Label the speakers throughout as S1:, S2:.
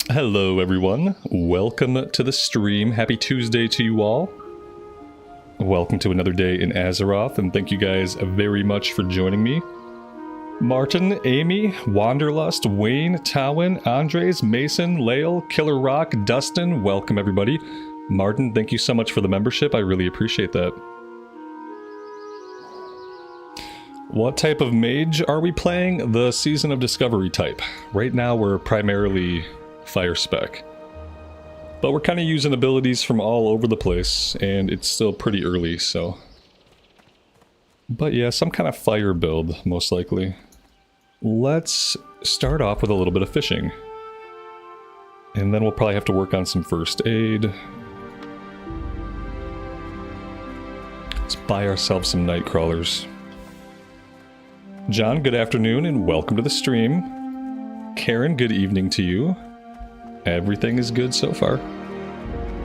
S1: Hello everyone, welcome to the stream. Happy Tuesday to you all. Welcome to another day in Azeroth, and thank you guys very much for joining me. Martin, Amy, Wanderlust, Wayne, Tawin, Andres, Mason, Lael, Killer Rock, Dustin, welcome everybody. Martin, thank you so much for the membership, I really appreciate that. What type of mage are we playing? The Season of Discovery type. Right now we're primarily fire spec, but we're kind of using abilities from all over the place, and it's still pretty early, so... But yeah, some kind of fire build, most likely. Let's start off with a little bit of fishing. And then we'll probably have to work on some first aid. Let's buy ourselves some night crawlers. John, good afternoon and welcome to the stream. Karen, good evening to you. Everything is good so far.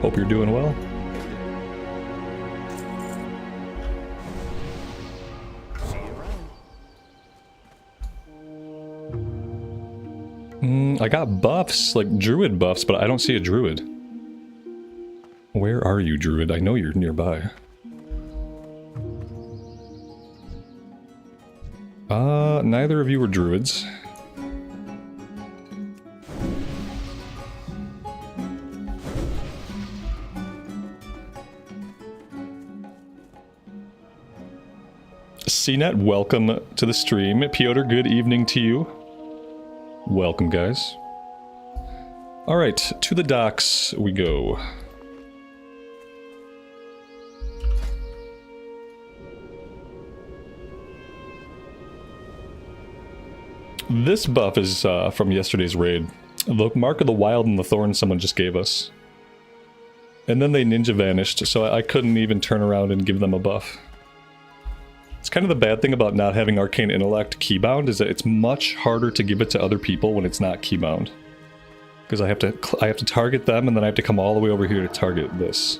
S1: Hope you're doing well. I got buffs, like druid buffs, but I don't see a druid. Where are you, druid? I know you're nearby. Neither of you are druids. CNET, welcome to the stream. Piotr, good evening to you. Welcome, guys. Alright, to the docks we go. This buff is from yesterday's raid. The Mark of the Wild and the Thorn someone just gave us. And then they ninja vanished, so I couldn't even turn around and give them a buff. It's kind of the bad thing about not having Arcane Intellect keybound, is that it's much harder to give it to other people when it's not keybound. Because I have to target them, and then I have to come all the way over here to target this.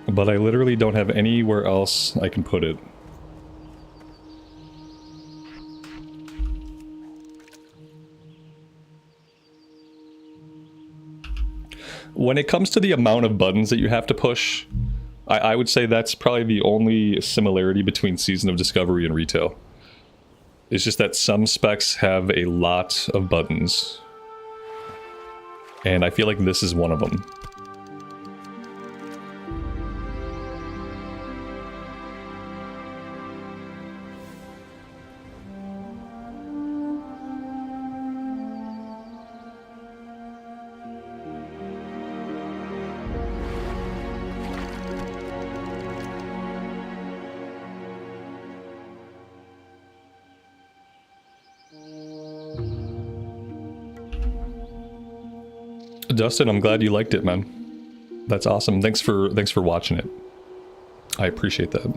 S1: But I literally don't have anywhere else I can put it. When it comes to the amount of buttons that you have to push, I would say that's probably the only similarity between Season of Discovery and Retail. It's just that some specs have a lot of buttons. And I feel like this is one of them. Dustin, I'm glad you liked it, man. That's awesome. Thanks for watching it. I appreciate that.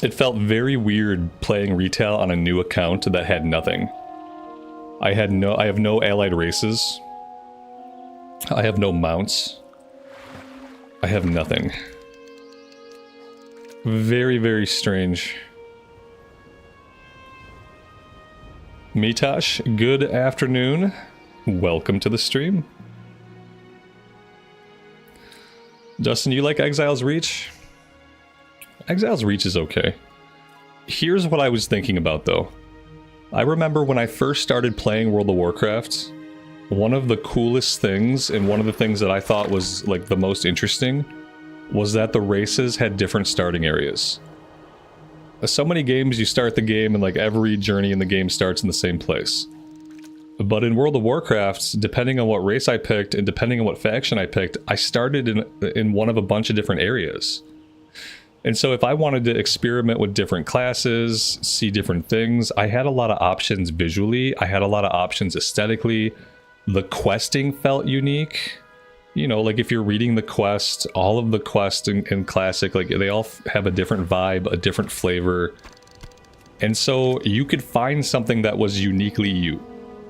S1: It felt very weird playing Retail on a new account that had nothing. I have no allied races. I have no mounts. I have nothing. Very, very strange. Mitash, good afternoon. Welcome to the stream. Justin, you like Exile's Reach? Exile's Reach is okay. Here's what I was thinking about, though. I remember when I first started playing World of Warcraft, one of the coolest things, and one of the things that I thought was like the most interesting, was that the races had different starting areas. So many games you start the game and like every journey in the game starts in the same place. But in World of Warcraft, depending on what race I picked and depending on what faction I picked, I started in one of a bunch of different areas. And so if I wanted to experiment with different classes, see different things, I had a lot of options visually, I had a lot of options aesthetically. The questing felt unique. You know, like if you're reading the quest, all of the quests in Classic, like they all have a different vibe, a different flavor. And so you could find something that was uniquely you.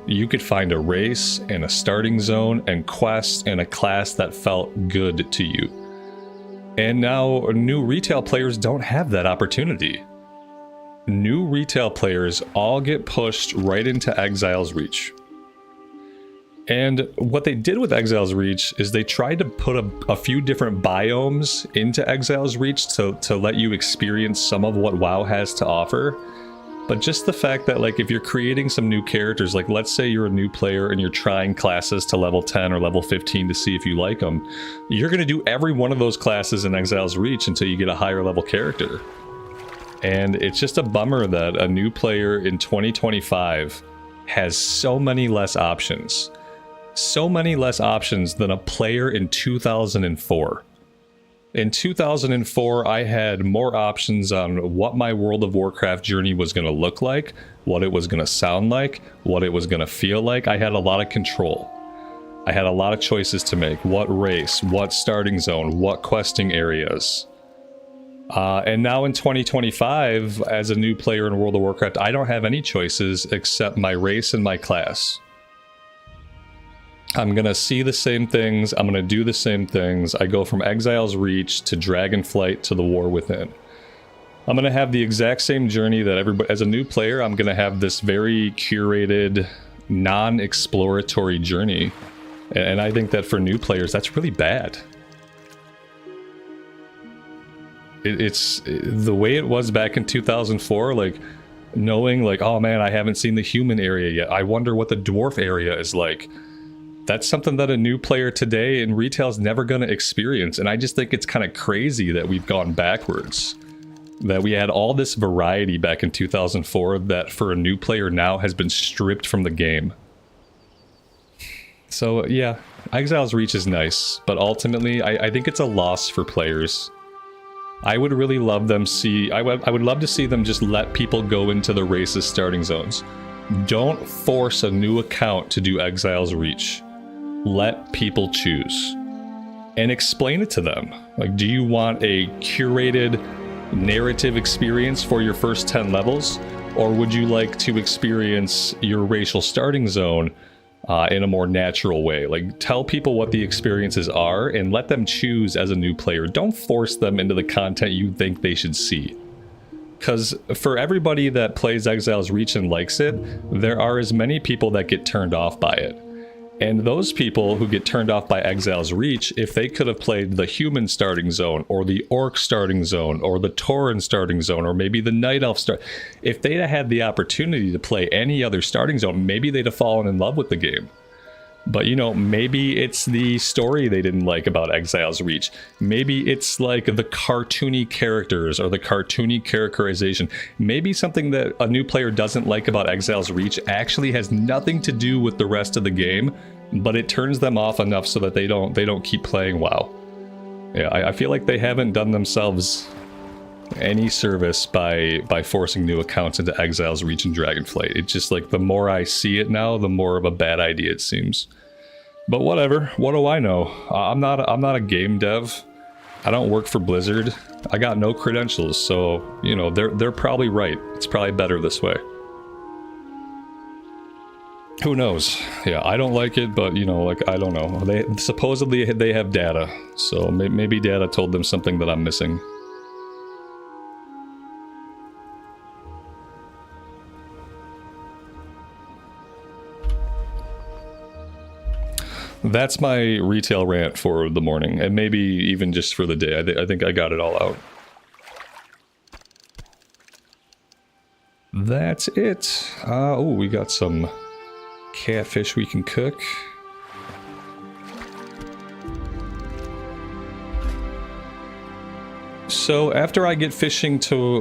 S1: You could find a race and a starting zone and quest and a class that felt good to you. And now new retail players don't have that opportunity. New retail players all get pushed right into Exile's Reach. And what they did with Exile's Reach is they tried to put a few different biomes into Exile's Reach to let you experience some of what WoW has to offer. But just the fact that, like, if you're creating some new characters, like let's say you're a new player and you're trying classes to level 10 or level 15 to see if you like them, you're going to do every one of those classes in Exile's Reach until you get a higher level character. And it's just a bummer that a new player in 2025 has so many less options. So many less options than a player in 2004. In 2004, I had more options on what my World of Warcraft journey was going to look like, what it was going to sound like, what it was going to feel like. I had a lot of control. I had a lot of choices to make. What race, what starting zone, what questing areas. And now in 2025, as a new player in World of Warcraft, I don't have any choices except my race and my class. I'm going to see the same things. I'm going to do the same things. I go from Exile's Reach to Dragonflight to the War Within. I'm going to have the exact same journey that everybody... As a new player, I'm going to have this very curated, non-exploratory journey. And I think that for new players, that's really bad. It's the way it was back in 2004, like, knowing, like, oh man, I haven't seen the human area yet. I wonder what the dwarf area is like. That's something that a new player today in retail is never going to experience. And I just think it's kind of crazy that we've gone backwards. That we had all this variety back in 2004 that for a new player now has been stripped from the game. So yeah, Exile's Reach is nice, but ultimately I think it's a loss for players. I would really love them I would love to see them just let people go into the race's starting zones. Don't force a new account to do Exile's Reach. Let people choose. And explain it to them. Like, do you want a curated narrative experience for your first 10 levels? Or would you like to experience your racial starting zone in a more natural way? Like, tell people what the experiences are and let them choose as a new player. Don't force them into the content you think they should see. Because for everybody that plays Exile's Reach and likes it, there are as many people that get turned off by it. And those people who get turned off by Exile's Reach, if they could have played the human starting zone, or the orc starting zone, or the Tauren starting zone, or maybe the Night Elf if they'd have had the opportunity to play any other starting zone, maybe they'd have fallen in love with the game. But, you know, maybe it's the story they didn't like about Exile's Reach. Maybe it's like the cartoony characters or the cartoony characterization. Maybe something that a new player doesn't like about Exile's Reach actually has nothing to do with the rest of the game, but it turns them off enough so that they don't keep playing WoW. Yeah, I feel like they haven't done themselves any service by forcing new accounts into Exile's Reach and Dragonflight. It's just like, the more I see it now, the more of a bad idea it seems. But whatever, what do I know? I'm not a game dev. I don't work for Blizzard. I got no credentials, so, you know, they're probably right. It's probably better this way. Who knows? Yeah, I don't like it, but, you know, like, I don't know. Supposedly they have data, so maybe data told them something that I'm missing. That's my retail rant for the morning, and maybe even just for the day. I think I got it all out. That's it. Oh, we got some catfish we can cook. So after I get fishing to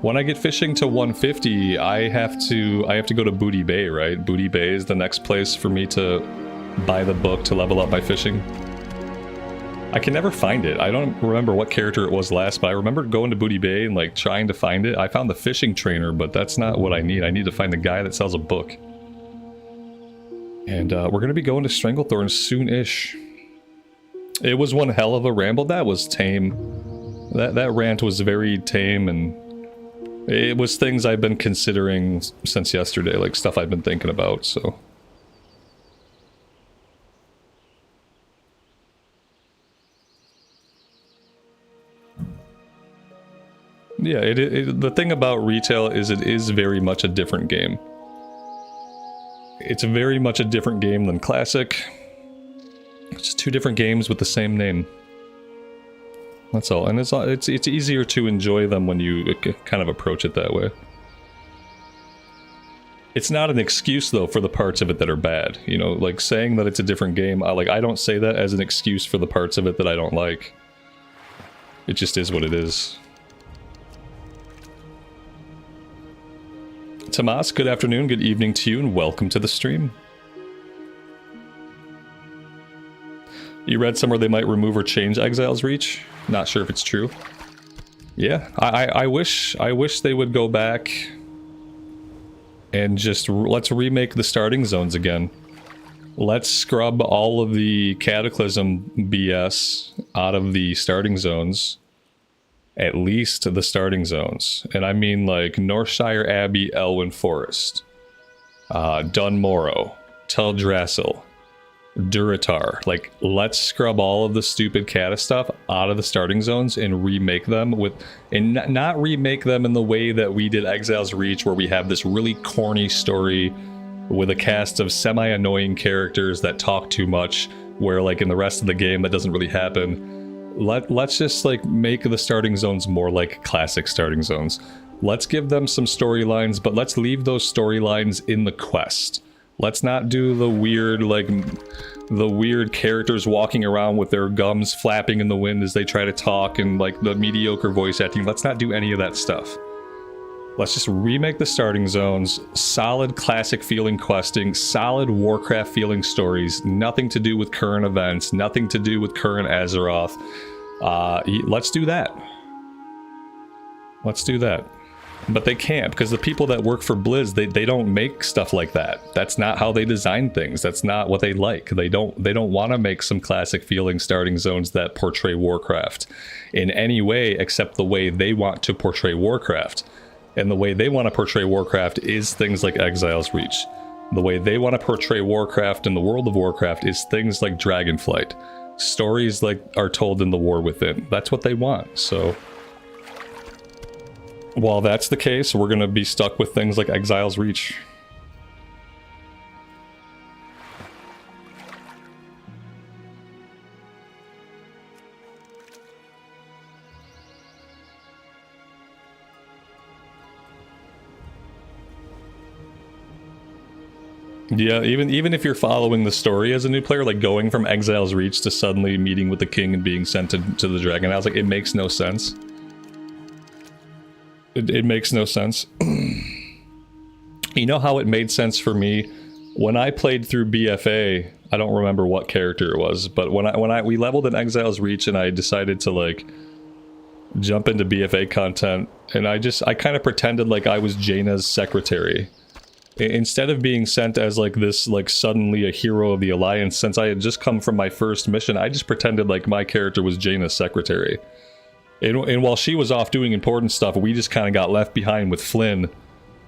S1: when I get fishing to 150, I have to go to Booty Bay, right? Booty Bay is the next place for me to buy the book to level up my fishing. I can never find it. I don't remember what character it was last, but I remember going to Booty Bay and like trying to find it. I found the fishing trainer, but that's not what I need. I need to find the guy that sells a book. And we're gonna be going to Stranglethorn soon-ish. It was one hell of a ramble. That was tame. That rant was very tame and It was things I've been considering since yesterday, like stuff I've been thinking about, so. Yeah, the thing about retail is it is very much a different game. It's very much a different game than Classic. It's just two different games with the same name. That's all, and it's easier to enjoy them when you kind of approach it that way. It's not an excuse though for the parts of it that are bad. You know, like saying that it's a different game. I don't say that as an excuse for the parts of it that I don't like. It just is what it is. Tomas, good afternoon, good evening to you, and welcome to the stream. You read somewhere they might remove or change Exile's Reach? Not sure if it's true. Yeah, I wish they would go back and just let's remake the starting zones again. Let's scrub all of the Cataclysm BS out of the starting zones. At least the starting zones. And I mean like Northshire Abbey, Elwyn Forest, Dunmorrow, Teldrassil, Durotar. Like, let's scrub all of the stupid Cata stuff out of the starting zones and remake them with... And not remake them in the way that we did Exile's Reach, where we have this really corny story with a cast of semi-annoying characters that talk too much, where like in the rest of the game that doesn't really happen. Let's just like make the starting zones more like classic starting zones. Let's give them some storylines, but let's leave those storylines in the quest. Let's not do the weird characters walking around with their gums flapping in the wind as they try to talk and like the mediocre voice acting. Let's not do any of that stuff. Let's just remake the starting zones, solid classic feeling questing, solid Warcraft feeling stories, nothing to do with current events, nothing to do with current Azeroth. Let's do that. Let's do that. But they can't, because the people that work for Blizz, they don't make stuff like that. That's not how they design things. That's not what they like. They don't want to make some classic feeling starting zones that portray Warcraft in any way except the way they want to portray Warcraft. And the way they want to portray Warcraft is things like Exile's Reach. The way they want to portray Warcraft in the world of Warcraft is things like Dragonflight. Stories like are told in the War Within. That's what they want. So while that's the case, we're going to be stuck with things like Exile's Reach. Yeah, even if you're following the story as a new player, like going from Exile's Reach to suddenly meeting with the king and being sent to the Dragon Isles, like, it makes no sense. It makes no sense. You know how it made sense for me? When I played through BFA, I don't remember what character it was, but we leveled in Exile's Reach and I decided to, like, jump into BFA content, and I kind of pretended like I was Jaina's secretary. Instead of being sent as like this, like suddenly a hero of the Alliance, since I had just come from my first mission, I just pretended like my character was Jaina's secretary. And while she was off doing important stuff, we just kind of got left behind with Flynn,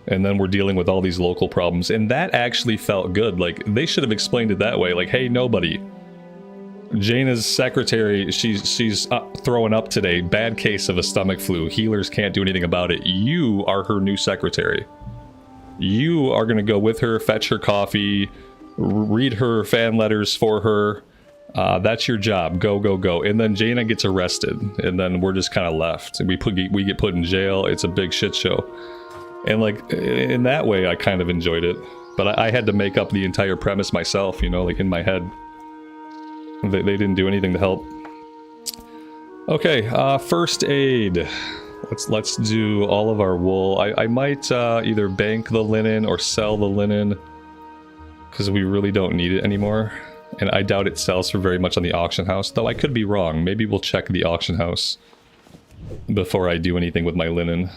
S1: and then we're dealing with all these local problems. And that actually felt good. Like, they should have explained it that way. Like, hey, nobody. Jaina's secretary, she's throwing up today. Bad case of a stomach flu. Healers can't do anything about it. You are her new secretary. You are going to go with her, fetch her coffee, read her fan letters for her. That's your job. Go, go, go. And then Jaina gets arrested, and then we're just kind of left. And we get put in jail. It's a big shit show. And like, in that way, I kind of enjoyed it. But I had to make up the entire premise myself, you know, like in my head. They didn't do anything to help. Okay, first aid. Let's do all of our wool. I might either bank the linen or sell the linen, because we really don't need it anymore. And I doubt it sells for very much on the auction house, though I could be wrong. Maybe we'll check the auction house before I do anything with my linen.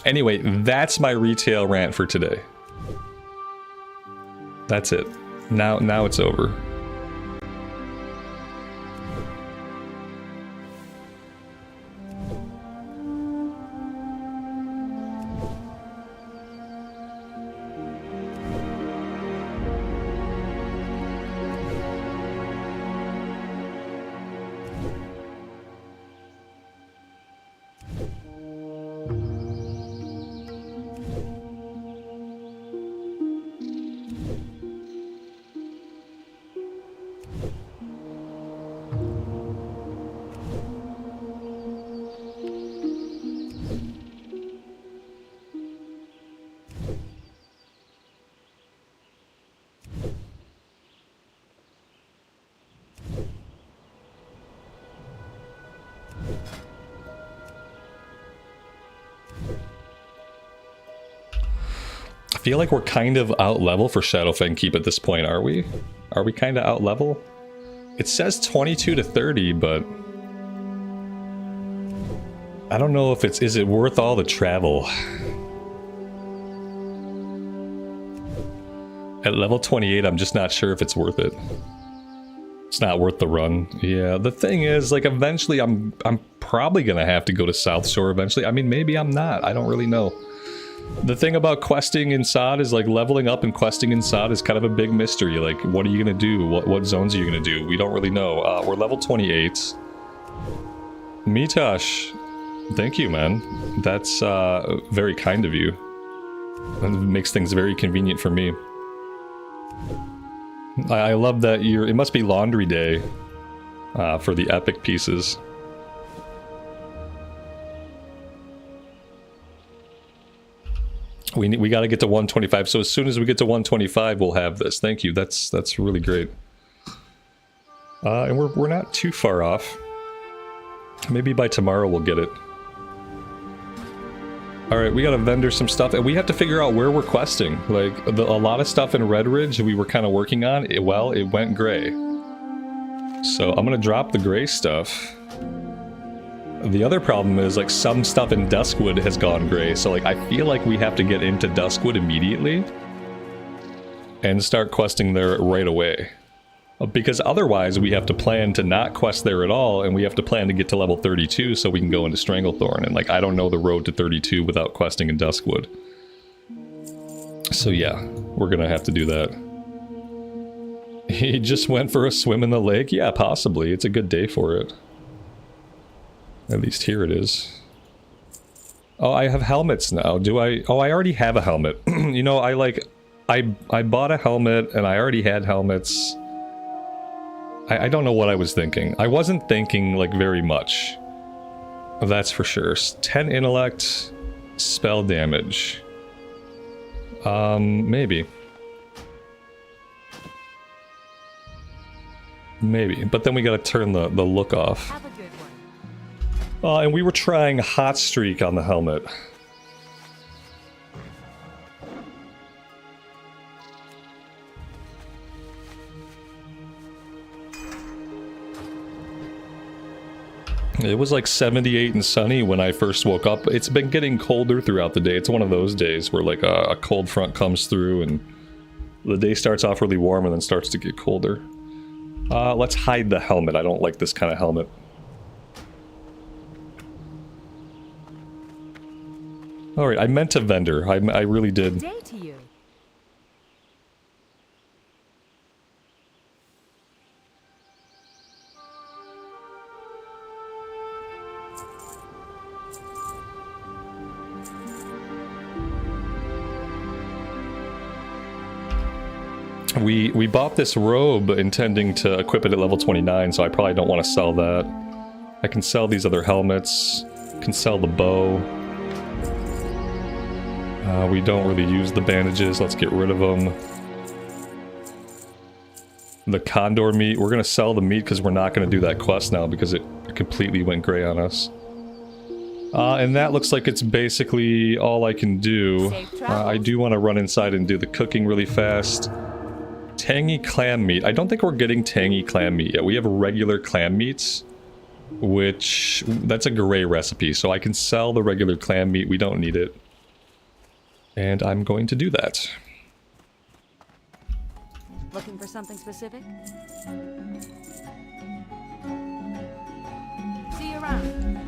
S1: Anyway, that's my retail rant for today. That's it. Now it's over. feel like we're kind of out level for Shadowfang Keep at this point, are we? Are we kind of out level? It says 22 to 30, but I don't know if is it worth all the travel? At level 28, I'm just not sure if it's worth it. It's not worth the run. Yeah, the thing is, like, eventually I'm probably gonna have to go to South Shore eventually. I mean, maybe I'm not. I don't really know. The thing about questing in SOD is, like, leveling up and questing in SOD is kind of a big mystery. Like, what are you gonna do? What zones are you gonna do? We don't really know. We're level 28. Mitosh, thank you, man. That's very kind of you. It makes things very convenient for me. I love that it must be laundry day for the epic pieces. We got to get to 125, so as soon as we get to 125, we'll have this. Thank you. That's really great. And we're not too far off. Maybe by tomorrow we'll get it. Alright, we gotta vendor some stuff, and we have to figure out where we're questing. Like, a lot of stuff in Red Ridge we were kind of working on, it went gray. So I'm gonna drop the gray stuff. The other problem is, like, some stuff in Duskwood has gone gray, so, like, I feel like we have to get into Duskwood immediately and start questing there right away. Because otherwise we have to plan to not quest there at all, and we have to plan to get to level 32 so we can go into Stranglethorn, and, like, I don't know the road to 32 without questing in Duskwood. So yeah, we're gonna have to do that. He just went for a swim in the lake? Yeah, possibly. It's a good day for it. At least here it is. Oh, I have helmets now. Do I? Oh, I already have a helmet. You know, I bought a helmet and I already had helmets. I don't know what I was thinking. I wasn't thinking, like, very much. That's for sure. 10 intellect, spell damage. Maybe. Maybe. But then we gotta turn the look off.
S2: Have a good one.
S1: And we were trying Hot Streak on the helmet. It was like 78 and sunny when I first woke up. It's been getting colder throughout the day. It's one of those days where, like, a cold front comes through and the day starts off really warm and then starts to get colder. Let's hide the helmet. I don't like this kind of helmet. Alright, I meant to vendor. I really did.
S2: Day to you.
S1: We bought this robe intending to equip it at level 29, so I probably don't want to sell that. I can sell these other helmets, can sell the bow. We don't really use the bandages, let's get rid of them. The condor meat, we're going to sell the meat because we're not going to do that quest now because it completely went gray on us. And that looks like it's basically all I can do. I do want to run inside and do the cooking really fast. Tangy clam meat. I don't think we're getting tangy clam meat yet. We have regular clam meats, which, that's a gray recipe, so I can sell the regular clam meat. We don't need it. And I'm going to do that.
S2: Looking for something specific? See you around.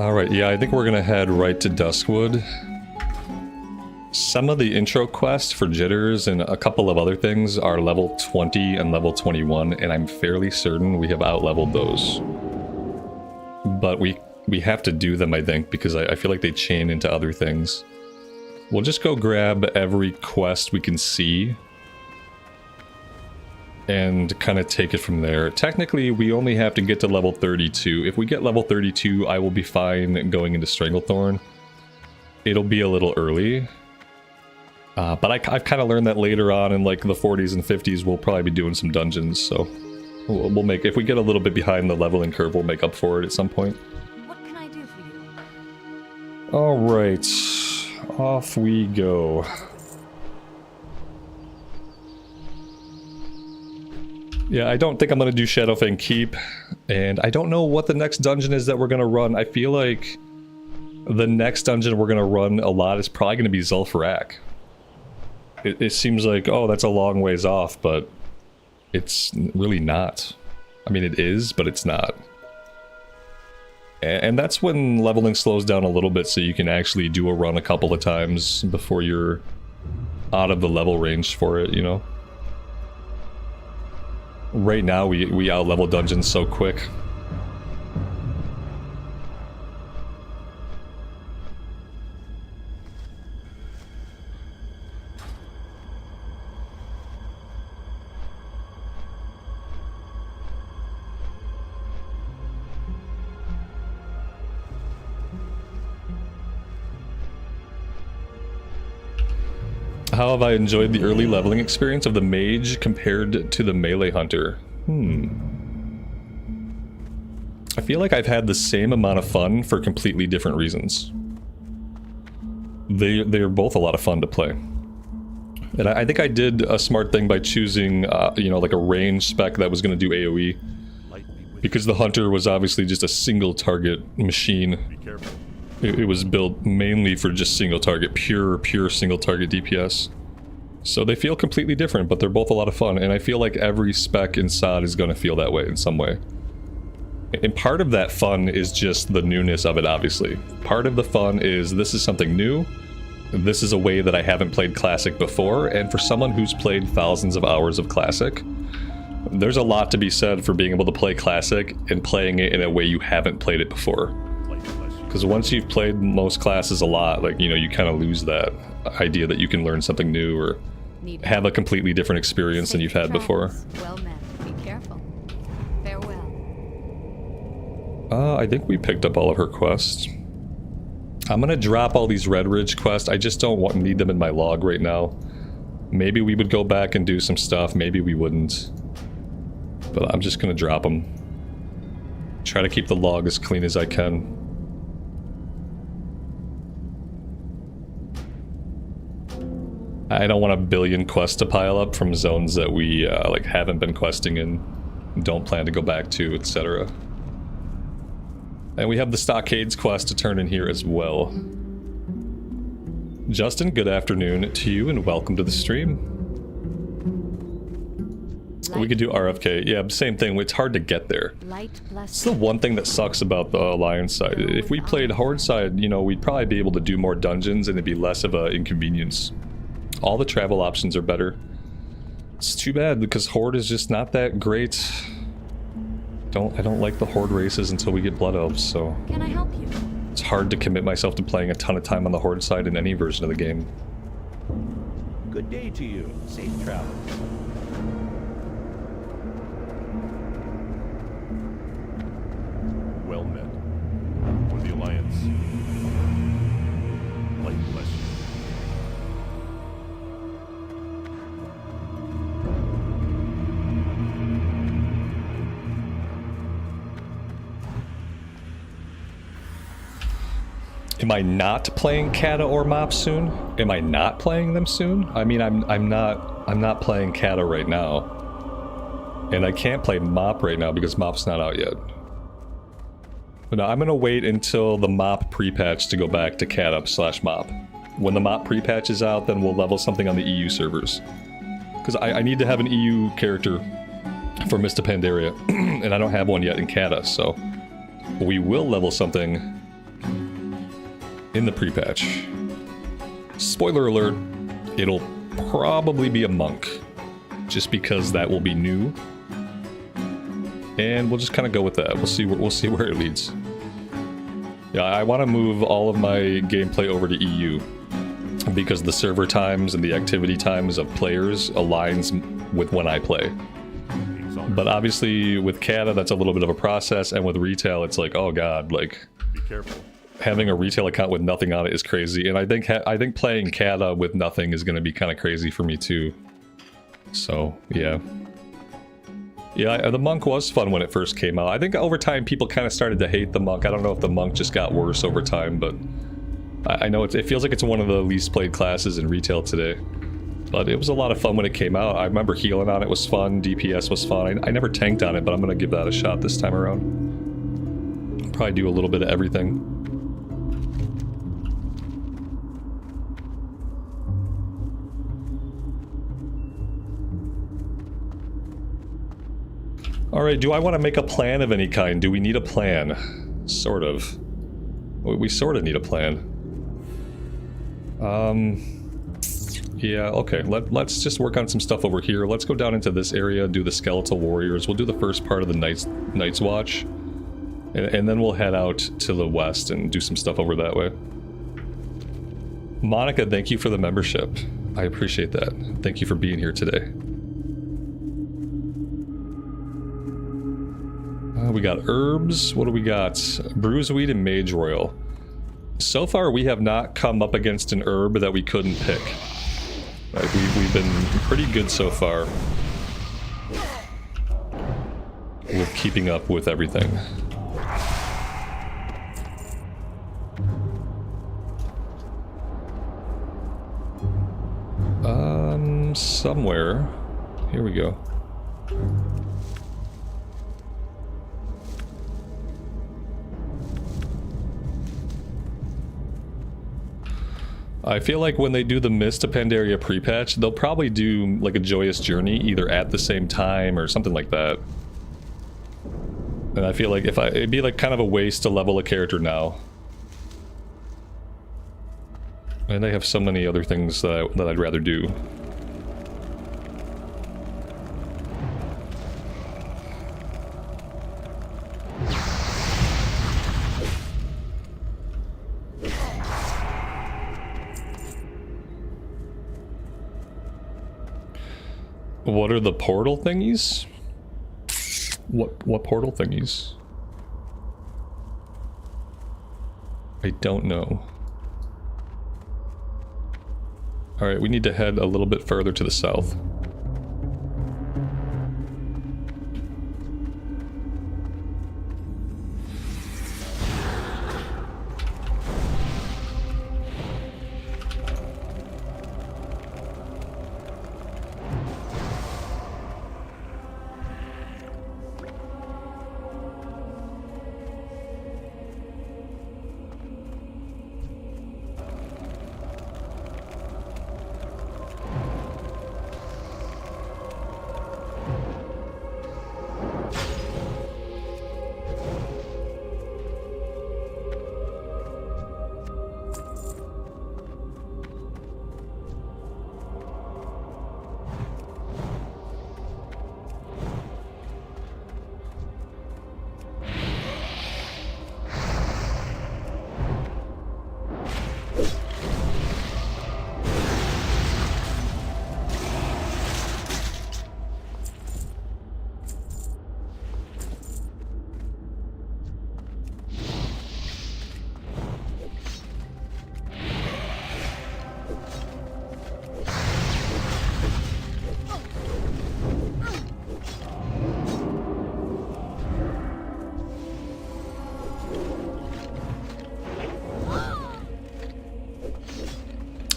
S1: Alright, yeah, I think we're gonna head right to Duskwood. Some of the intro quests for Jitters and a couple of other things are level 20 and level 21, and I'm fairly certain we have outleveled those. But we have to do them, I think, because I feel like they chain into other things. We'll just go grab every quest we can see and kind of take it from there. Technically, we only have to get to level 32. If we get level 32, I will be fine going into Stranglethorn. It'll be a little early. But I've kind of learned that later on in like the 40s and 50s, we'll probably be doing some dungeons, so we'll make, if we get a little bit behind the leveling curve, we'll make up for it at some point.
S2: What can I do for you?
S1: Alright, off we go. Yeah, I don't think I'm going to do Shadowfang Keep, and I don't know what the next dungeon is that we're going to run. I feel like the next dungeon we're going to run a lot is probably going to be Zul'Farrak. It seems like, oh, that's a long ways off, but it's really not. I mean, it is, but it's not. And that's when leveling slows down a little bit, so you can actually do a run a couple of times before you're out of the level range for it, you know? Right now, we out-level dungeons so quick. How have I enjoyed the early leveling experience of the Mage compared to the Melee Hunter? I feel like I've had the same amount of fun for completely different reasons. They're both a lot of fun to play. And I think I did a smart thing by choosing, you know, like a range spec that was going to do AoE. Because the Hunter was obviously just a single target machine. It was built mainly for just single target, pure single target DPS. So they feel completely different, but they're both a lot of fun, and I feel like every spec in SOD is going to feel that way in some way. And part of that fun is just the newness of it, obviously. Part of the fun is this is something new, this is a way that I haven't played Classic before, and for someone who's played thousands of hours of Classic, there's a lot to be said for being able to play Classic and playing it in a way you haven't played it before. Because once you've played most classes a lot, like, you know, you kind of lose that idea that you can learn something new or have a completely different experience than you've had before.
S2: Well met. Be careful. Farewell.
S1: I think we picked up all of her quests. I'm gonna drop all these Red Ridge quests. I just don't need them in my log right now. Maybe we would go back and do some stuff, maybe we wouldn't. But I'm just gonna drop them. Try to keep the log as clean as I can. I don't want a billion quests to pile up from zones that we like haven't been questing in, don't plan to go back to, etc. And we have the Stockades quest to turn in here as well. Justin, good afternoon to you and welcome to the stream. We could do RFK. Yeah, same thing. It's hard to get there. It's the one thing that sucks about the Alliance side. If we played Horde side, you know, we'd probably be able to do more dungeons and it'd be less of an inconvenience. All the travel options are better. It's too bad because Horde is just not that great. I don't like the Horde races until we get Blood Elves, so...
S2: Can I help you?
S1: It's hard to commit myself to playing a ton of time on the Horde side in any version of the game.
S3: Good day to you. Safe travel. Well met. For the Alliance. Light bless you.
S1: Am I not playing Kata or Mop soon? Am I not playing them soon? I mean, I'm not playing Kata right now. And I can't play Mop right now because Mop's not out yet. But no, I'm gonna wait until the Mop pre-patch to go back to Kata/Mop. When the Mop pre-patch is out, then we'll level something on the EU servers. Because I need to have an EU character for Mists of Pandaria, and I don't have one yet in Kata, so we will level something in the pre-patch. Spoiler alert, it'll probably be a monk, just because that will be new. And we'll just kind of go with that. We'll see where it leads. Yeah, I want to move all of my gameplay over to EU because the server times and the activity times of players aligns with when I play. But obviously with CATA, that's a little bit of a process, and with retail, it's like, oh god, like,
S4: Be careful.
S1: having a retail account with nothing on it is crazy. And I think playing CATA with nothing is going to be kind of crazy for me too. So yeah. Yeah, the monk was fun when it first came out. I think over time people kind of started to hate the monk. I don't know if the monk just got worse over time, but I know it feels like it's one of the least played classes in retail today. But it was a lot of fun when it came out. I remember healing on it was fun, DPS was fun. I never tanked on it, but I'm going to give that a shot this time around. Probably do a little bit of everything. Alright, do I want to make a plan of any kind? Do we need a plan? Sort of. We sort of need a plan. Yeah, okay. Let's just work on some stuff over here. Let's go down into this area, do the Skeletal Warriors. We'll do the first part of the Night's Watch. And then we'll head out to the west and do some stuff over that way. Monica, thank you for the membership. I appreciate that. Thank you for being here today. We got herbs. What do we got? Bruiseweed and Mage Royal. So far, we have not come up against an herb that we couldn't pick. Like, we've been pretty good so far with keeping up with everything. Somewhere. Here we go. I feel like when they do the Mist to Pandaria pre-patch, they'll probably do like a Joyous Journey either at the same time or something like that. And I feel like it'd be like kind of a waste to level a character now. And they have so many other things that I'd rather do. What are the portal thingies? What portal thingies? I don't know. Alright, we need to head a little bit further to the south.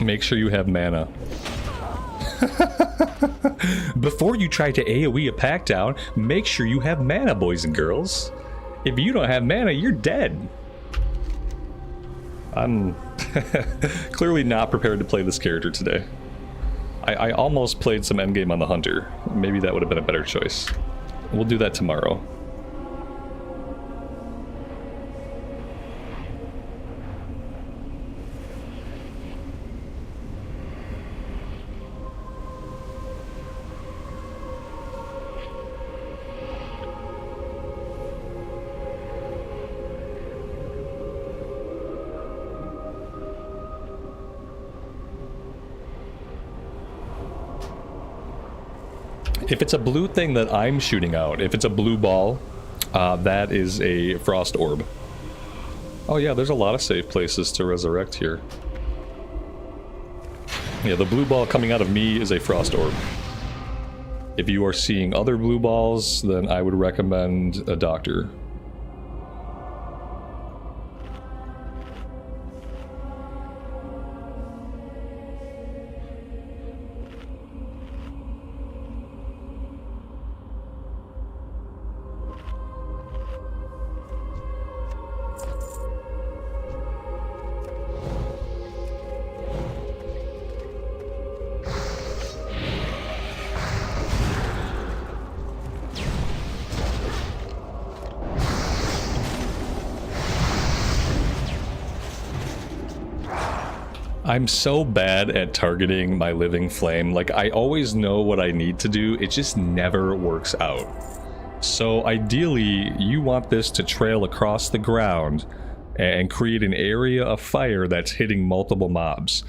S1: Make sure you have mana. Before you try to AoE a pack down, make sure you have mana, boys and girls. If you don't have mana, you're dead. I'm clearly not prepared to play this character today. I almost played some endgame on the Hunter. Maybe that would have been a better choice. We'll do that tomorrow. If it's a blue thing that I'm shooting out, if it's a blue ball, that is a frost orb. Oh yeah, there's a lot of safe places to resurrect here. Yeah, the blue ball coming out of me is a frost orb. If you are seeing other blue balls, then I would recommend a doctor. I'm so bad at targeting my living flame. Like, I always know what I need to do, it just never works out. So ideally, you want this to trail across the ground and create an area of fire that's hitting multiple mobs.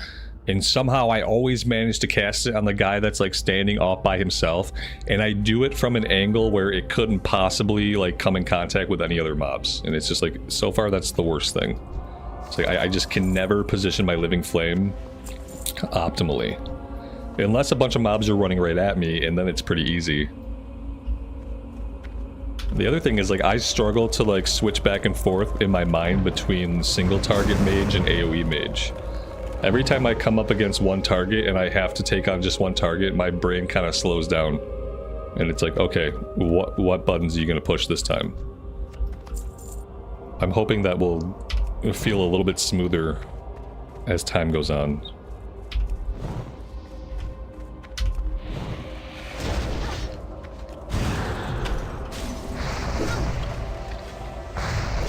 S1: And somehow I always manage to cast it on the guy that's like standing off by himself, and I do it from an angle where it couldn't possibly like come in contact with any other mobs. And it's just like, so far that's the worst thing. It's like I just can never position my living flame optimally. Unless a bunch of mobs are running right at me, and then it's pretty easy. The other thing is, like, I struggle to like switch back and forth in my mind between single target mage and AoE mage. Every time I come up against one target and I have to take on just one target, my brain kind of slows down. And it's like, okay, what buttons are you going to push this time? I'm hoping that will feel a little bit smoother as time goes on.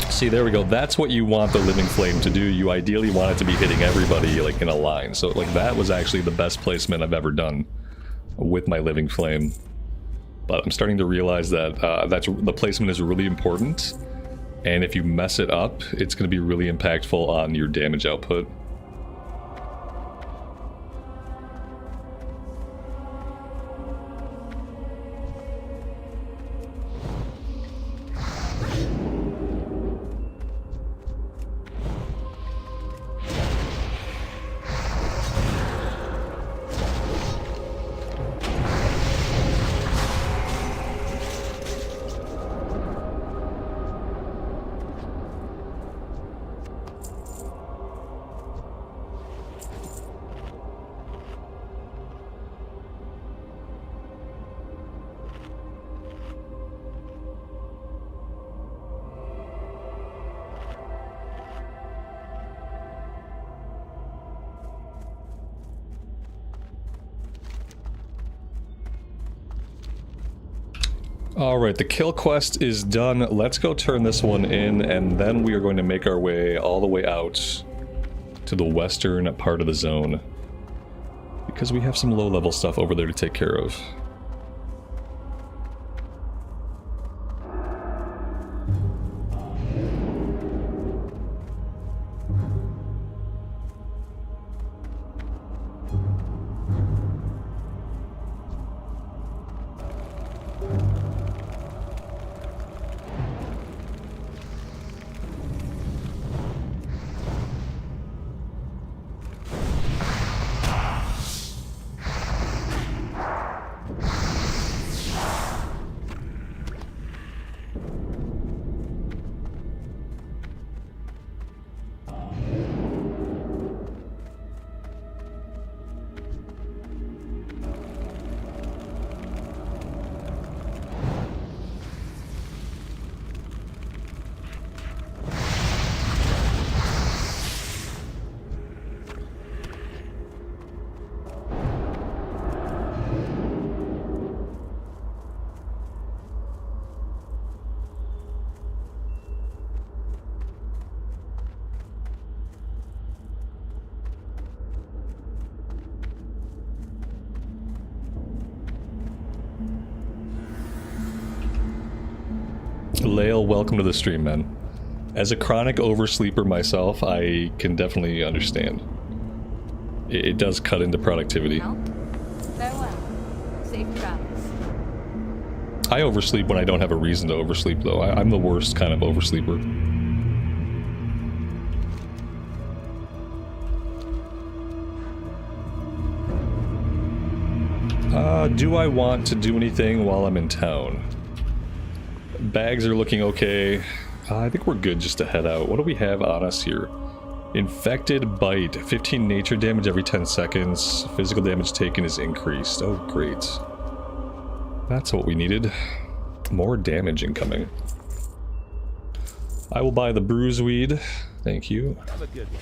S1: See, there we go. That's what you want the living flame to do. You ideally want it to be hitting everybody like in a line. So like that was actually the best placement I've ever done with my living flame. But I'm starting to realize that the placement is really important. And if you mess it up, it's going to be really impactful on your damage output. Alright, the kill quest is done. Let's go turn this one in, and then we are going to make our way all the way out to the western part of the zone. Because we have some low-level stuff over there to take care of. Lael, welcome to the stream, man. As a chronic oversleeper myself, I can definitely understand. It does cut into productivity.
S2: Well, farewell. Safe travels.
S1: I oversleep when I don't have a reason to oversleep, though. I'm the worst kind of oversleeper. Do I want to do anything while I'm in town? Bags are looking okay. I think we're good just to head out. What do we have on us here? Infected bite. 15 nature damage every 10 seconds. Physical damage taken is increased. Oh, great. That's what we needed. More damage incoming. I will buy the bruise weed. Thank you.
S3: Have a good one.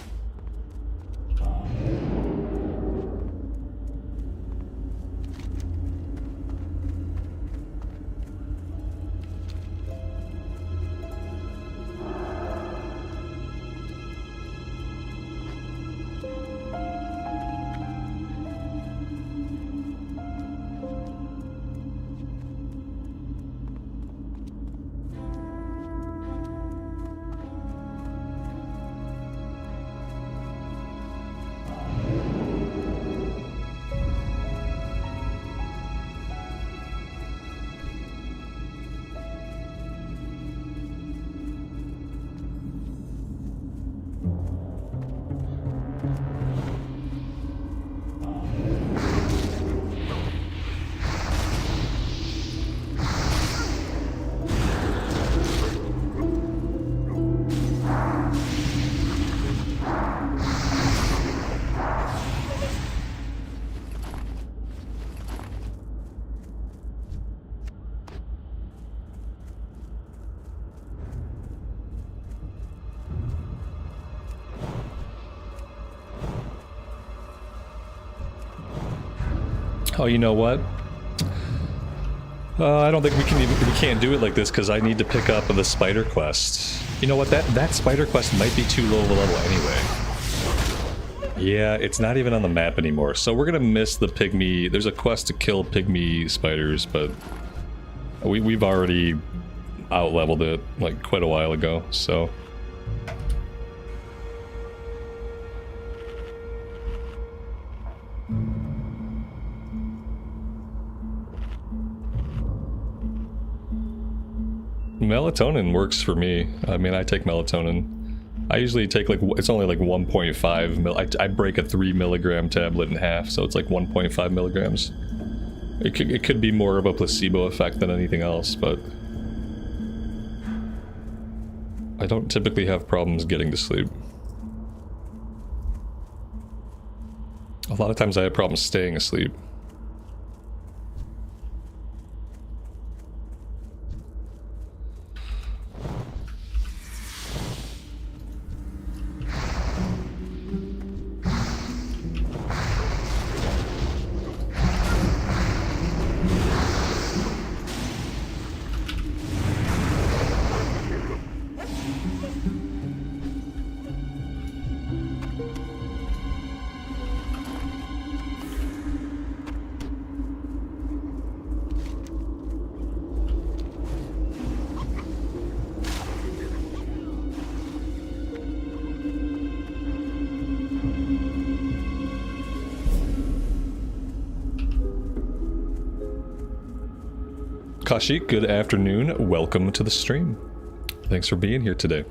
S1: Oh, you know what? I don't think we can't do it like this because I need to pick up the spider quest. You know what? That spider quest might be too low of a level anyway. Yeah, it's not even on the map anymore. So we're gonna miss the pygmy. There's a quest to kill pygmy spiders, but we've already out leveled it like quite a while ago. So. Melatonin works for me. I mean, I take melatonin. I usually take like, it's only like 1.5 mil. I break a 3 milligram tablet in half, so it's like 1.5 milligrams. It could be more of a placebo effect than anything else, but I don't typically have problems getting to sleep. A lot of times I have problems staying asleep. Kashik, good afternoon. Welcome to the stream. Thanks for being here today.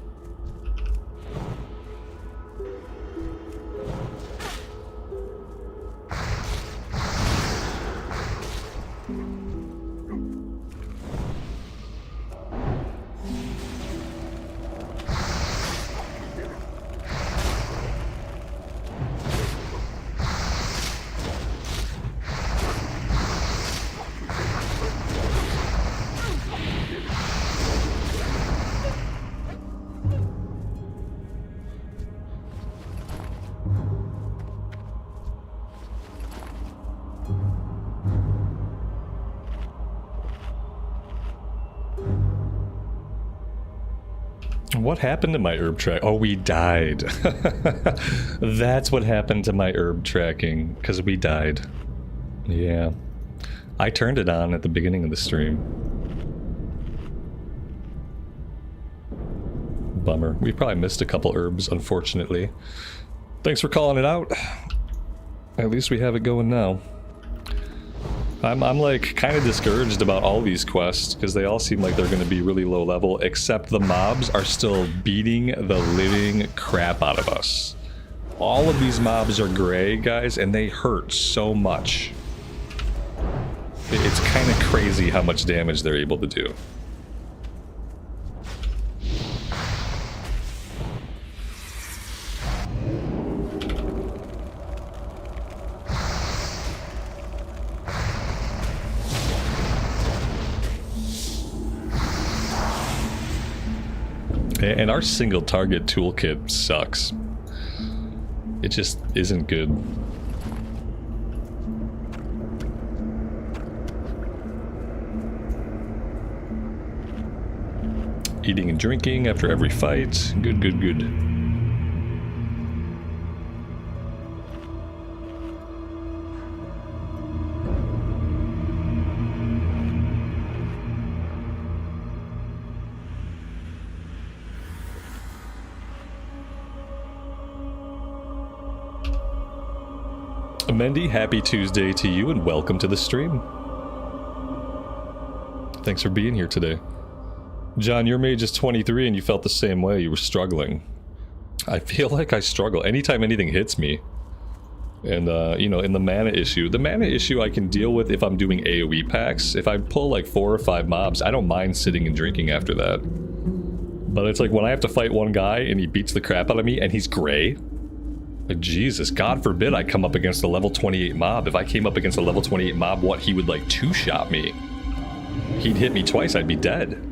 S1: What happened to my herb track? Oh, we died. That's what happened to my herb tracking, because we died. Yeah. I turned it on at the beginning of the stream. Bummer. We probably missed a couple herbs, unfortunately. Thanks for calling it out. At least we have it going now. I'm like kind of discouraged about all these quests because they all seem like they're going to be really low level, except the mobs are still beating the living crap out of us. All of these mobs are gray, guys, and they hurt so much. It's kind of crazy how much damage they're able to do. And our single target toolkit sucks. It just isn't good. Eating and drinking after every fight. Good, good, good. Mendy, happy Tuesday to you and welcome to the stream. Thanks for being here today. John, your mage is 23 and you felt the same way. You were struggling. I feel like I struggle anytime anything hits me. And, you know, in the mana issue I can deal with if I'm doing AoE packs. If I pull like 4 or 5 mobs, I don't mind sitting and drinking after that. But it's like when I have to fight one guy and he beats the crap out of me and he's gray. Like, Jesus, God forbid I come up against a level 28 mob. If I came up against a level 28 mob, what, he would like 2-shot me. He'd hit me twice, I'd be dead.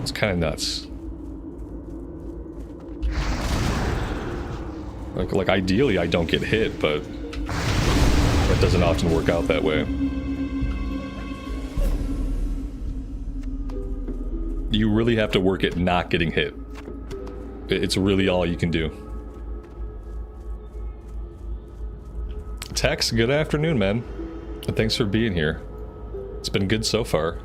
S1: It's kind of nuts. Like ideally I don't get hit, but that doesn't often work out that way. You really have to work at not getting hit. It's really all you can do. Tex, good afternoon, man. And thanks for being here. It's been good so far.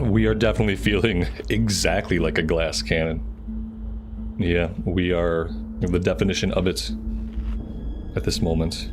S1: We are definitely feeling exactly like a glass cannon. Yeah, we are the definition of it at this moment.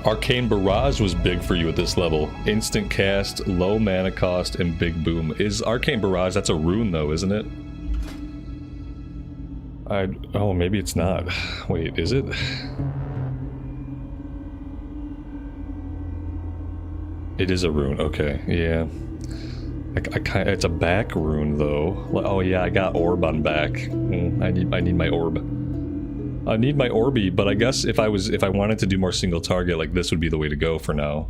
S1: Arcane Barrage was big for you at this level. Instant cast, low mana cost, and big boom. Is Arcane Barrage, that's a rune though, isn't it? Oh, maybe it's not. Wait, is it? It is a rune, okay, yeah. It's a back rune though. Oh yeah, I got orb on back. I need my orb. I need my Orby, but I guess if I wanted to do more single target, like this would be the way to go for now.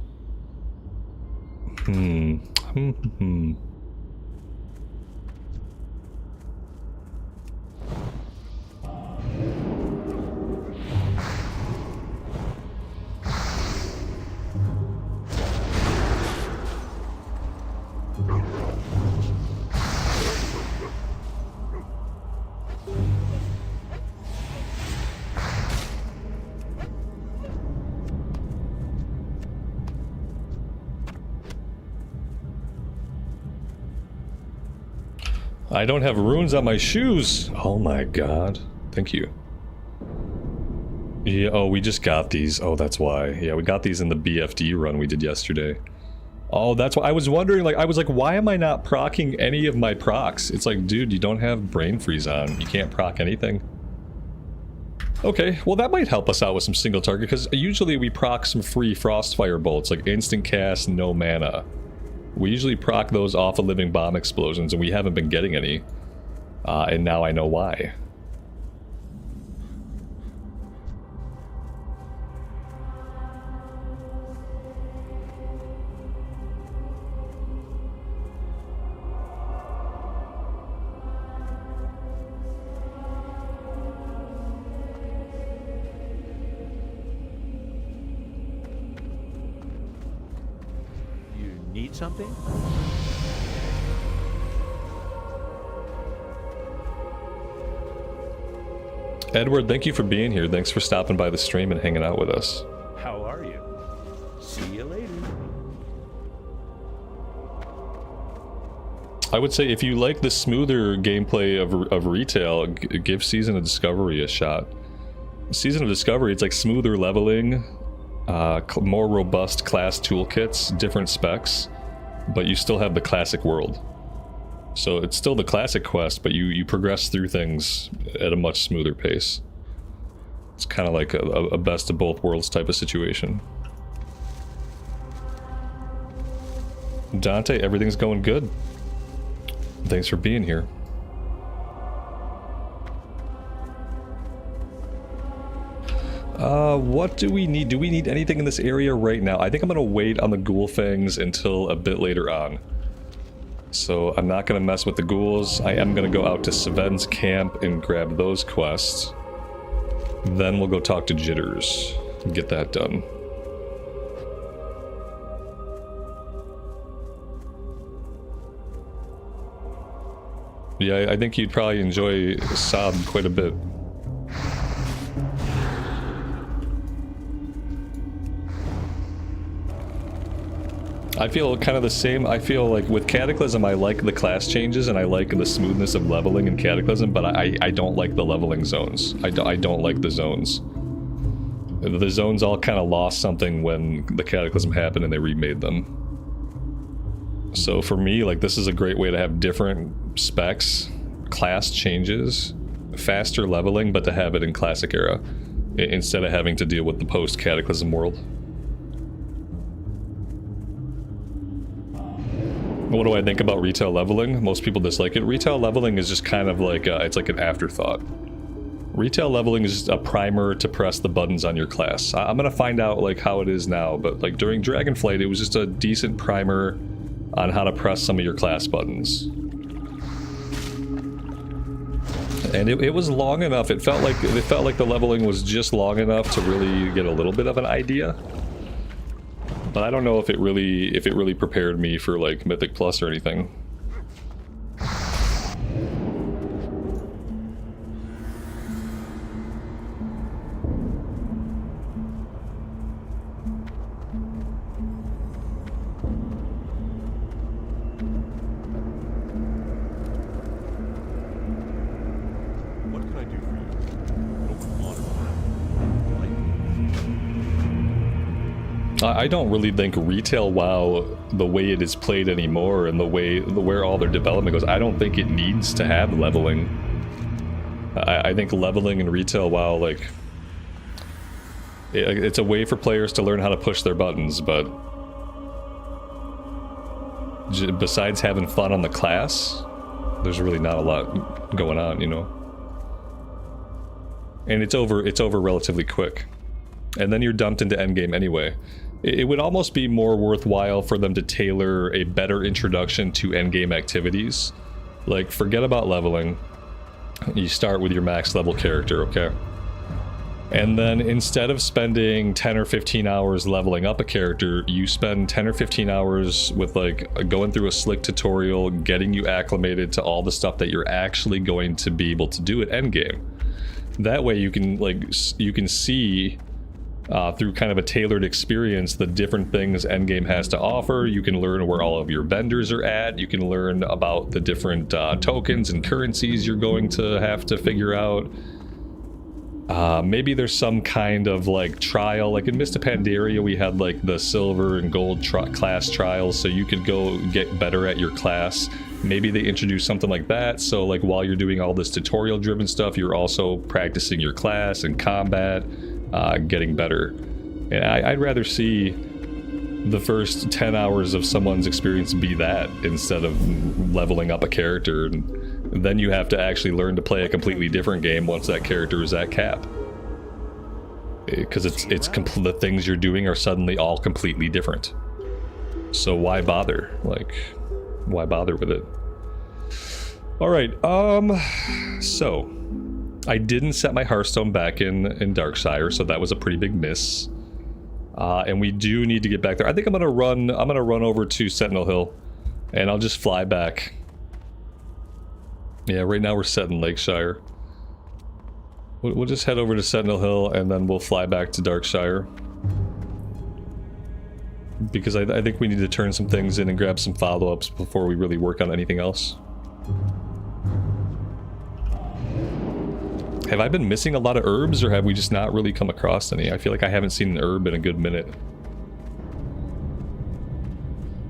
S1: I don't have runes on my shoes. Oh my god. Thank you. Yeah, oh, we just got these. Oh, that's why. Yeah, we got these in the BFD run we did yesterday. Oh, that's why I was wondering, like, why am I not procking any of my procs? It's like, dude, you don't have brain freeze on. You can't proc anything. Okay, well that might help us out with some single target, because usually we proc some free Frostfire bolts, like instant cast, no mana. We usually proc those off of living bomb explosions, and we haven't been getting any. And now I know why.
S3: Need something?
S1: Edward, thank you for being here. Thanks for stopping by the stream and hanging out with us.
S3: How are you? See you later.
S1: I would say if you like the smoother gameplay of retail, give Season of Discovery a shot. Season of Discovery, it's like smoother leveling, more robust class toolkits, different specs, but you still have the classic world. So it's still the classic quest, but you progress through things at a much smoother pace. It's kind of like a best of both worlds type of situation. Dante, everything's going good. Thanks for being here. What do we need? Do we need anything in this area right now? I think I'm gonna wait on the ghoul fangs until a bit later on. So I'm not gonna mess with the ghouls. I am gonna go out to Sven's camp and grab those quests. Then we'll go talk to Jitters and get that done. Yeah, I think you'd probably enjoy Saab quite a bit. I feel kind of the same. I feel like with Cataclysm, I like the class changes and I like the smoothness of leveling in Cataclysm, but I don't like the leveling zones. I don't like the zones. The zones all kind of lost something when the Cataclysm happened and they remade them. So for me, like, this is a great way to have different specs, class changes, faster leveling, but to have it in Classic era, instead of having to deal with the post-Cataclysm world. What do I think about retail leveling? Most people dislike it. Retail leveling is just kind of like, it's like an afterthought. Retail leveling is just a primer to press the buttons on your class. I'm gonna find out like how it is now, but like during Dragonflight, it was just a decent primer on how to press some of your class buttons. And it was long enough. It felt like the leveling was just long enough to really get a little bit of an idea. But I don't know if it really prepared me for like Mythic Plus or anything. I don't really think retail WoW, the way it is played anymore and where all their development goes, I don't think it needs to have leveling. I think leveling in retail WoW, like, it's a way for players to learn how to push their buttons, but besides having fun on the class, there's really not a lot going on, you know? And it's over relatively quick. And then you're dumped into endgame anyway. It would almost be more worthwhile for them to tailor a better introduction to endgame activities. Like, forget about leveling. You start with your max level character, okay? And then instead of spending 10 or 15 hours leveling up a character, you spend 10 or 15 hours with like going through a slick tutorial, getting you acclimated to all the stuff that you're actually going to be able to do at endgame. That way you can see through kind of a tailored experience the different things endgame has to offer. You can learn where all of your vendors are at. You can learn about the different tokens and currencies you're going to have to figure out. Maybe there's some kind of like trial, like in Mist of Pandaria we had like the silver and gold class trials, so you could go get better at your class. Maybe they introduce something like that, so like while you're doing all this tutorial driven stuff, you're also practicing your class and combat, getting better. And I'd rather see the first 10 hours of someone's experience be that, instead of leveling up a character, and then you have to actually learn to play a completely different game once that character is at cap. Because the things you're doing are suddenly all completely different. So why bother? Like, why bother with it? Alright, so I didn't set my Hearthstone back in Darkshire, so that was a pretty big miss. And we do need to get back there. I think I'm gonna run over to Sentinel Hill, and I'll just fly back. Yeah, right now we're set in Lakeshire. We'll just head over to Sentinel Hill, and then we'll fly back to Darkshire. Because I think we need to turn some things in and grab some follow-ups before we really work on anything else. Have I been missing a lot of herbs, or have we just not really come across any? I feel like I haven't seen an herb in a good minute.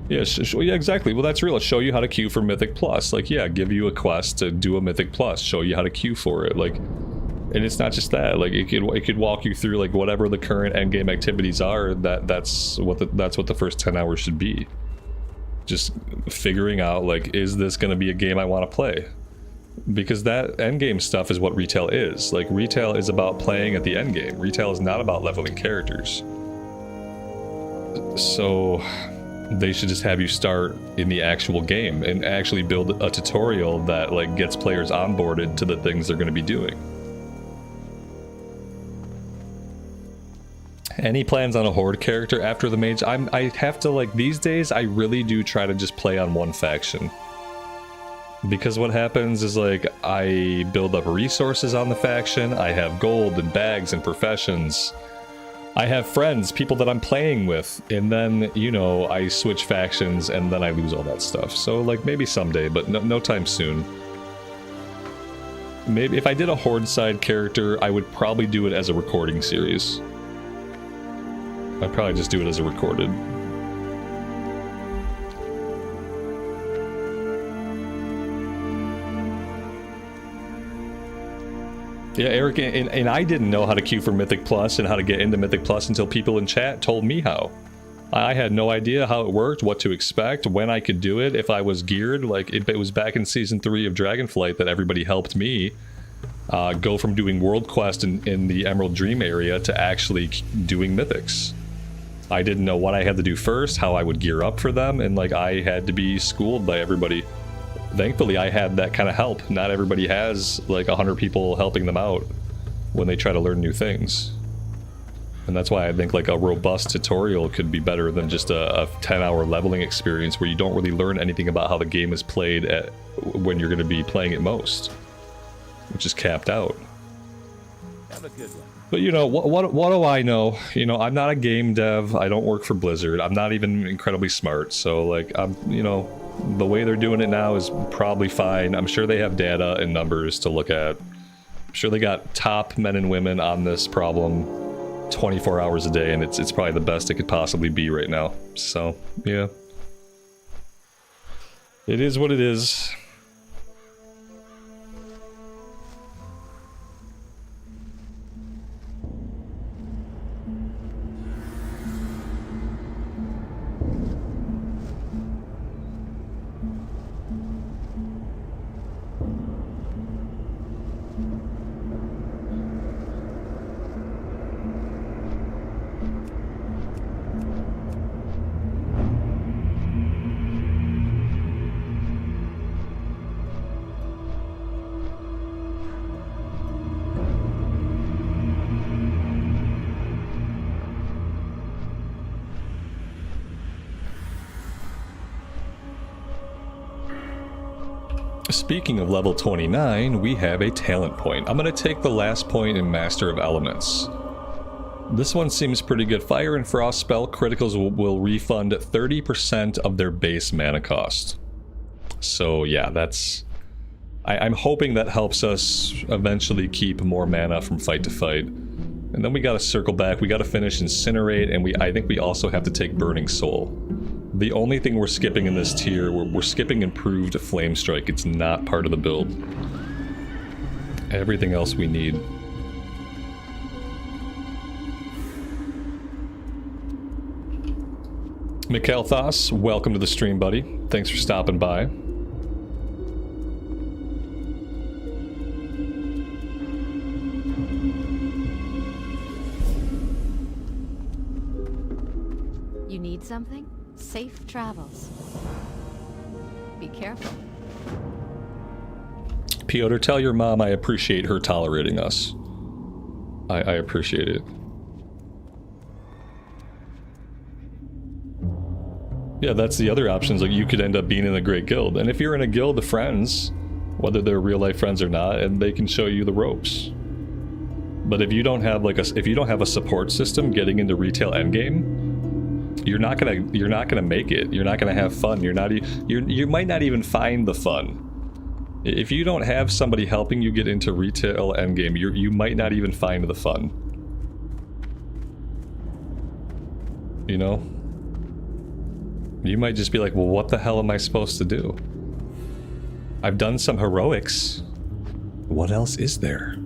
S1: Yeah, yeah, exactly. Well, that's real. It'll show you how to queue for Mythic Plus. Like, yeah, give you a quest to do a Mythic Plus, show you how to queue for it. Like, and it's not just that. Like, it could walk you through like whatever the current endgame activities are. That's what the first 10 hours should be. Just figuring out, like, is this going to be a game I want to play? Because that endgame stuff is what retail is. Like, retail is about playing at the endgame. Retail is not about leveling characters. So they should just have you start in the actual game and actually build a tutorial that like gets players onboarded to the things they're going to be doing. Any plans on a horde character after the mage? I have to, like, these days I really do try to just play on one faction. Because what happens is, like, I build up resources on the faction, I have gold and bags and professions, I have friends, people that I'm playing with, and then, you know, I switch factions and then I lose all that stuff. So, like, maybe someday, but no time soon. Maybe if I did a horde side character, I would probably do it as a recording series. I'd probably just do it as a recorded. Yeah, Eric, and I didn't know how to queue for Mythic Plus and how to get into Mythic Plus until people in chat told me how. I had no idea how it worked, what to expect, when I could do it, if I was geared. Like, it was back in Season 3 of Dragonflight that everybody helped me go from doing World Quest in the Emerald Dream area to actually doing Mythics. I didn't know what I had to do first, how I would gear up for them, and like I had to be schooled by everybody. Thankfully, I had that kind of help. Not everybody has like 100 people helping them out when they try to learn new things. And that's why I think like a robust tutorial could be better than just a 10-hour leveling experience where you don't really learn anything about how the game is played when you're going to be playing it most, which is capped out.
S3: Have a good one.
S1: But you know, what do I know? You know, I'm not a game dev. I don't work for Blizzard. I'm not even incredibly smart. So like, you know, the way they're doing it now is probably fine. I'm sure they have data and numbers to look at. I'm sure they got top men and women on this problem 24 hours a day, and it's probably the best it could possibly be right now. So, yeah. It is what it is. Speaking of level 29, we have a talent point. I'm going to take the last point in Master of Elements. This one seems pretty good. Fire and Frost spell criticals will refund 30% of their base mana cost. So yeah, that's... I'm hoping that helps us eventually keep more mana from fight to fight. And then we got to circle back. We got to finish Incinerate, and I think we also have to take Burning Soul. The only thing we're skipping in this tier, we're skipping Improved Flame Strike. It's not part of the build. Everything else we need. Mikhail, welcome to the stream, buddy. Thanks for stopping by.
S2: You need something? Safe travels. Be careful.
S1: Piotr, tell your mom I appreciate her tolerating us. I appreciate it. Yeah, that's the other options. Like, you could end up being in a great guild. And if you're in a guild of friends, whether they're real life friends or not, and they can show you the ropes. But if you don't have a support system getting into retail endgame, you're not gonna make it. You're not gonna have fun. You might not even find the fun. If you don't have somebody helping you get into retail endgame, you might not even find the fun. You know? You might just be like, well, what the hell am I supposed to do? I've done some heroics. What else is there?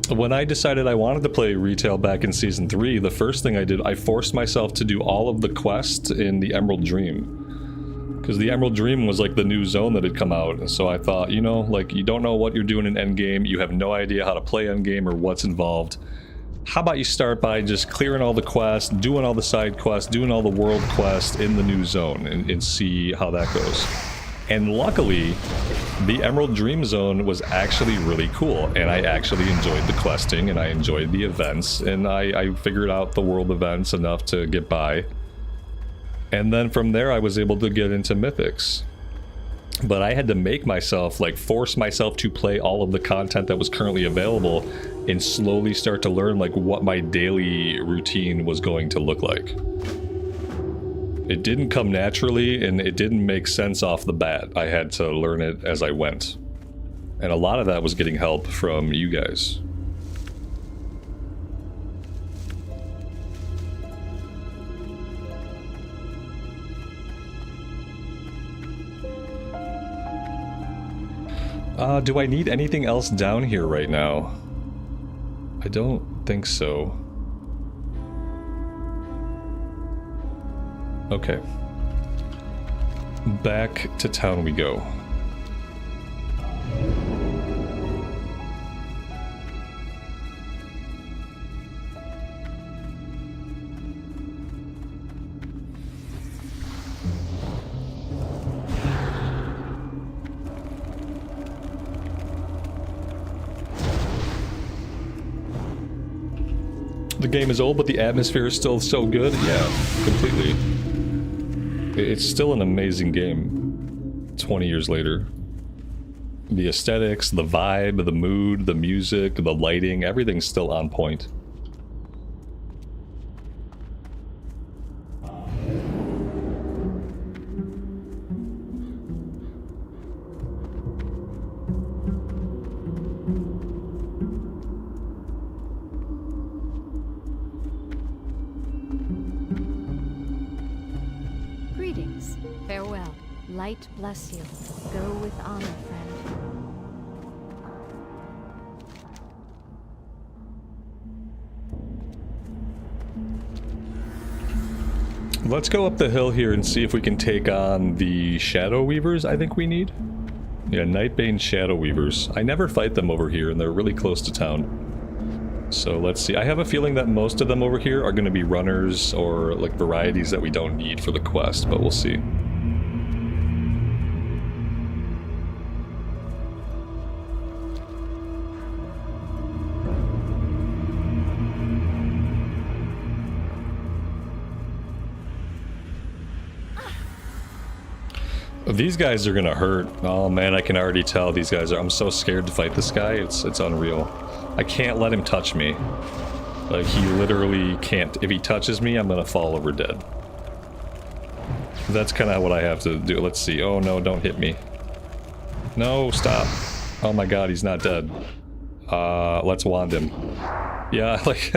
S1: When I decided I wanted to play retail back in Season 3, the first thing I did, I forced myself to do all of the quests in the Emerald Dream. Because the Emerald Dream was like the new zone that had come out, and so I thought, you know, like, you don't know what you're doing in endgame, you have no idea how to play endgame or what's involved. How about you start by just clearing all the quests, doing all the side quests, doing all the world quests in the new zone, and see how that goes. And luckily, the Emerald Dream Zone was actually really cool, and I actually enjoyed the questing, and I enjoyed the events, and I figured out the world events enough to get by. And then from there, I was able to get into Mythics. But I had to make myself, like, force myself to play all of the content that was currently available, and slowly start to learn, like, what my daily routine was going to look like. It didn't come naturally, and it didn't make sense off the bat. I had to learn it as I went. And a lot of that was getting help from you guys. Do I need anything else down here right now? I don't think so. Okay. Back to town we go. The game is old, but the atmosphere is still so good. Yeah, completely. It's still an amazing game 20 years later. The aesthetics, the vibe, the mood, the music, the lighting, everything's still on point.
S2: light bless you. Go with honor, friend.
S1: Let's go up the hill here and see if we can take on the Shadow Weavers I think we need. Yeah, Nightbane Shadow Weavers. I never fight them over here and they're really close to town. So let's see. I have a feeling that most of them over here are going to be runners or like varieties that we don't need for the quest, but we'll see. These guys are gonna hurt. Oh man, I can already tell these guys are. I'm so scared to fight this guy. It's unreal. I can't let him touch me. Like, he literally can't. If he touches me, I'm gonna fall over dead. That's kind of what I have to do. Let's see. Oh no, don't hit me. No, stop. Oh my god, he's not dead. Let's wand him. Yeah, like...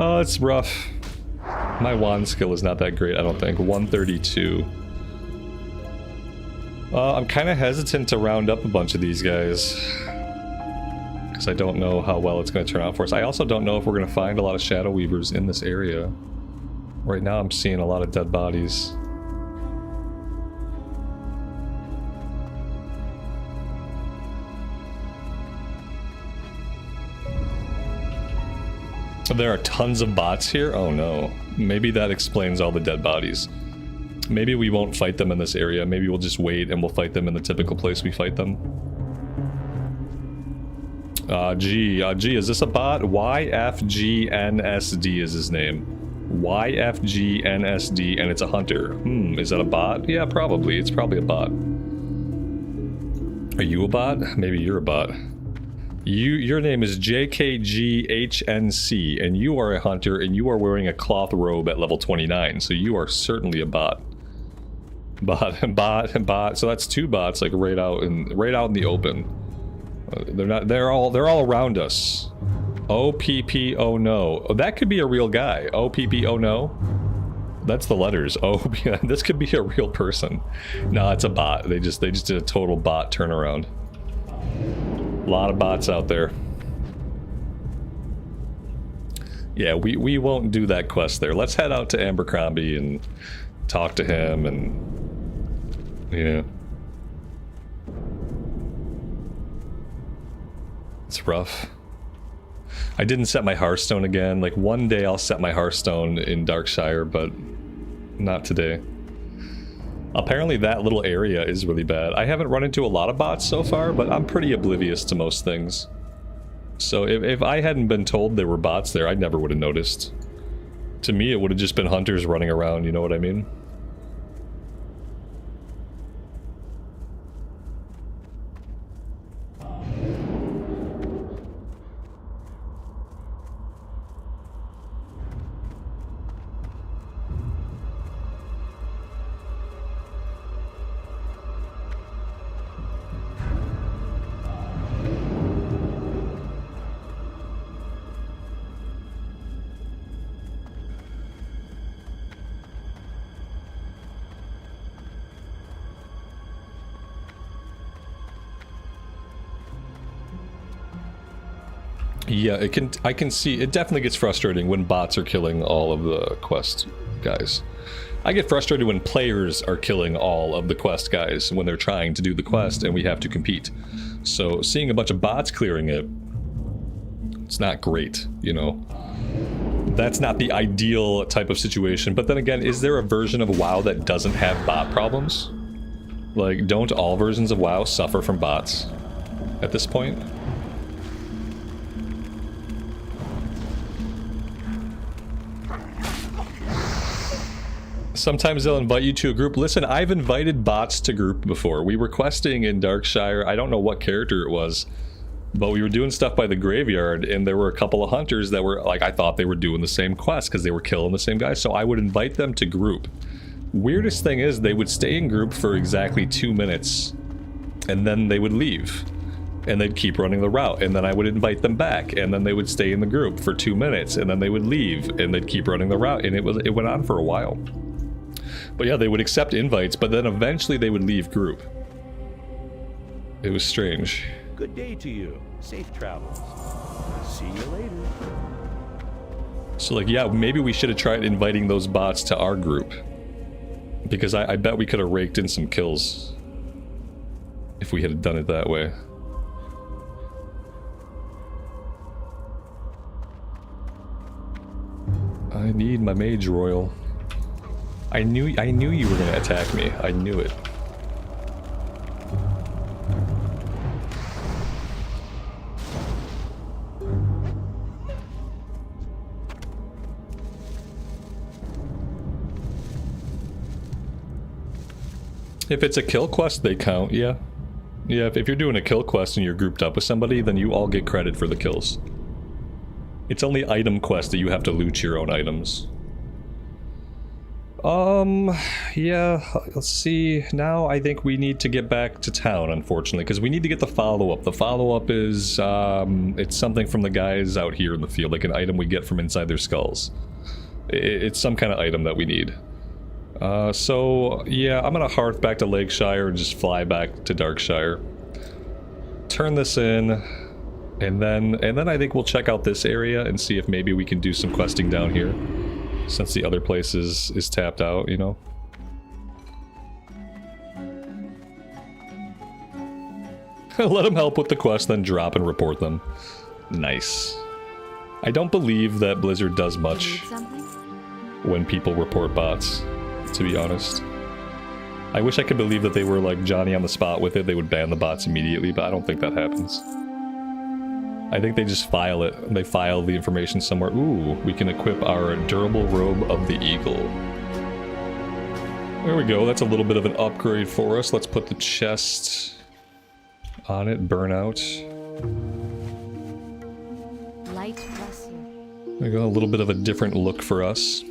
S1: oh, it's rough. My wand skill is not that great, I don't think. 132. I'm kind of hesitant to round up a bunch of these guys. Because I don't know how well it's going to turn out for us. I also don't know if we're going to find a lot of Shadow Weavers in this area. Right now I'm seeing a lot of dead bodies. There are tons of bots here? Oh no. Maybe that explains all the dead bodies. Maybe we won't fight them in this area. Maybe we'll just wait and we'll fight them in the typical place we fight them. G, is this a bot? YFGNSD is his name. YFGNSD, and it's a hunter. Is that a bot? Yeah, probably. It's probably a bot. Are you a bot? Maybe you're a bot. Your name is JKGHNC, and you are a hunter, and you are wearing a cloth robe at level 29, so you are certainly a bot. Bot. So that's two bots, like right out in the open. They're all around us. OPP, oh no. Oh, that could be a real guy. OPP, oh no. That's the letters. Oh, this could be a real person. No, it's a bot. They just did a total bot turnaround. A lot of bots out there. Yeah, we won't do that quest there. Let's head out to Abercrombie and talk to him and... yeah. It's rough. I didn't set my Hearthstone again. Like, one day I'll set my Hearthstone in Darkshire, but not today. Apparently that little area is really bad. I haven't run into a lot of bots so far, but I'm pretty oblivious to most things. So if I hadn't been told there were bots there, I never would have noticed. To me, it would have just been hunters running around, you know what I mean? Yeah, I can see, it definitely gets frustrating when bots are killing all of the quest guys. I get frustrated when players are killing all of the quest guys when they're trying to do the quest and we have to compete. So seeing a bunch of bots clearing it, it's not great, you know. That's not the ideal type of situation, but then again, is there a version of WoW that doesn't have bot problems? Like, don't all versions of WoW suffer from bots at this point? Sometimes they'll invite you to a group. Listen, I've invited bots to group before. We were questing in Darkshire. I don't know what character it was, but we were doing stuff by the graveyard, and there were a couple of hunters that were, like, I thought they were doing the same quest because they were killing the same guy, so I would invite them to group. Weirdest thing is, they would stay in group for exactly 2 minutes, and then they would leave. And they'd keep running the route, and then I would invite them back, and then they would stay in the group for 2 minutes, and then they would leave, and they'd keep running the route, and it went on for a while. But yeah, they would accept invites, but then eventually they would leave group. It was strange.
S3: Good day to you. Safe travels. See you later.
S1: So like, yeah, maybe we should have tried inviting those bots to our group. Because I bet we could have raked in some kills. If we had done it that way. I need my Mage Royal. I knew you were gonna attack me. I knew it. If it's a kill quest, they count, yeah. Yeah, if you're doing a kill quest and you're grouped up with somebody, then you all get credit for the kills. It's only item quest that you have to loot your own items. Yeah, let's see. Now I think we need to get back to town, unfortunately, because we need to get the follow-up. The follow-up is, it's something from the guys out here in the field, like an item we get from inside their skulls. It's some kind of item that we need. So, yeah, I'm gonna hearth back to Lakeshire and just fly back to Darkshire. Turn this in, and then I think we'll check out this area and see if maybe we can do some questing down here. Since the other place is tapped out, you know? Let them help with the quest, then drop and report them. Nice. I don't believe that Blizzard does much when people report bots, to be honest. I wish I could believe that they were like Johnny on the spot with it, they would ban the bots immediately, but I don't think that happens. I think they just file it. They file the information somewhere. Ooh, we can equip our durable robe of the eagle. There we go. That's a little bit of an upgrade for us. Let's put the chest on it. Burnout.
S2: Light bless you.
S1: There we go. A little bit of a different look for us.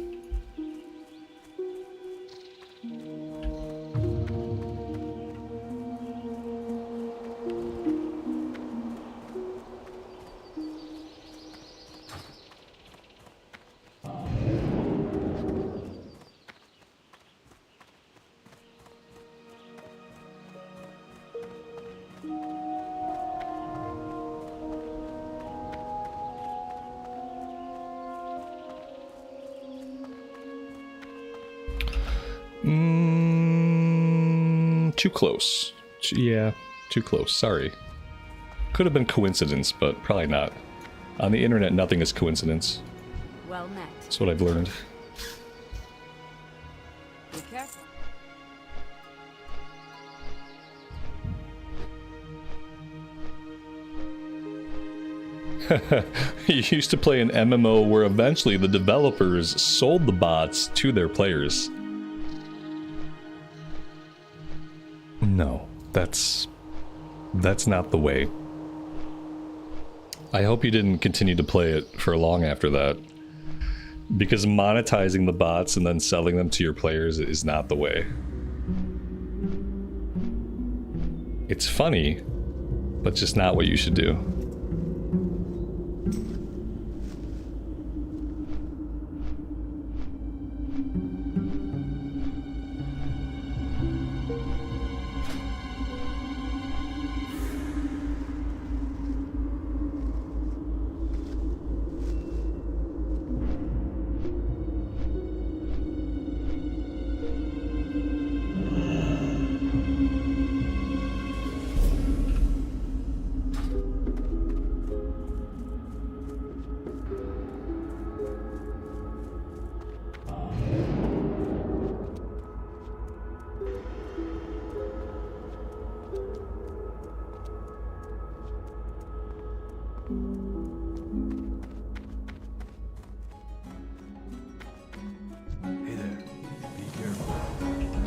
S1: Too close. Yeah, too close. Sorry. Could have been coincidence, but probably not. On the internet, nothing is coincidence.
S2: Well met.
S1: That's what I've learned.
S2: Be careful.
S1: You used to play an MMO where eventually the developers sold the bots to their players. No, that's not the way. I hope you didn't continue to play it for long after that. Because monetizing the bots and then selling them to your players is not the way. It's funny, but just not what you should do.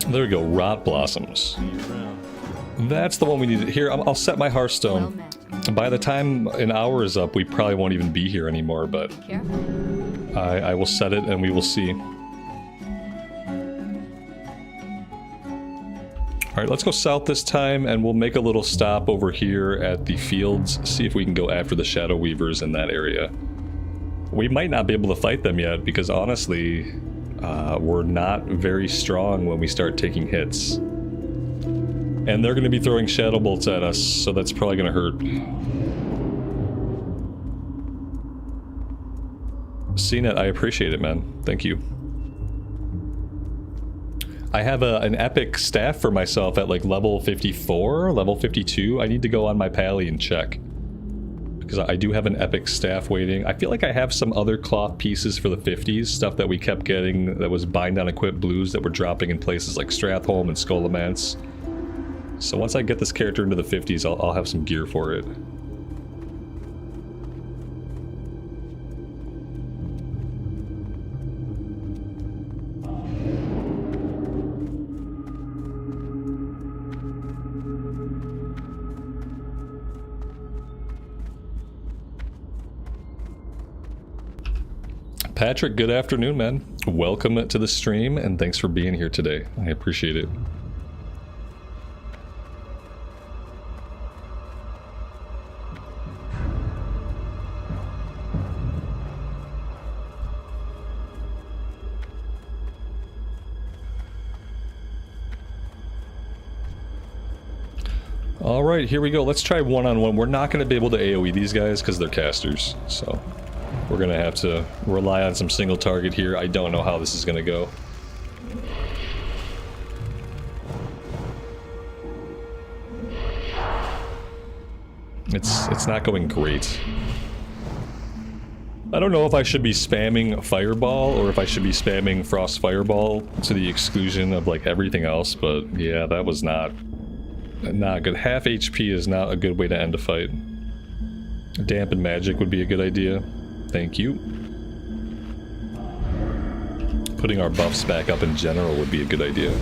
S1: There we go, Rot Blossoms. That's the one we need. Here, I'll set my Hearthstone. By the time an hour is up, we probably won't even be here anymore, but I will set it and we will see. Alright, let's go south this time and we'll make a little stop over here at the fields, see if we can go after the Shadow Weavers in that area. We might not be able to fight them yet because honestly, we're not very strong when we start taking hits. And they're going to be throwing shadow bolts at us, so that's probably going to hurt. CNET, I appreciate it, man. Thank you. I have an epic staff for myself at like level 54, level 52. I need to go on my pally and check. Because I do have an epic staff waiting. I feel like I have some other cloth pieces for the 50s, stuff that we kept getting that was bind on equip blues that were dropping in places like Stratholme and Scholomance. So once I get this character into the 50s, I'll have some gear for it. Patrick, good afternoon, man. Welcome to the stream, and thanks for being here today. I appreciate it. Alright, here we go. Let's try one-on-one. We're not going to be able to AoE these guys because they're casters, so we're going to have to rely on some single target here. I don't know how this is going to go. It's not going great. I don't know if I should be spamming Fireball or if I should be spamming Frost Fireball to the exclusion of like everything else, but yeah, that was not good. Half HP is not a good way to end a fight. Dampen Magic would be a good idea. Thank you. Putting our buffs back up in general would be a good idea.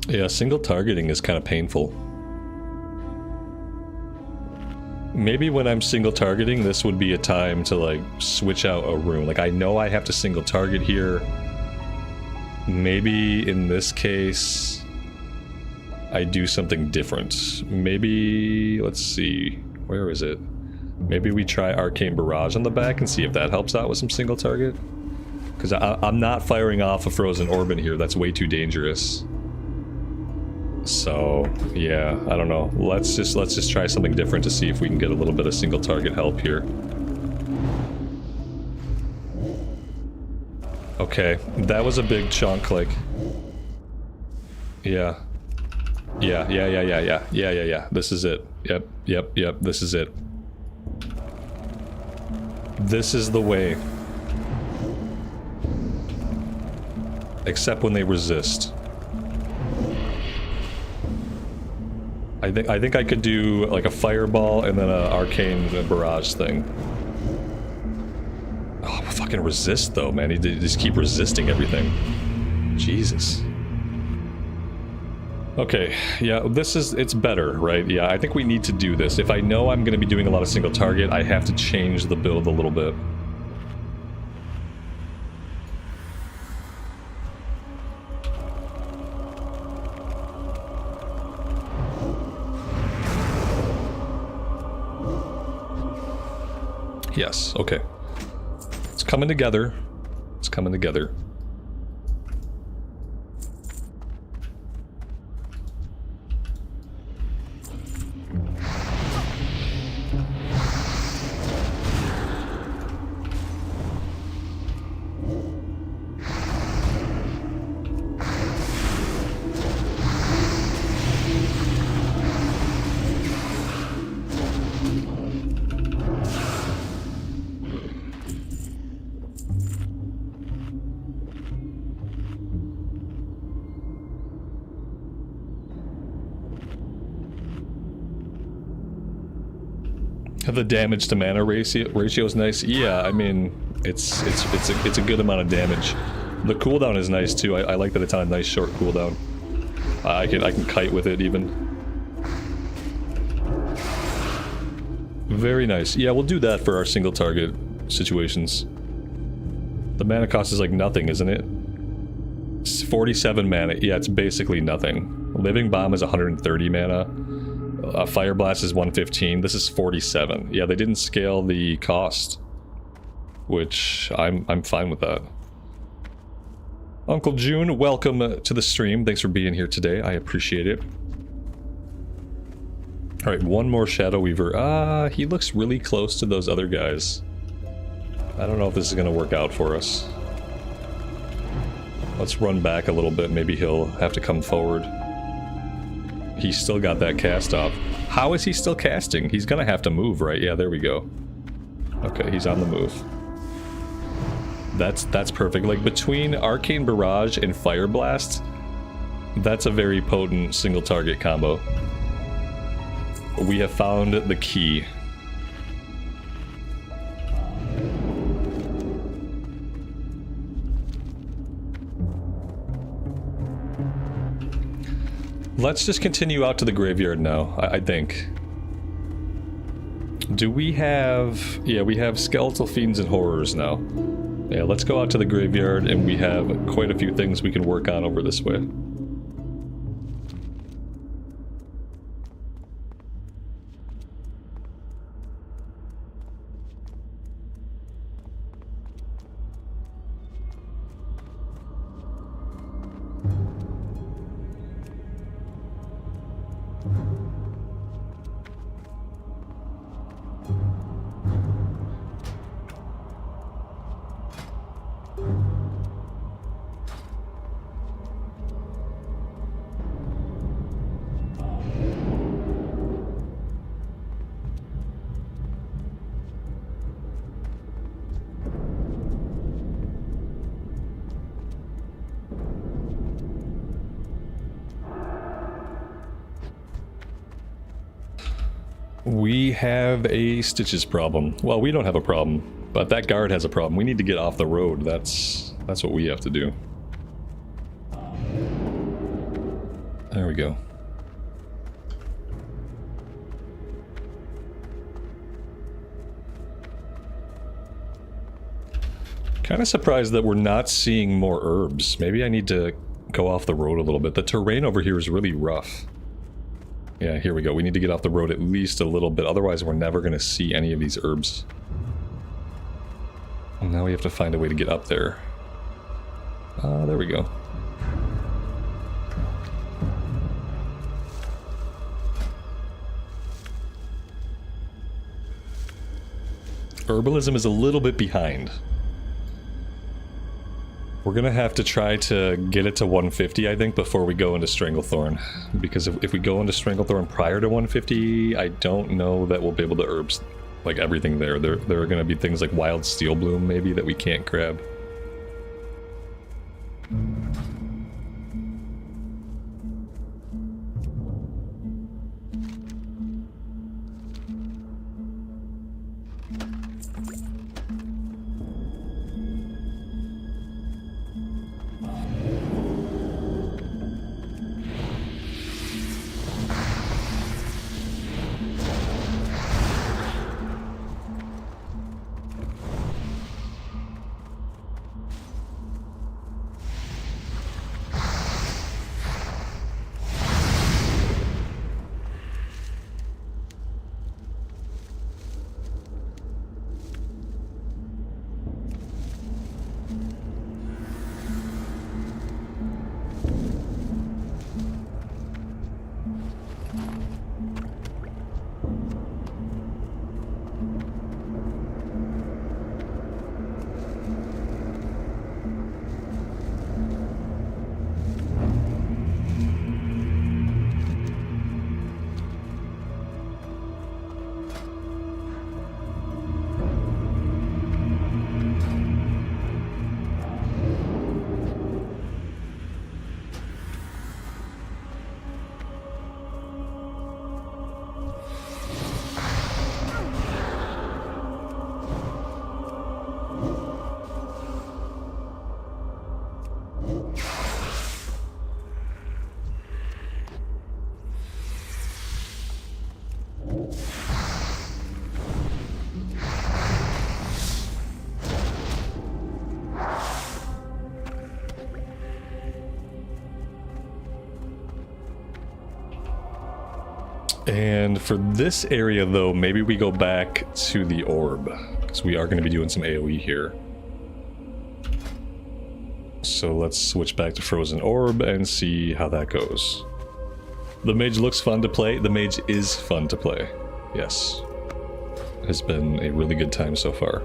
S1: Yeah, single targeting is kind of painful. Maybe when I'm single targeting, this would be a time to like switch out a rune. Like I know I have to single target here. Maybe in this case, I do something different. Maybe, let's see, where is it? Maybe we try Arcane Barrage on the back and see if that helps out with some single target. Because I'm not firing off a Frozen Orb in here, that's way too dangerous. So, yeah, I don't know. Let's just try something different to see if we can get a little bit of single target help here. Okay, that was a big chunk, like... Yeah. Yeah. This is it. Yep, this is it. This is the way. Except when they resist. I think I could do like a fireball and then an arcane barrage thing. Oh, fucking resist though, man. He just keep resisting everything. Jesus. Okay, yeah, it's better, right? Yeah, I think we need to do this. If I know I'm going to be doing a lot of single target, I have to change the build a little bit. Yes, okay. It's coming together. It's coming together. The damage to mana ratio is nice. Yeah, I mean, it's a good amount of damage. The cooldown is nice too. I like that it's on a nice short cooldown. I can kite with it even. Very nice. Yeah, we'll do that for our single target situations. The mana cost is like nothing, isn't it? It's 47 mana. Yeah, it's basically nothing. Living Bomb is 130 mana. Fire Blast is 115. This is 47. Yeah, they didn't scale the cost, which I'm fine with that. Uncle June, welcome to the stream. Thanks for being here today. I appreciate it. All right, one more Shadow Weaver. He looks really close to those other guys. I don't know if this is going to work out for us. Let's run back a little bit. Maybe he'll have to come forward. He's still got that cast off. How is he still casting? He's going to have to move, right? Yeah, there we go. Okay, he's on the move. That's perfect. Like, between Arcane Barrage and Fire Blast, that's a very potent single target combo. We have found the key. Let's just continue out to the graveyard now, I think. Do we have... Yeah, we have Skeletal Fiends and Horrors now. Yeah, let's go out to the graveyard, and we have quite a few things we can work on over this way. We have a Stitches problem. Well, we don't have a problem, but that guard has a problem. We need to get off the road. That's what we have to do. There we go. Kind of surprised that we're not seeing more herbs. Maybe I need to go off the road a little bit. The terrain over here is really rough. Yeah, here we go. We need to get off the road at least a little bit, otherwise we're never going to see any of these herbs. And now we have to find a way to get up there. There we go. Herbalism is a little bit behind. We're gonna have to try to get it to 150, I think, before we go into Stranglethorn. Because if we go into Stranglethorn prior to 150, I don't know that we'll be able to herbs like everything there. There are gonna be things like Wild Steel Bloom, maybe, that we can't grab. And for this area, though, maybe we go back to the orb, because we are going to be doing some AoE here. So let's switch back to Frozen Orb and see how that goes. The Mage looks fun to play. The Mage is fun to play. Yes. Has been a really good time so far.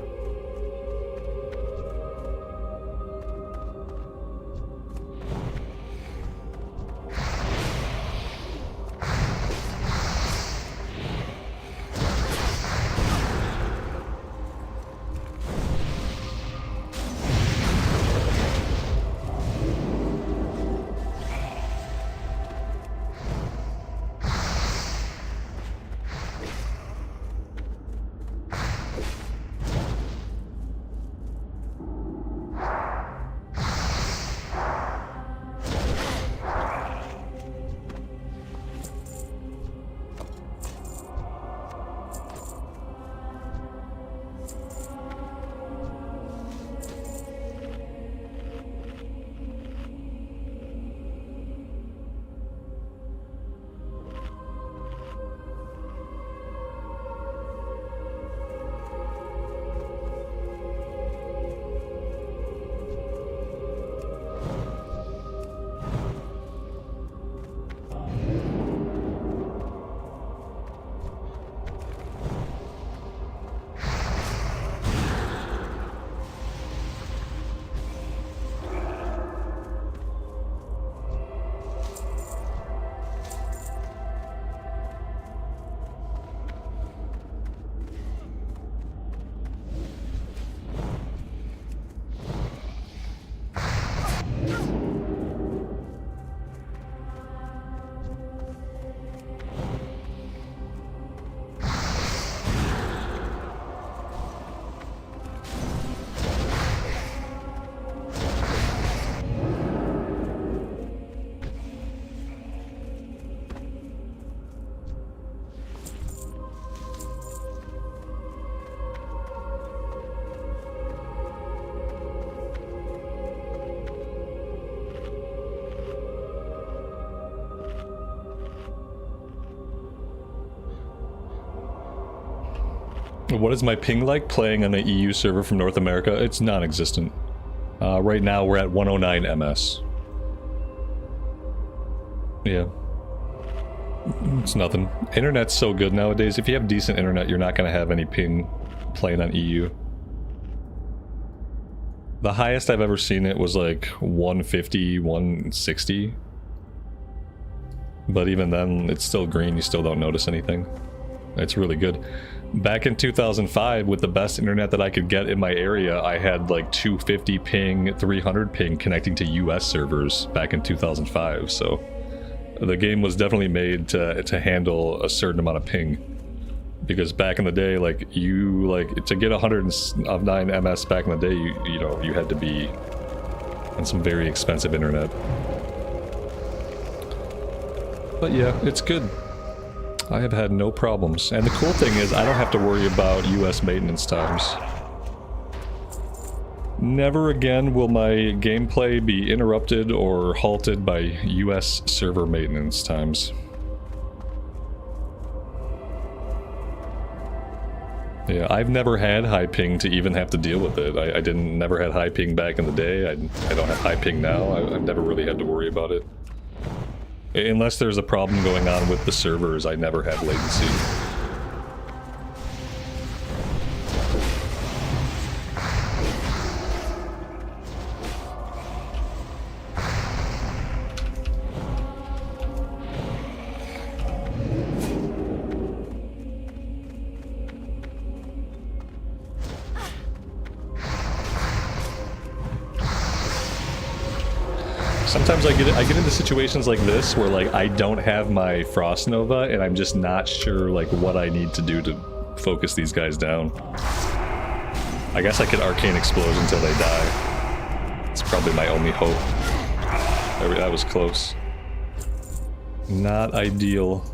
S1: What is my ping like playing on an EU server from North America? It's non-existent. Right now we're at 109 ms. Yeah. It's nothing. Internet's so good nowadays. If you have decent internet, you're not going to have any ping playing on EU. The highest I've ever seen it was like 150, 160. But even then, it's still green. You still don't notice anything. It's really good. Back in 2005, with the best internet that I could get in my area, I had like 250 ping, 300 ping connecting to US servers back in 2005. So the game was definitely made to handle a certain amount of ping. Because back in the day, like to get 109 ms back in the day, you know, you had to be on some very expensive internet. But yeah, it's good. I have had no problems. And the cool thing is I don't have to worry about US maintenance times. Never again will my gameplay be interrupted or halted by US server maintenance times. Yeah, I've never had high ping to even have to deal with it. I never had high ping back in the day. I don't have high ping now. I've never really had to worry about it. Unless there's a problem going on with the servers, I never have latency. Sometimes I get into situations like this where like I don't have my Frost Nova and I'm just not sure like what I need to do to focus these guys down. I guess I could Arcane Explosion until they die. It's probably my only hope. That was close. Not ideal.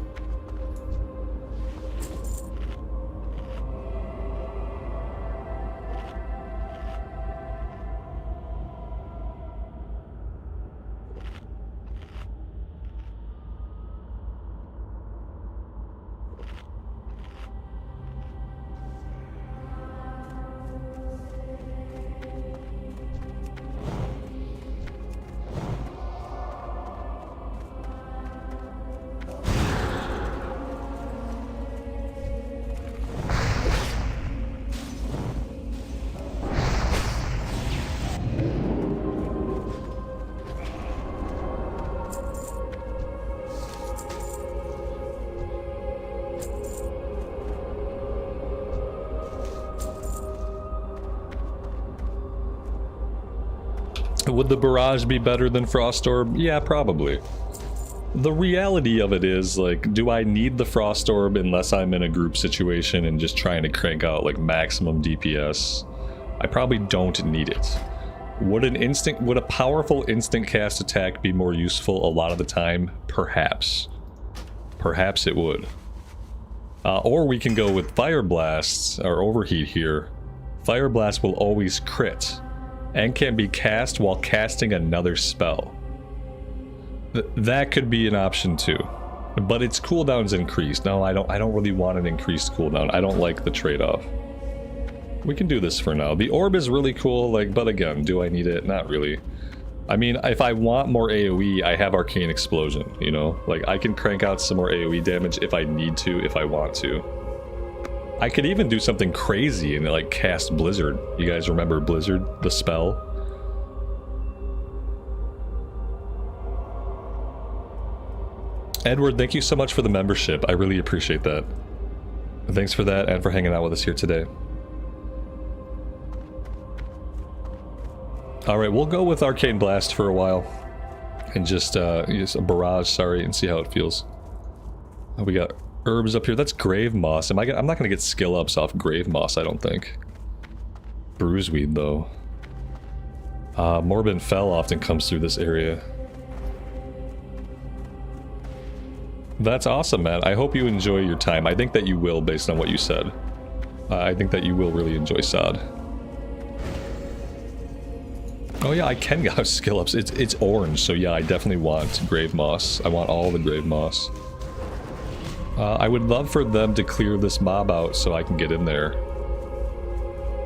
S1: Would the barrage be better than Frost Orb? Yeah, probably. The reality of it is, like, do I need the Frost Orb unless I'm in a group situation and just trying to crank out, like, maximum DPS? I probably don't need it. Would a powerful instant cast attack be more useful a lot of the time? Perhaps. Perhaps it would. Or we can go with Fire Blasts, or Overheat here. Fire Blast will always crit, and can be cast while casting another spell. That could be an option too. But its cooldown's increased. No, I don't really want an increased cooldown. I don't like the trade-off. We can do this for now. The orb is really cool, like, but again, do I need it? Not really. I mean, if I want more AoE, I have Arcane Explosion, you know? Like, I can crank out some more AoE damage if I need to, if I want to. I could even do something crazy and, like, cast Blizzard. You guys remember Blizzard, the spell? Edward, thank you so much for the membership. I really appreciate that. Thanks for that and for hanging out with us here today. Alright, we'll go with Arcane Blast for a while. And just a barrage, sorry, and see how it feels. Oh, we got herbs up here. That's Grave Moss. I'm not going to get skill ups off Grave Moss, I don't think. Bruiseweed, though. Morbid Fell often comes through this area. That's awesome, man. I hope you enjoy your time. I think that you will, based on what you said. I think that you will really enjoy Sod. Oh yeah, I can have skill ups. It's orange, so yeah, I definitely want Grave Moss. I want all the Grave Moss. I would love for them to clear this mob out so I can get in there.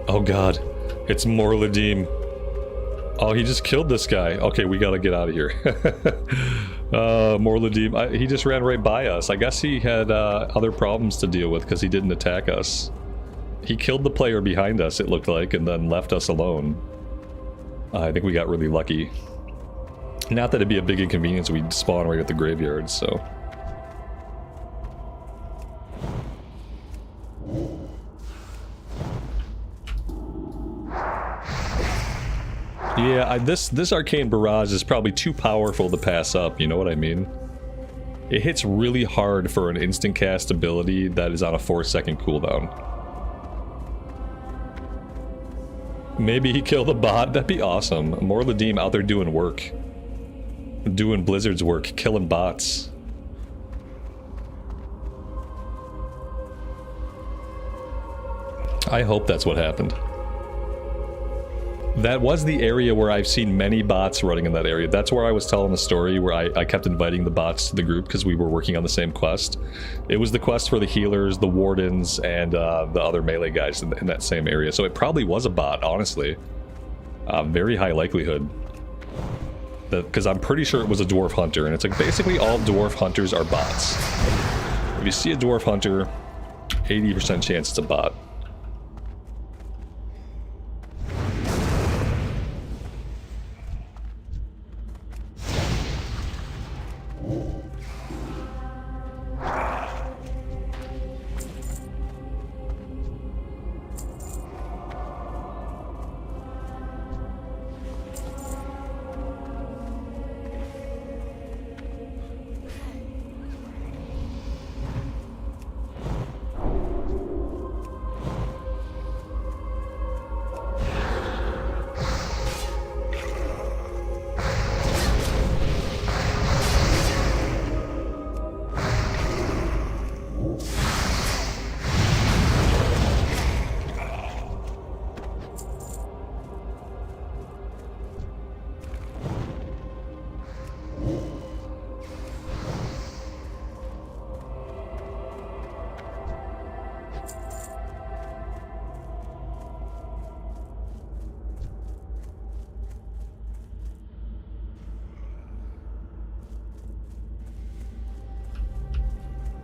S1: Oh god, it's Morladim. Oh, he just killed this guy. Okay, we gotta get out of here. Morladim, he just ran right by us. I guess he had other problems to deal with because he didn't attack us. He killed the player behind us, it looked like, and then left us alone. I think we got really lucky. Not that it'd be a big inconvenience, we'd spawn right at the graveyard, so... Yeah, this Arcane Barrage is probably too powerful to pass up, you know what I mean? It hits really hard for an instant cast ability that is on a 4-second cooldown. Maybe he killed a bot, that'd be awesome. Morladim out there doing work. Doing Blizzard's work, killing bots. I hope that's what happened. That was the area where I've seen many bots running in that area. That's where I was telling the story where I kept inviting the bots to the group because we were working on the same quest. It was the quest for the healers, the wardens, and the other melee guys in that same area. So it probably was a bot, honestly. Very high likelihood. Because I'm pretty sure it was a dwarf hunter, and it's like basically all dwarf hunters are bots. If you see a dwarf hunter, 80% chance it's a bot.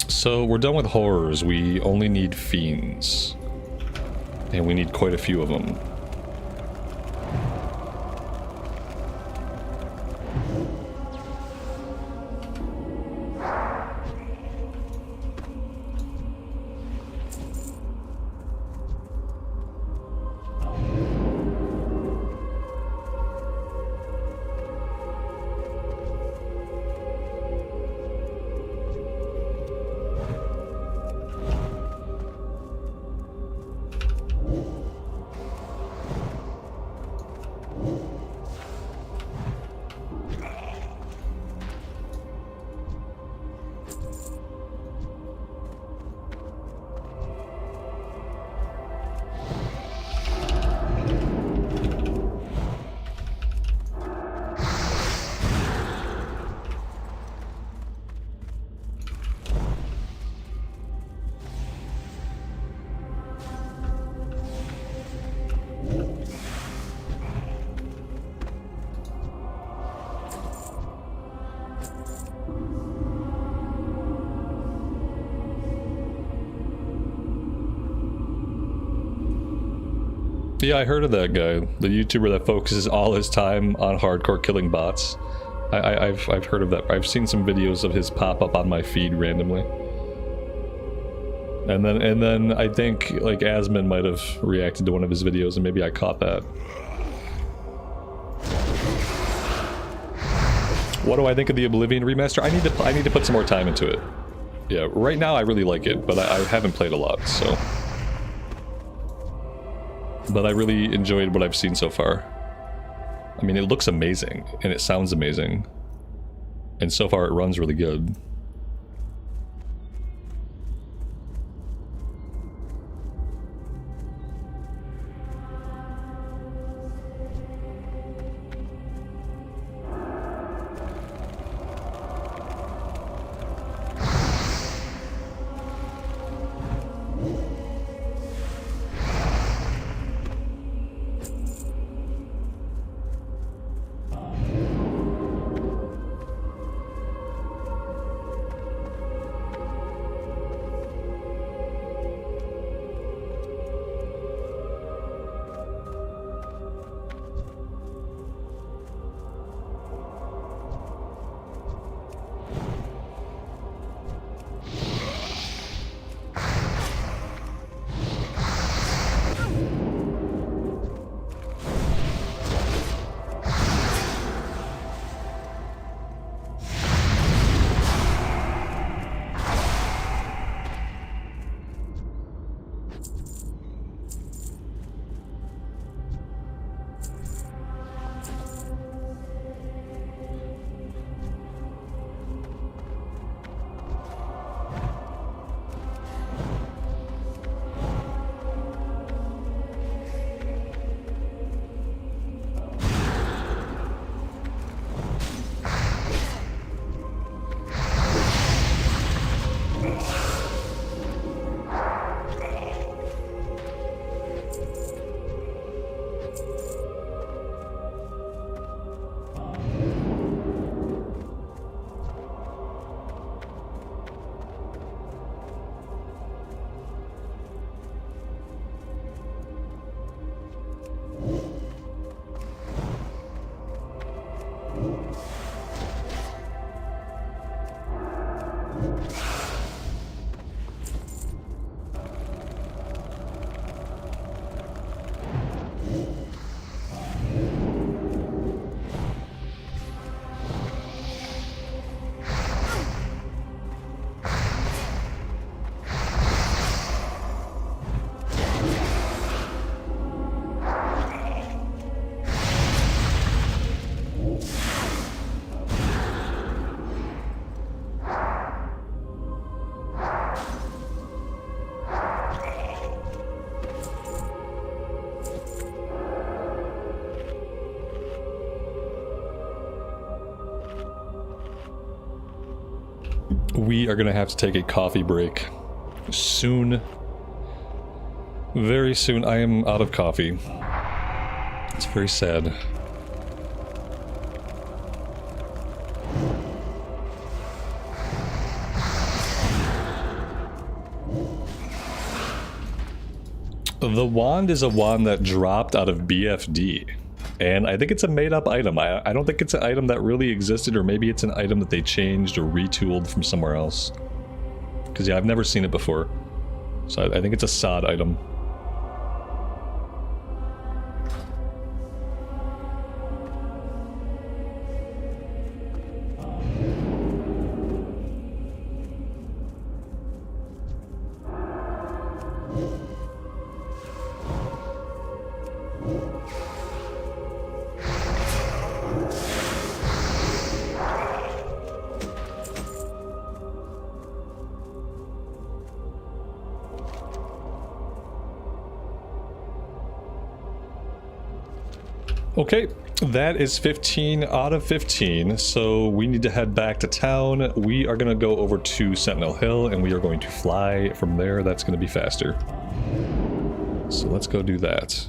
S1: So we're done with horrors, we only need fiends. And we need quite a few of them. Yeah, I heard of that guy. The YouTuber that focuses all his time on hardcore killing bots. I've heard of that. I've seen some videos of his pop up on my feed randomly. And then I think like Asmon might have reacted to one of his videos and maybe I caught that. What do I think of the Oblivion remaster? I need to put some more time into it. Yeah, right now I really like it, but I haven't played a lot, so. But I really enjoyed what I've seen so far. I mean, it looks amazing, and it sounds amazing. And so far it runs really good. We are gonna have to take a coffee break soon. Very soon. I am out of coffee. It's very sad. The wand is a wand that dropped out of BFD. And I think it's a made-up item. I don't think it's an item that really existed, or maybe it's an item that they changed or retooled from somewhere else. Because, yeah, I've never seen it before. So I think it's a sod item. Okay, that is 15 out of 15, so we need to head back to town. We are going to go over to Sentinel Hill, and we are going to fly from there. That's going to be faster. So let's go do that.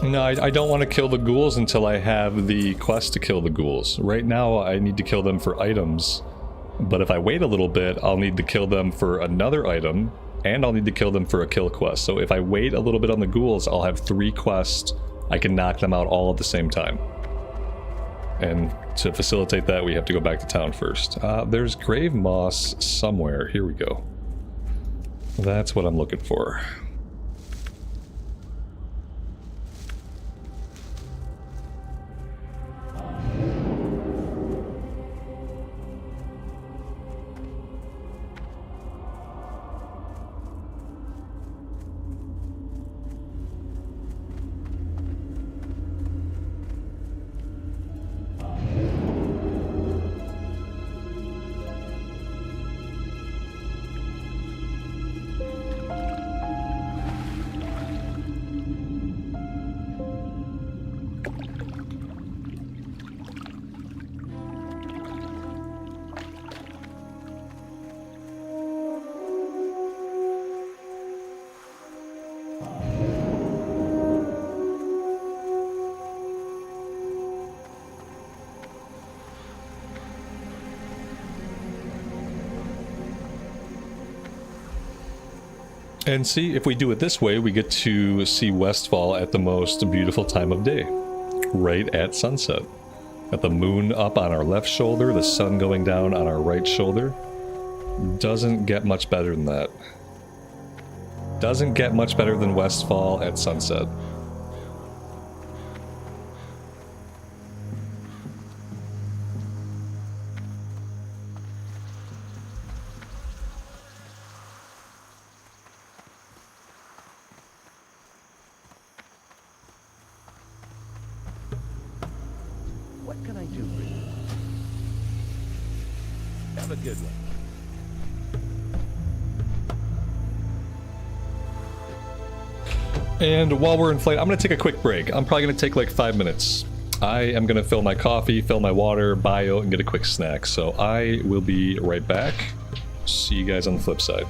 S1: No, I don't want to kill the ghouls until I have the quest to kill the ghouls. Right now, I need to kill them for items. But if I wait a little bit, I'll need to kill them for another item, and I'll need to kill them for a kill quest. So if I wait a little bit on the ghouls, I'll have 3 quests. I can knock them out all at the same time. And to facilitate that, we have to go back to town first. There's grave moss somewhere. Here we go. That's what I'm looking for. And see, if we do it this way, we get to see Westfall at the most beautiful time of day. Right at sunset. Got the moon up on our left shoulder, the sun going down on our right shoulder. Doesn't get much better than that. Doesn't get much better than Westfall at sunset.
S3: What can I do for you? Have a good one.
S1: And while we're in flight, I'm going to take a quick break. I'm probably going to take like 5 minutes. I am going to fill my coffee, fill my water, bio, and get a quick snack. So I will be right back. See you guys on the flip side.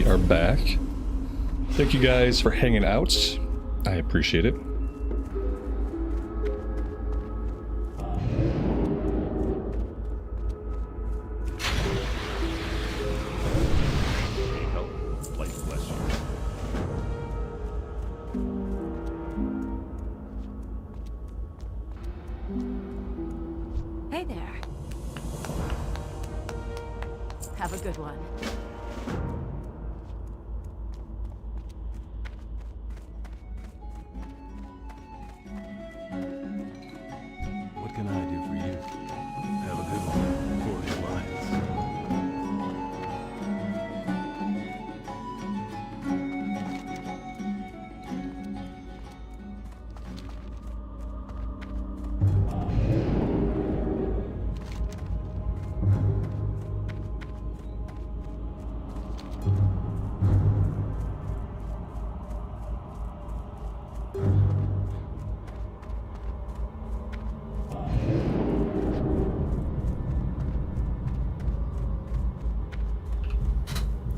S1: we are back. Thank you guys for hanging out. I appreciate it.
S3: Need help? Like Questie.
S2: Hey there. Have a good one.
S3: What can I do for you? Have a good one. Forge alliance.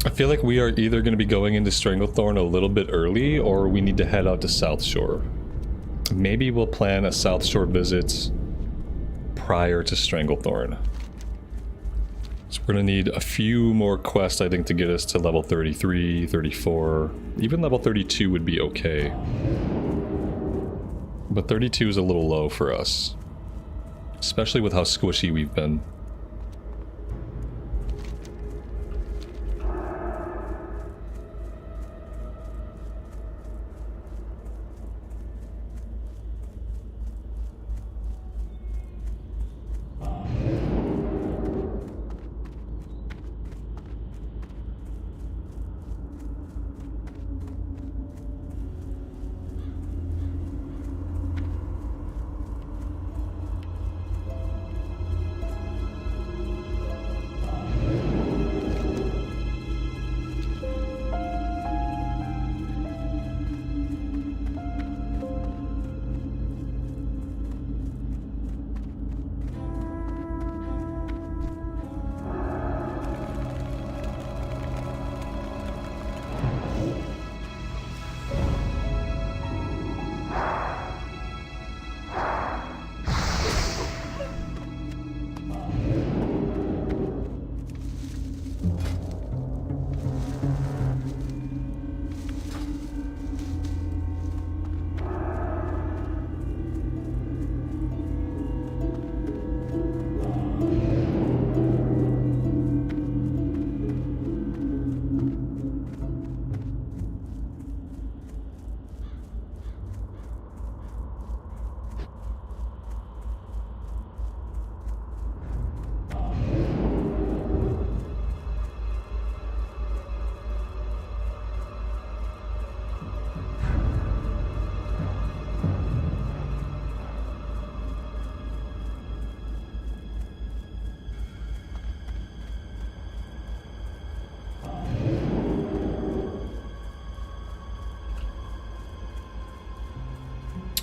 S1: I feel like we are either going to be going into Stranglethorn a little bit early, or we need to head out to South Shore. Maybe we'll plan a South Shore visit prior to Stranglethorn. So we're going to need a few more quests, I think, to get us to level 33, 34. Even level 32 would be okay. But 32 is a little low for us. Especially with how squishy we've been.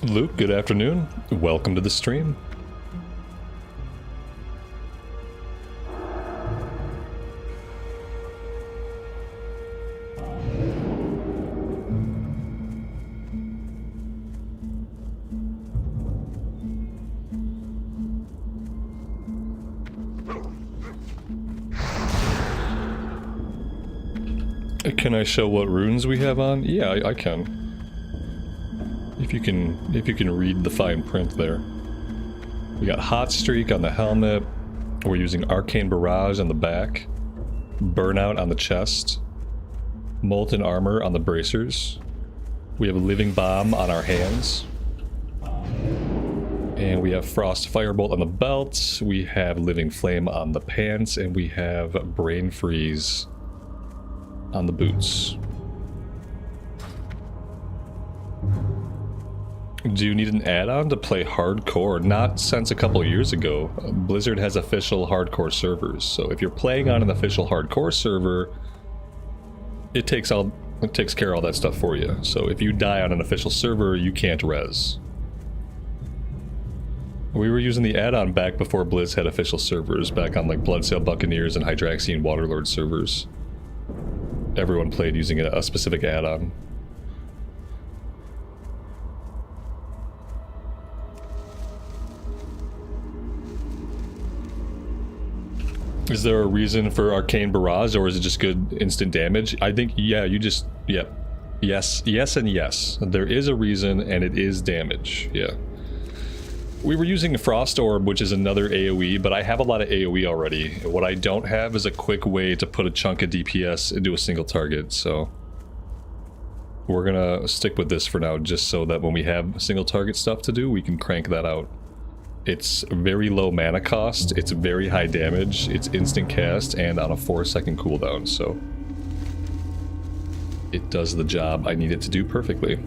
S1: Luke, good afternoon. Welcome to the stream. Can I show what runes we have on? Yeah, I can. If you can read the fine print there. We got Hot Streak on the helmet. We're using Arcane Barrage on the back. Burnout on the chest. Molten Armor on the bracers. We have Living Bomb on our hands. And we have Frost Firebolt on the belt. We have Living Flame on the pants. And we have Brain Freeze on the boots. Do you need an add-on to play hardcore? Not since a couple years ago. Blizzard has official hardcore servers, so if you're playing on an official hardcore server, it takes care of all that stuff for you. So if you die on an official server, you can't res. We were using the add-on back before Blizz had official servers, back on like Bloodsail Buccaneers and Hydraxian Waterlord servers. everyone played using a specific add-on. Is there a reason for Arcane Barrage, or is it just good instant damage? I think, yeah, you just, yeah. Yes, yes, and yes. There is a reason, and it is damage, yeah. We were using Frost Orb, which is another AoE, but I have a lot of AoE already. What I don't have is a quick way to put a chunk of DPS into a single target, so... we're gonna stick with this for now, just so that when we have single target stuff to do, we can crank that out. It's very low mana cost, it's very high damage, it's instant cast, and on a 4-second cooldown, so... it does the job I need it to do perfectly.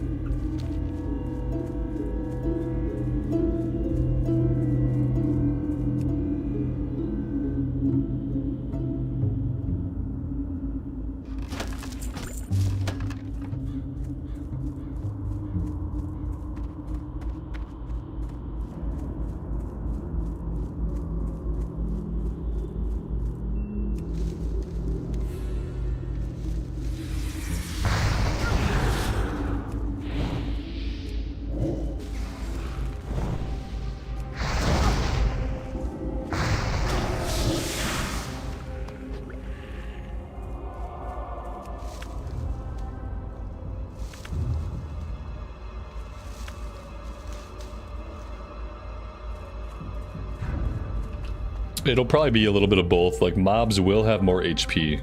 S1: It'll probably be a little bit of both. Like, mobs will have more HP,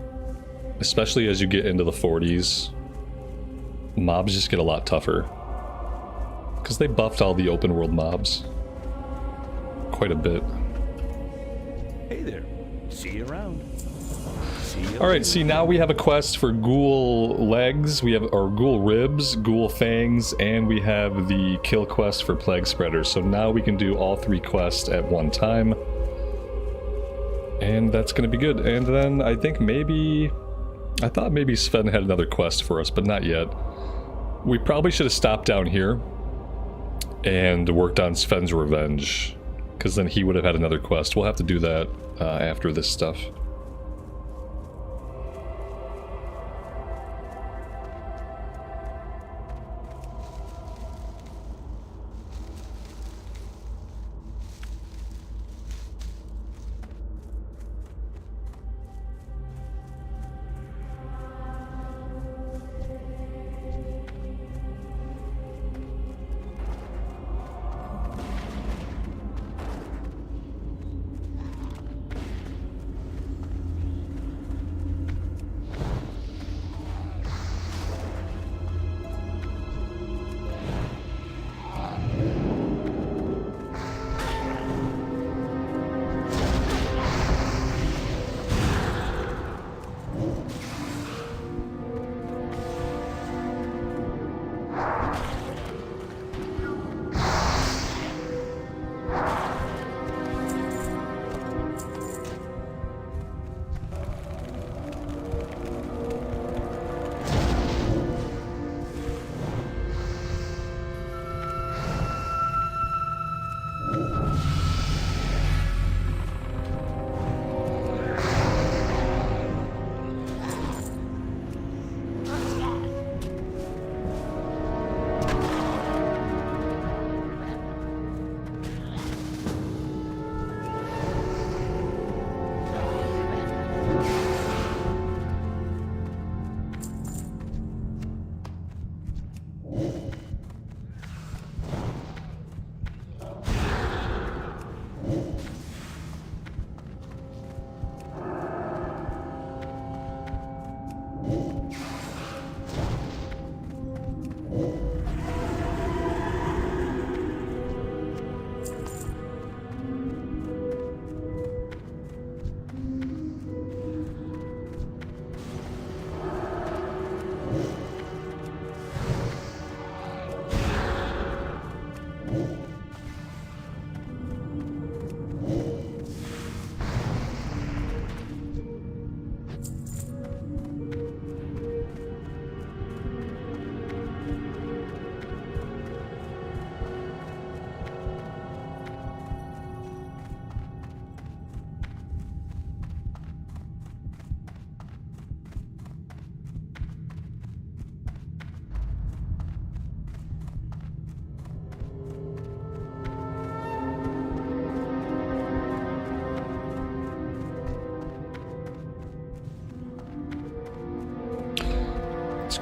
S1: especially as you get into the 40s. Mobs just get a lot tougher because they buffed all the open world mobs quite a bit.
S3: Hey there. See you around.
S1: All right, see, now we have a quest for ghoul legs, we have, or ghoul ribs, ghoul fangs, and we have the kill quest for plague spreaders. So now we can do all 3 quests at one time. And that's going to be good. And then I think maybe... I thought maybe Sven had another quest for us, but not yet. We probably should have stopped down here and worked on Sven's revenge, because then he would have had another quest. We'll have to do that after this stuff.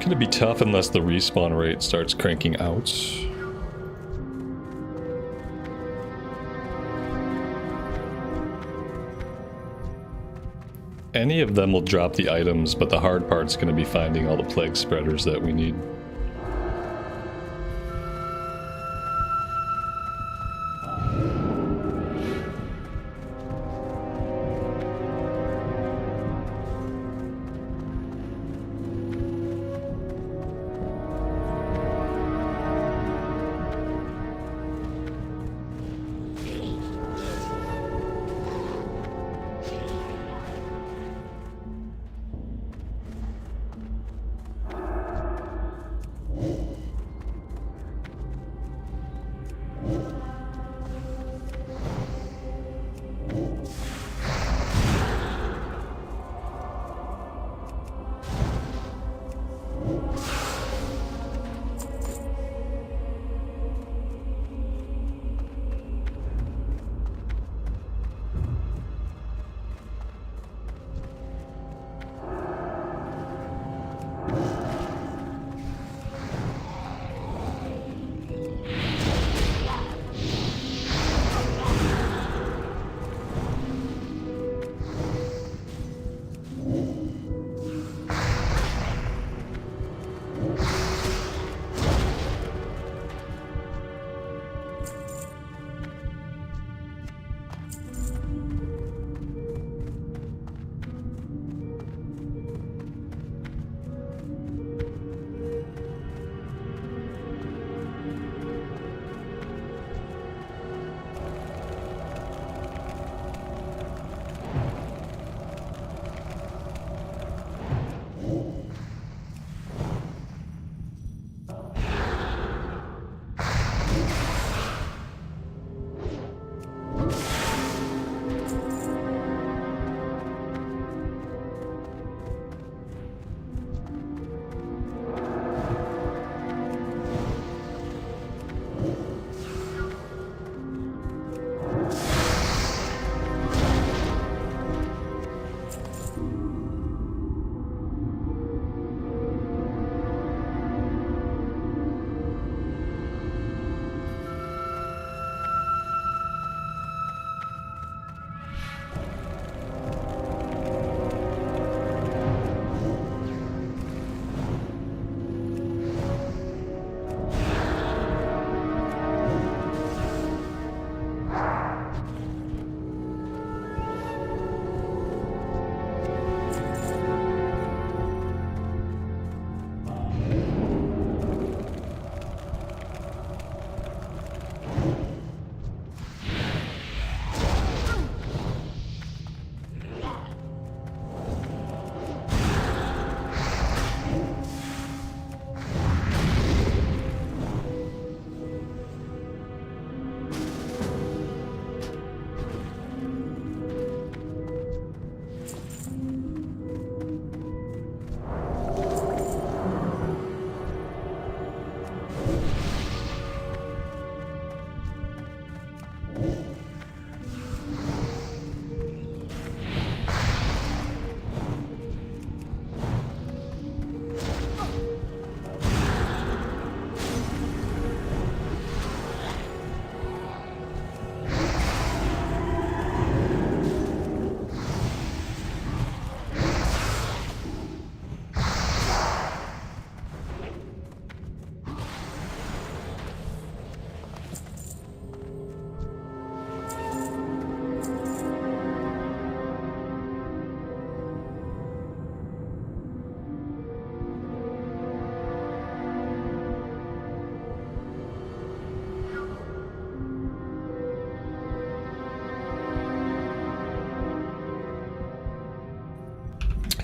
S1: Gonna be tough unless the respawn rate starts cranking out. Any of them will drop the items, but the hard part's gonna be finding all the plague spreaders that we need.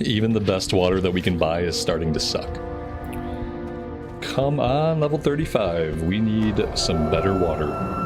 S1: Even the best water that we can buy is starting to suck. Come on, level 35. We need some better water.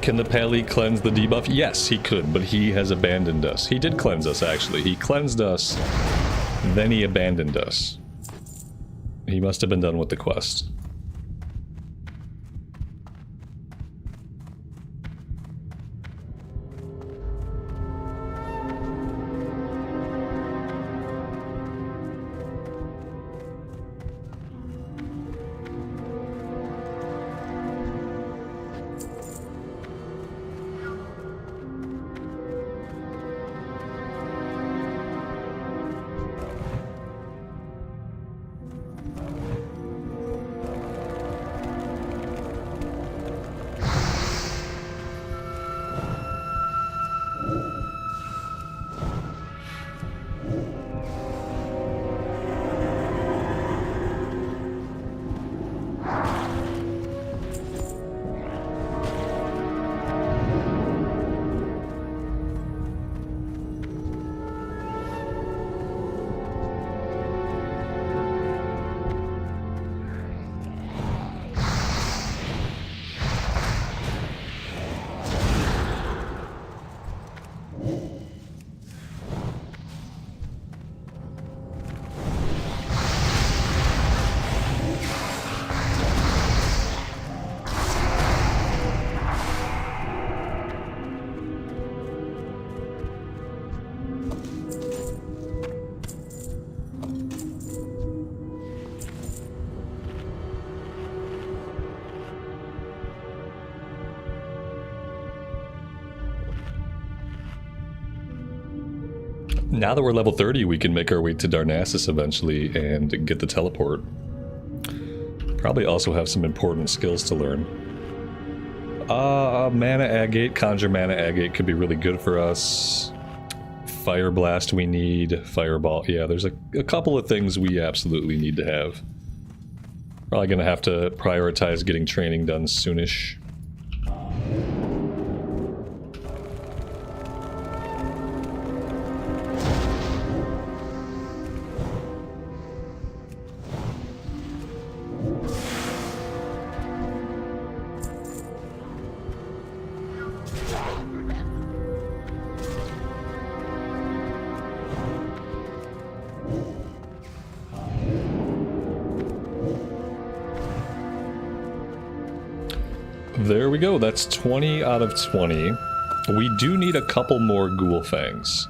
S1: Can the Pally cleanse the debuff? Yes, he could, but he has abandoned us. He did cleanse us, actually. He cleansed us, then he abandoned us. He must have been done with the quest. Now that we're level 30, we can make our way to Darnassus eventually and get the teleport. Probably also have some important skills to learn. Mana Agate, Conjure Mana Agate could be really good for us. Fire Blast we need, Fireball. Yeah, there's a couple of things we absolutely need to have. Probably gonna have to prioritize getting training done soonish. There we go, that's 20 out of 20. We do need a couple more ghoul fangs.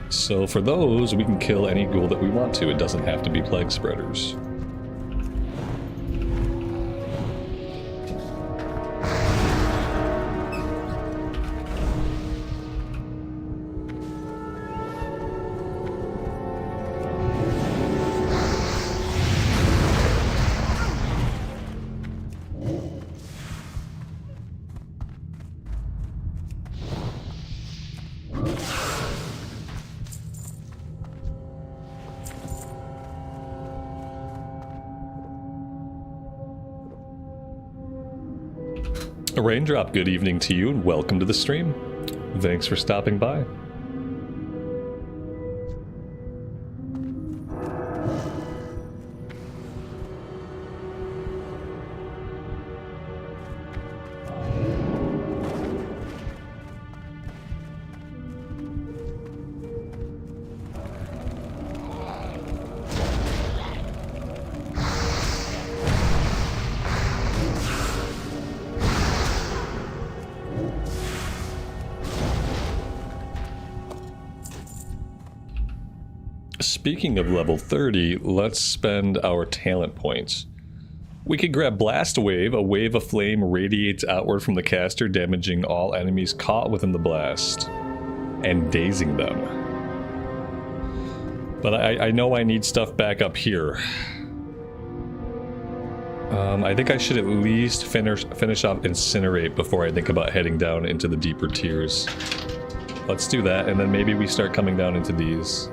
S1: So for those, we can kill any ghoul that we want to. It doesn't have to be plague spreaders. A Raindrop, good evening to you and welcome to the stream. Thanks for stopping by. Speaking of level 30, let's spend our talent points. We could grab Blast Wave. A wave of flame radiates outward from the caster, damaging all enemies caught within the blast and dazing them. But I know I need stuff back up here. I think I should at least finish off Incinerate before I think about heading down into the deeper tiers. Let's do that, and then maybe we start coming down into these.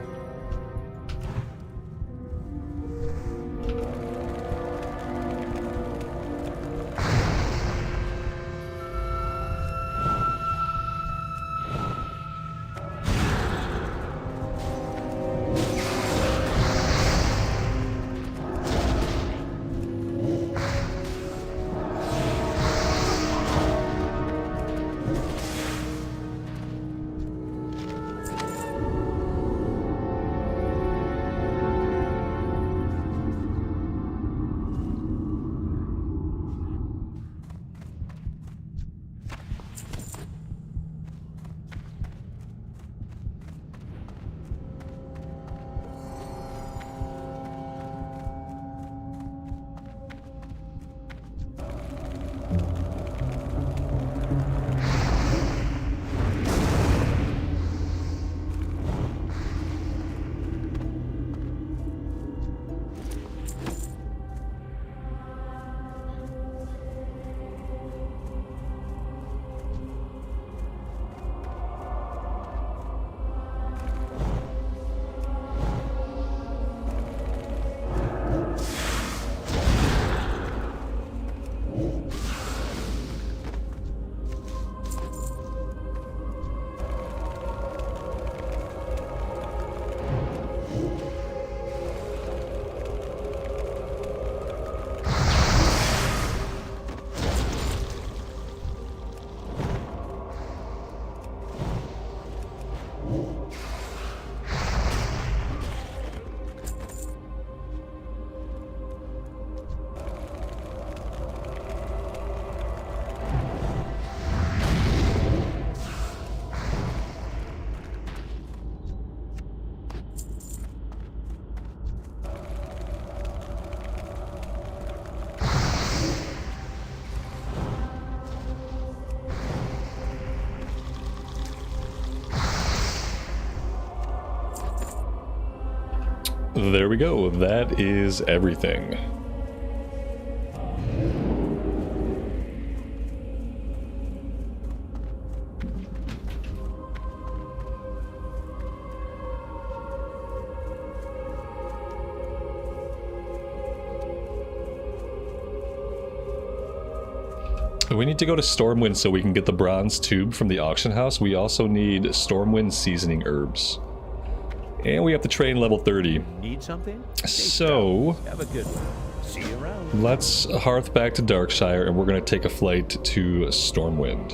S1: There we go. That is everything. We need to go to Stormwind so we can get the bronze tube from the auction house. We also need Stormwind seasoning herbs. And we have to train level 30.
S4: Need something?
S1: So,
S4: Have a good one. See you around.
S1: let's hearth back to Darkshire and we're going to take a flight to Stormwind.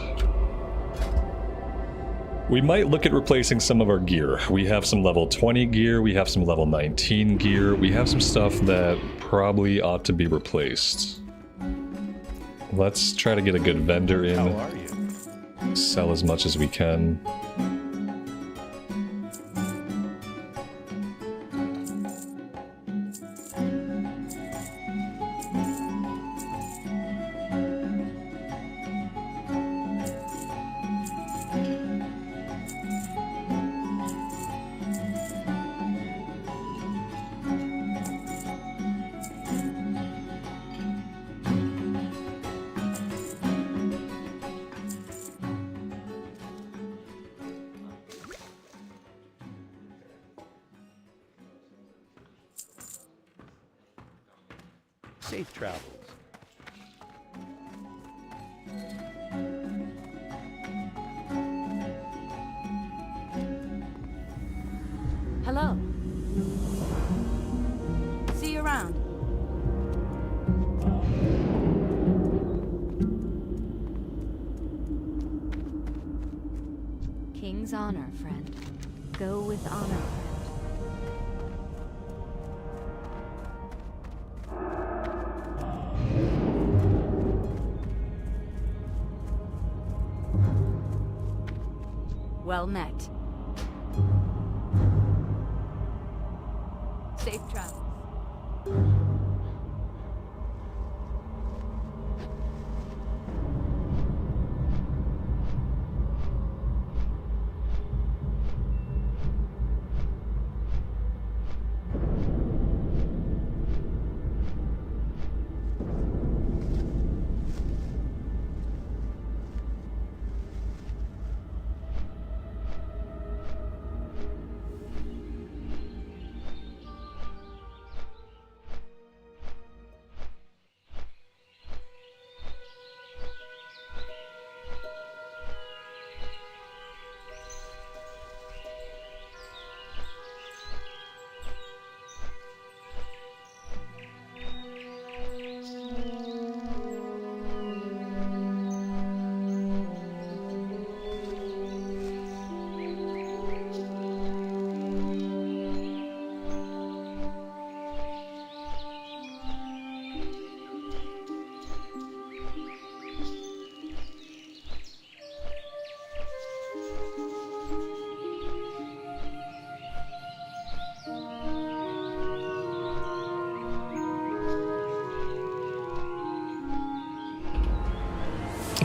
S1: We might look at replacing some of our gear. We have some level 20 gear, we have some level 19 gear, we have some stuff that probably ought to be replaced. Let's try to get a good vendor in.
S4: How are you?
S1: Sell as much as we can.
S4: Safe travels.
S2: Hello. See you around. King's honor, friend. Go with honor, friend. Well met. Safe travels.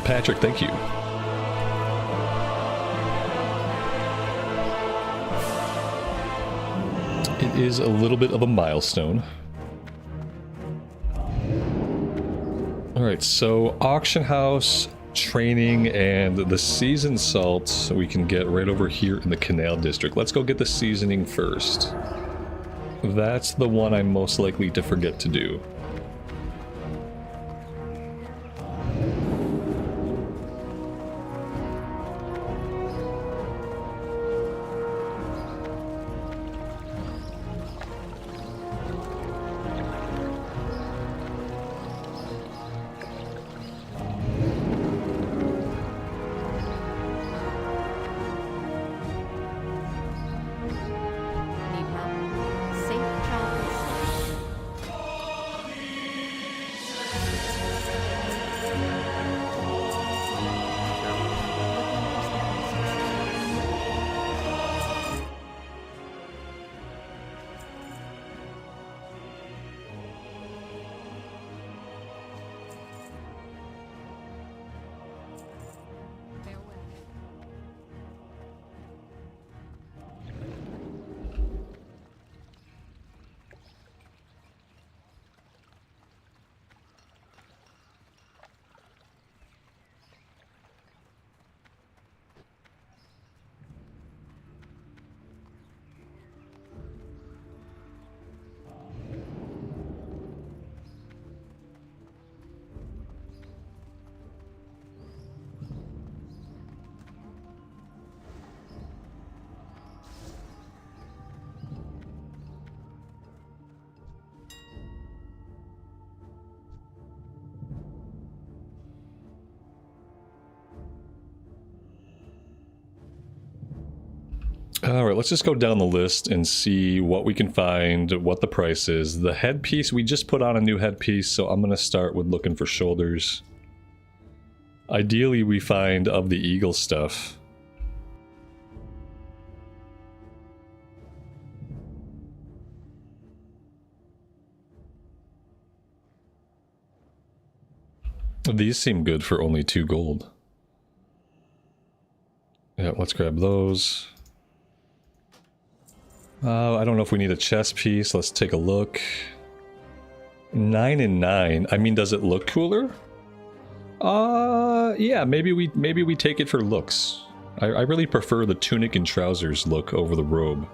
S1: Patrick, thank you. It is a little bit of a milestone. Alright, so auction house, training, and the seasoned salt we can get right over here in the Canal District. Let's go get the seasoning first. That's the one I'm most likely to forget to do. All right, let's just go down the list and see what we can find, what the price is. The headpiece, we just put on a new headpiece, so I'm going to start with looking for shoulders. Ideally, we find of the eagle stuff. These seem good for only 2 gold. Yeah, let's grab those. I don't know if we need a chest piece. Let's take a look. 9 and 9. I mean, does it look cooler? Yeah, maybe we take it for looks. I really prefer the tunic and trousers look over the robe.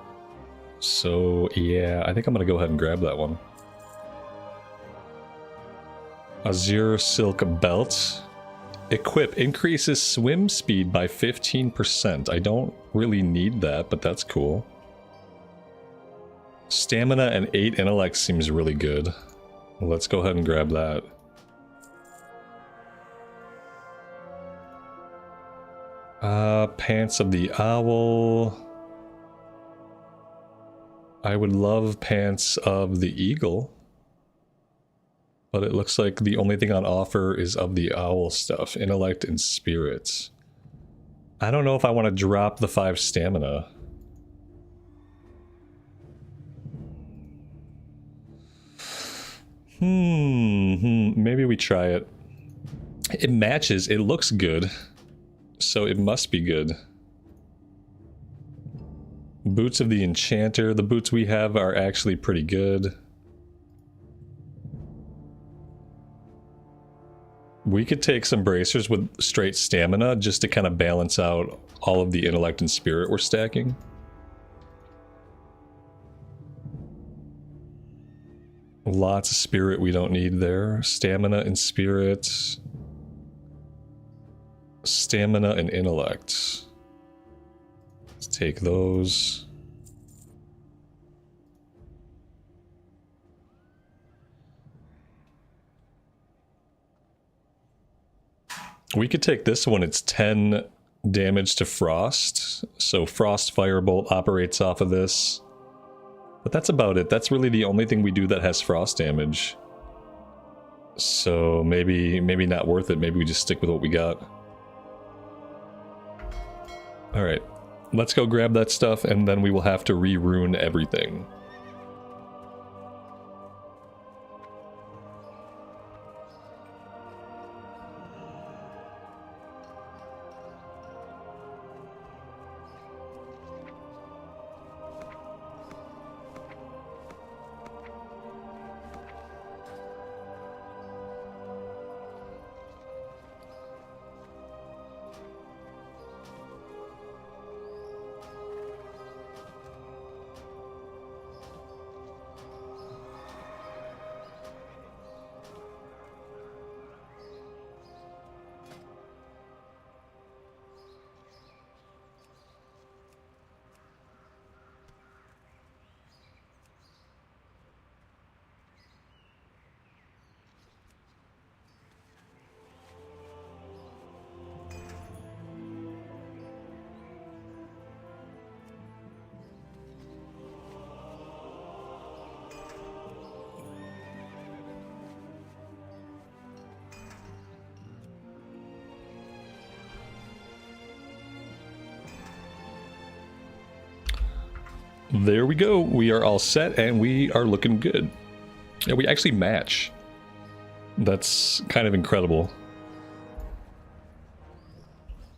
S1: So, yeah, I think I'm gonna go ahead and grab that one. Azure silk belt. Equip increases swim speed by 15%. I don't really need that, but that's cool. Stamina and 8 intellect seems really good. Let's go ahead and grab that. Pants of the owl. I would love pants of the eagle. But it looks like the only thing on offer is of the owl stuff. Intellect and spirits. I don't know if I want to drop the 5 stamina. Maybe we try it. It matches. It looks good. So it must be good. Boots of the enchanter. The boots we have are actually pretty good. We could take some bracers with straight stamina just to kind of balance out all of the intellect and spirit we're stacking. Lots of spirit we don't need there. Stamina and spirit. Stamina and intellect. Let's take those. We could take this one. It's 10 damage to frost. So frost firebolt operates off of this. But that's about it. That's really the only thing we do that has frost damage. So maybe not worth it. Maybe we just stick with what we got. Alright. Let's go grab that stuff and then we will have to re-rune everything. There we go. We are all set and we are looking good. Yeah, we actually match. That's kind of incredible.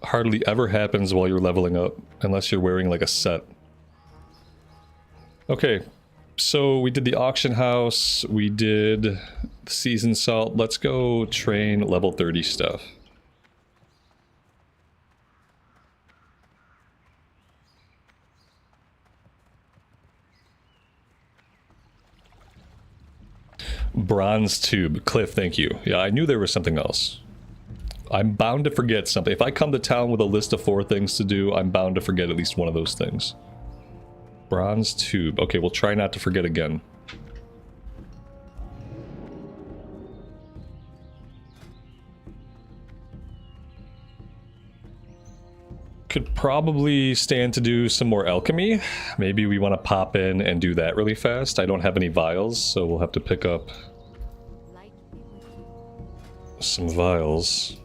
S1: Hardly ever happens while you're leveling up, unless you're wearing like a set. Okay, so we did the auction house, we did the season salt. Let's go train level 30 stuff. Bronze tube. Cliff, thank you. Yeah, I knew there was something else. I'm bound to forget something. If I come to town with a list of 4 things to do, I'm bound to forget at least one of those things. Bronze tube. Okay, we'll try not to forget again. Could probably stand to do some more alchemy. Maybe we want to pop in and do that really fast. I don't have any vials, so we'll have to pick up some vials.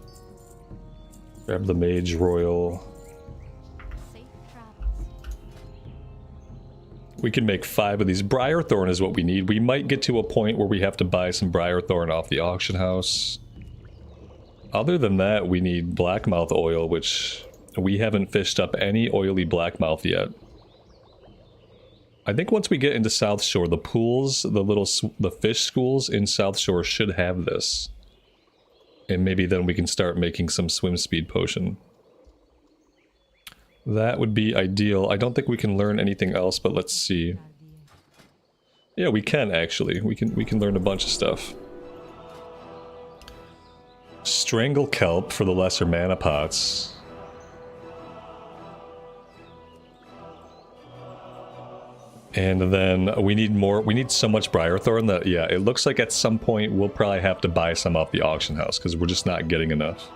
S1: Grab the Mage Royal.
S2: Safe travels.
S1: We can make 5 of these. Briarthorn is what we need. We might get to a point where we have to buy some Briarthorn off the auction house. Other than that, we need Blackmouth oil, which we haven't fished up any oily Blackmouth yet. I think once we get into South Shore, the pools, the fish schools in South Shore should have this. And maybe then we can start making some swim speed potion. That would be ideal. I don't think we can learn anything else, but let's see. Yeah, we can actually. We can learn a bunch of stuff. Strangle Kelp for the lesser mana pots. And then we need more. We need so much Briarthorn that, yeah, it looks like at some point we'll probably have to buy some off the auction house because we're just not getting enough.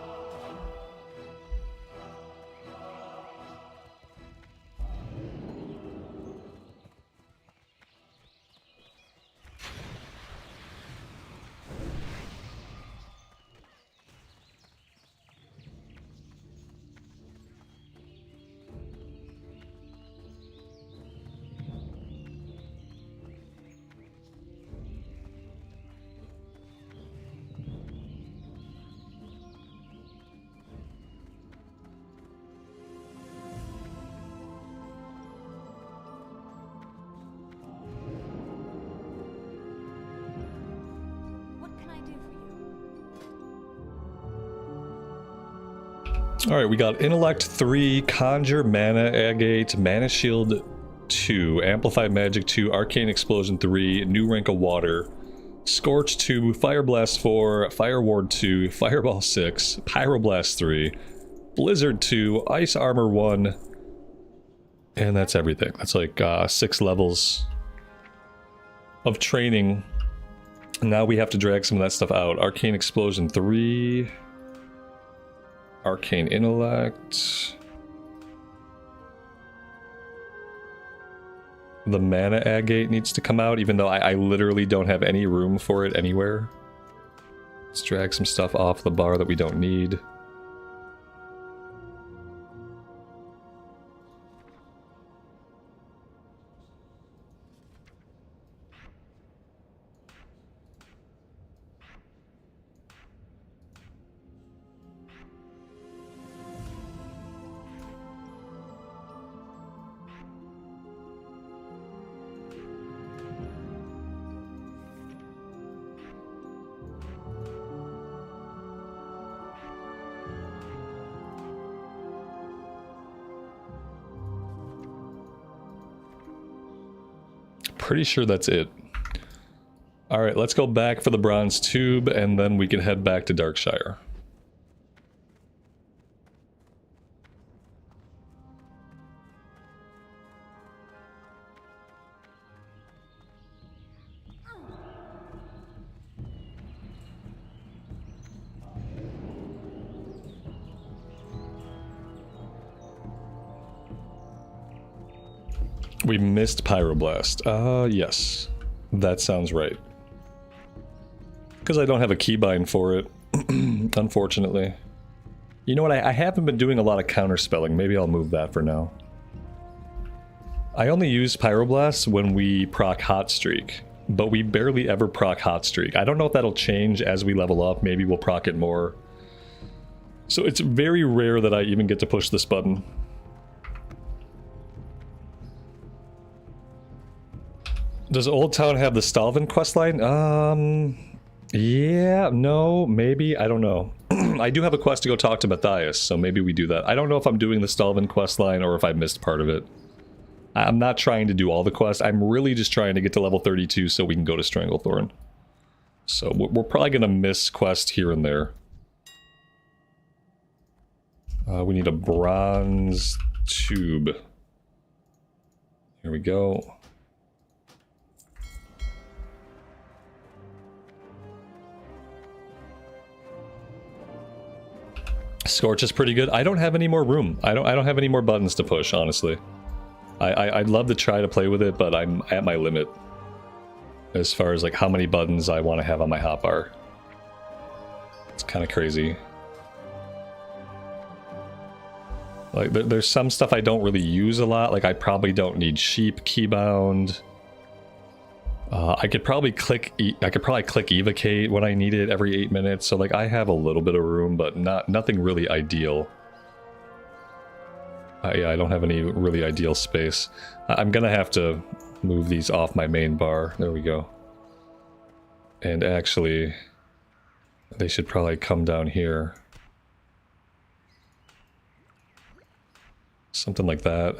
S1: Alright, we got Intellect 3, Conjure, Mana Agate, Mana Shield 2, Amplify Magic 2, Arcane Explosion 3, New Rank of Water, Scorch 2, Fire Blast 4, Fire Ward 2, Fireball 6, Pyroblast 3, Blizzard 2, Ice Armor 1, and that's everything. That's like 6 levels of training. Now we have to drag some of that stuff out. Arcane Explosion 3... Arcane Intellect. The Mana Agate needs to come out, even though I literally don't have any room for it anywhere. Let's drag some stuff off the bar that we don't need. Pretty sure that's it. Alright, let's go back for the bronze tube, and then we can head back to Darkshire. We missed Pyroblast. Yes. That sounds right. Because I don't have a keybind for it, unfortunately. You know what, I haven't been doing a lot of counterspelling. Maybe I'll move that for now. I only use Pyroblast when we proc Hot Streak, but we barely ever proc Hot Streak. I don't know if that'll change as we level up. Maybe we'll proc it more. So it's very rare that I even get to push this button. Does Old Town have the Stalvin questline? Yeah, no, maybe, I don't know. I do have a quest to go talk to Matthias, so maybe we do that. I don't know if I'm doing the Stalvin questline or if I missed part of it. I'm not trying to do all the quests. I'm really just trying to get to level 32 so we can go to Stranglethorn. So we're probably going to miss quest here and there. We need a bronze tube. Here we go. Scorch is pretty good. I don't have any more room. I don't have any more buttons to push, honestly. I'd love to try to play with it, but I'm at my limit as far as like how many buttons I want to have on my hotbar. It's kind of crazy. Like there's some stuff I don't really use a lot. Like I probably don't need sheep keybound. I could probably click evocate when I need it every 8 minutes. So like I have a little bit of room, but nothing really ideal. Yeah, I don't have any really ideal space. I'm gonna have to move these off my main bar. There we go. And actually, they should probably come down here. Something like that.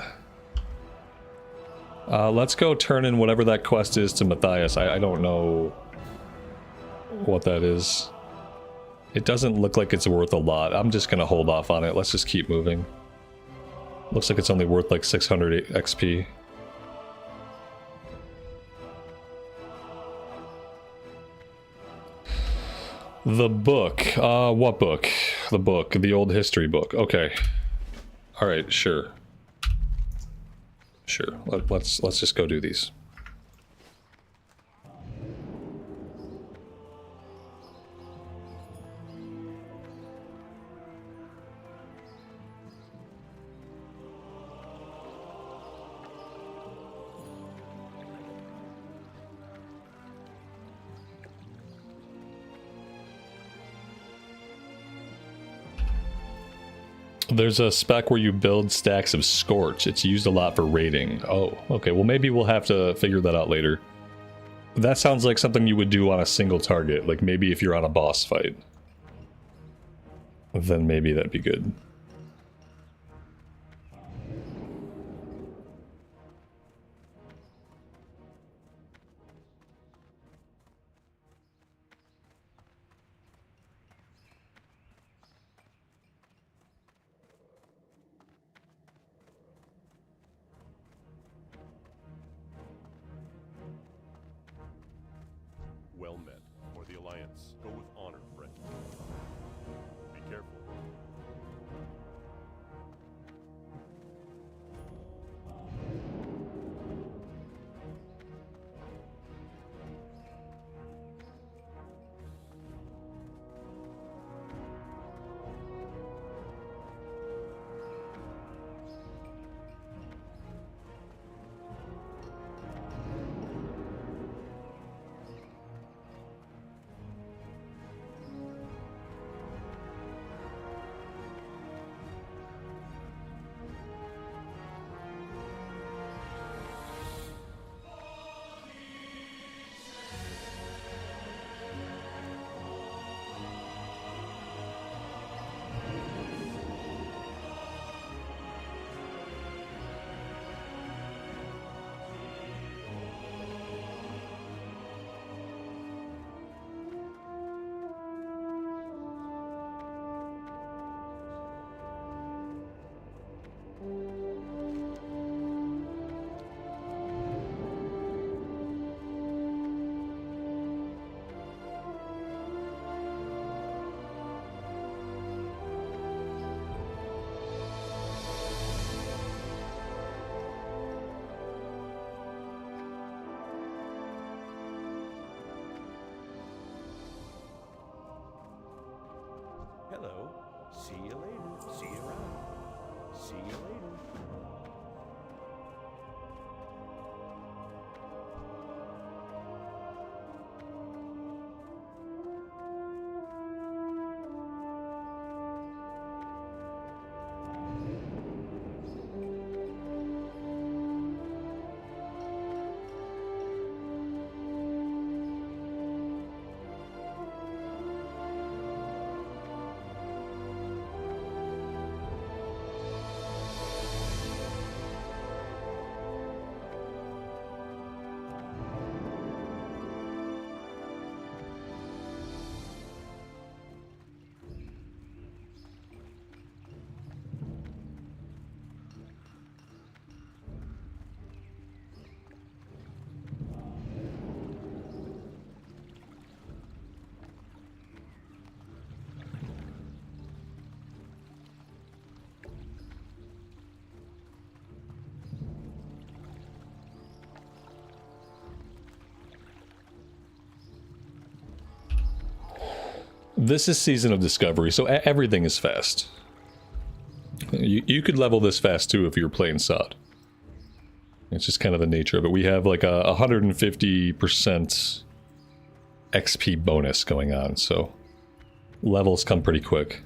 S1: Let's go turn in whatever that quest is to Matthias. I don't know what that is. It doesn't look like it's worth a lot. I'm just gonna hold off on it. Let's just keep moving. Looks like it's only worth like 600 XP. The book. What book? The book. The old history book. Okay. Alright, sure. Sure. Let's just go do these. There's a spec where you build stacks of Scorch. It's used a lot for raiding. Oh, okay. Well, maybe we'll have to figure that out later. That sounds like something you would do on a single target. Like maybe if you're on a boss fight. Then maybe that'd be good.
S3: Well met. For the Alliance, go with honor, friend. Be careful.
S1: This is Season of Discovery, so everything is fast. You could level this fast too if you were playing SOD. It's just kind of the nature of it. We have like a 150% XP bonus going on, so levels come pretty quick.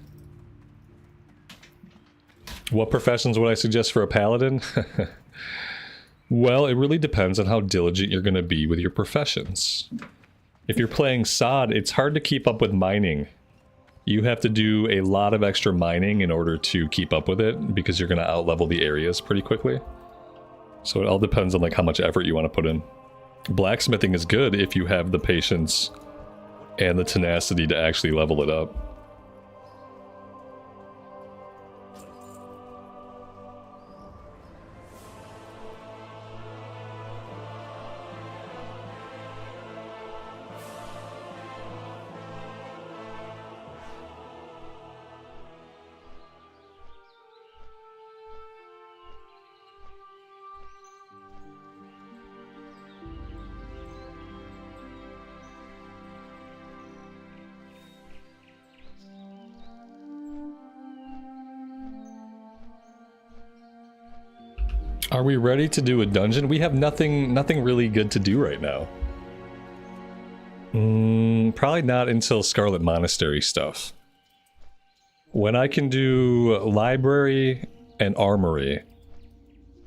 S1: What professions would I suggest for a paladin? Well, it really depends on how diligent you're going to be with your professions. If you're playing SOD, it's hard to keep up with mining. You have to do a lot of extra mining in order to keep up with it, because you're going to outlevel the areas pretty quickly. So it all depends on like how much effort you want to put in. Blacksmithing is good if you have the patience and the tenacity to actually level it up. Are we ready to do a dungeon? We have nothing really good to do right now. Probably not until Scarlet Monastery stuff. When I can do library and armory,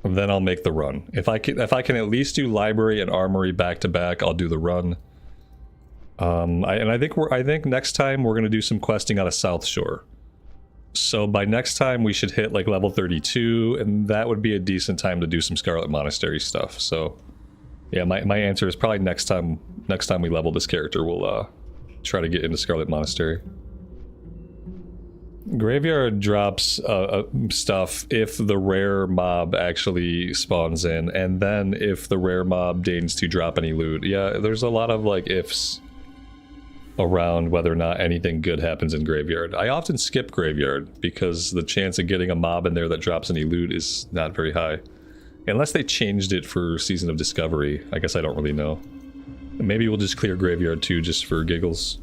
S1: then I'll make the run. If I can at least do library and armory back to back, I'll do the run. I think next time we're gonna do some questing out of South Shore. So by next time we should hit like level 32, and that would be a decent time to do some Scarlet Monastery stuff. So yeah, my answer is probably next time we level this character, we'll try to get into Scarlet Monastery. Graveyard drops stuff if the rare mob actually spawns in, and then if the rare mob deigns to drop any loot. Yeah, there's a lot of like ifs around whether or not anything good happens in Graveyard. I often skip Graveyard because the chance of getting a mob in there that drops any loot is not very high. Unless they changed it for Season of Discovery. I guess I don't really know. Maybe we'll just clear Graveyard too, just for giggles.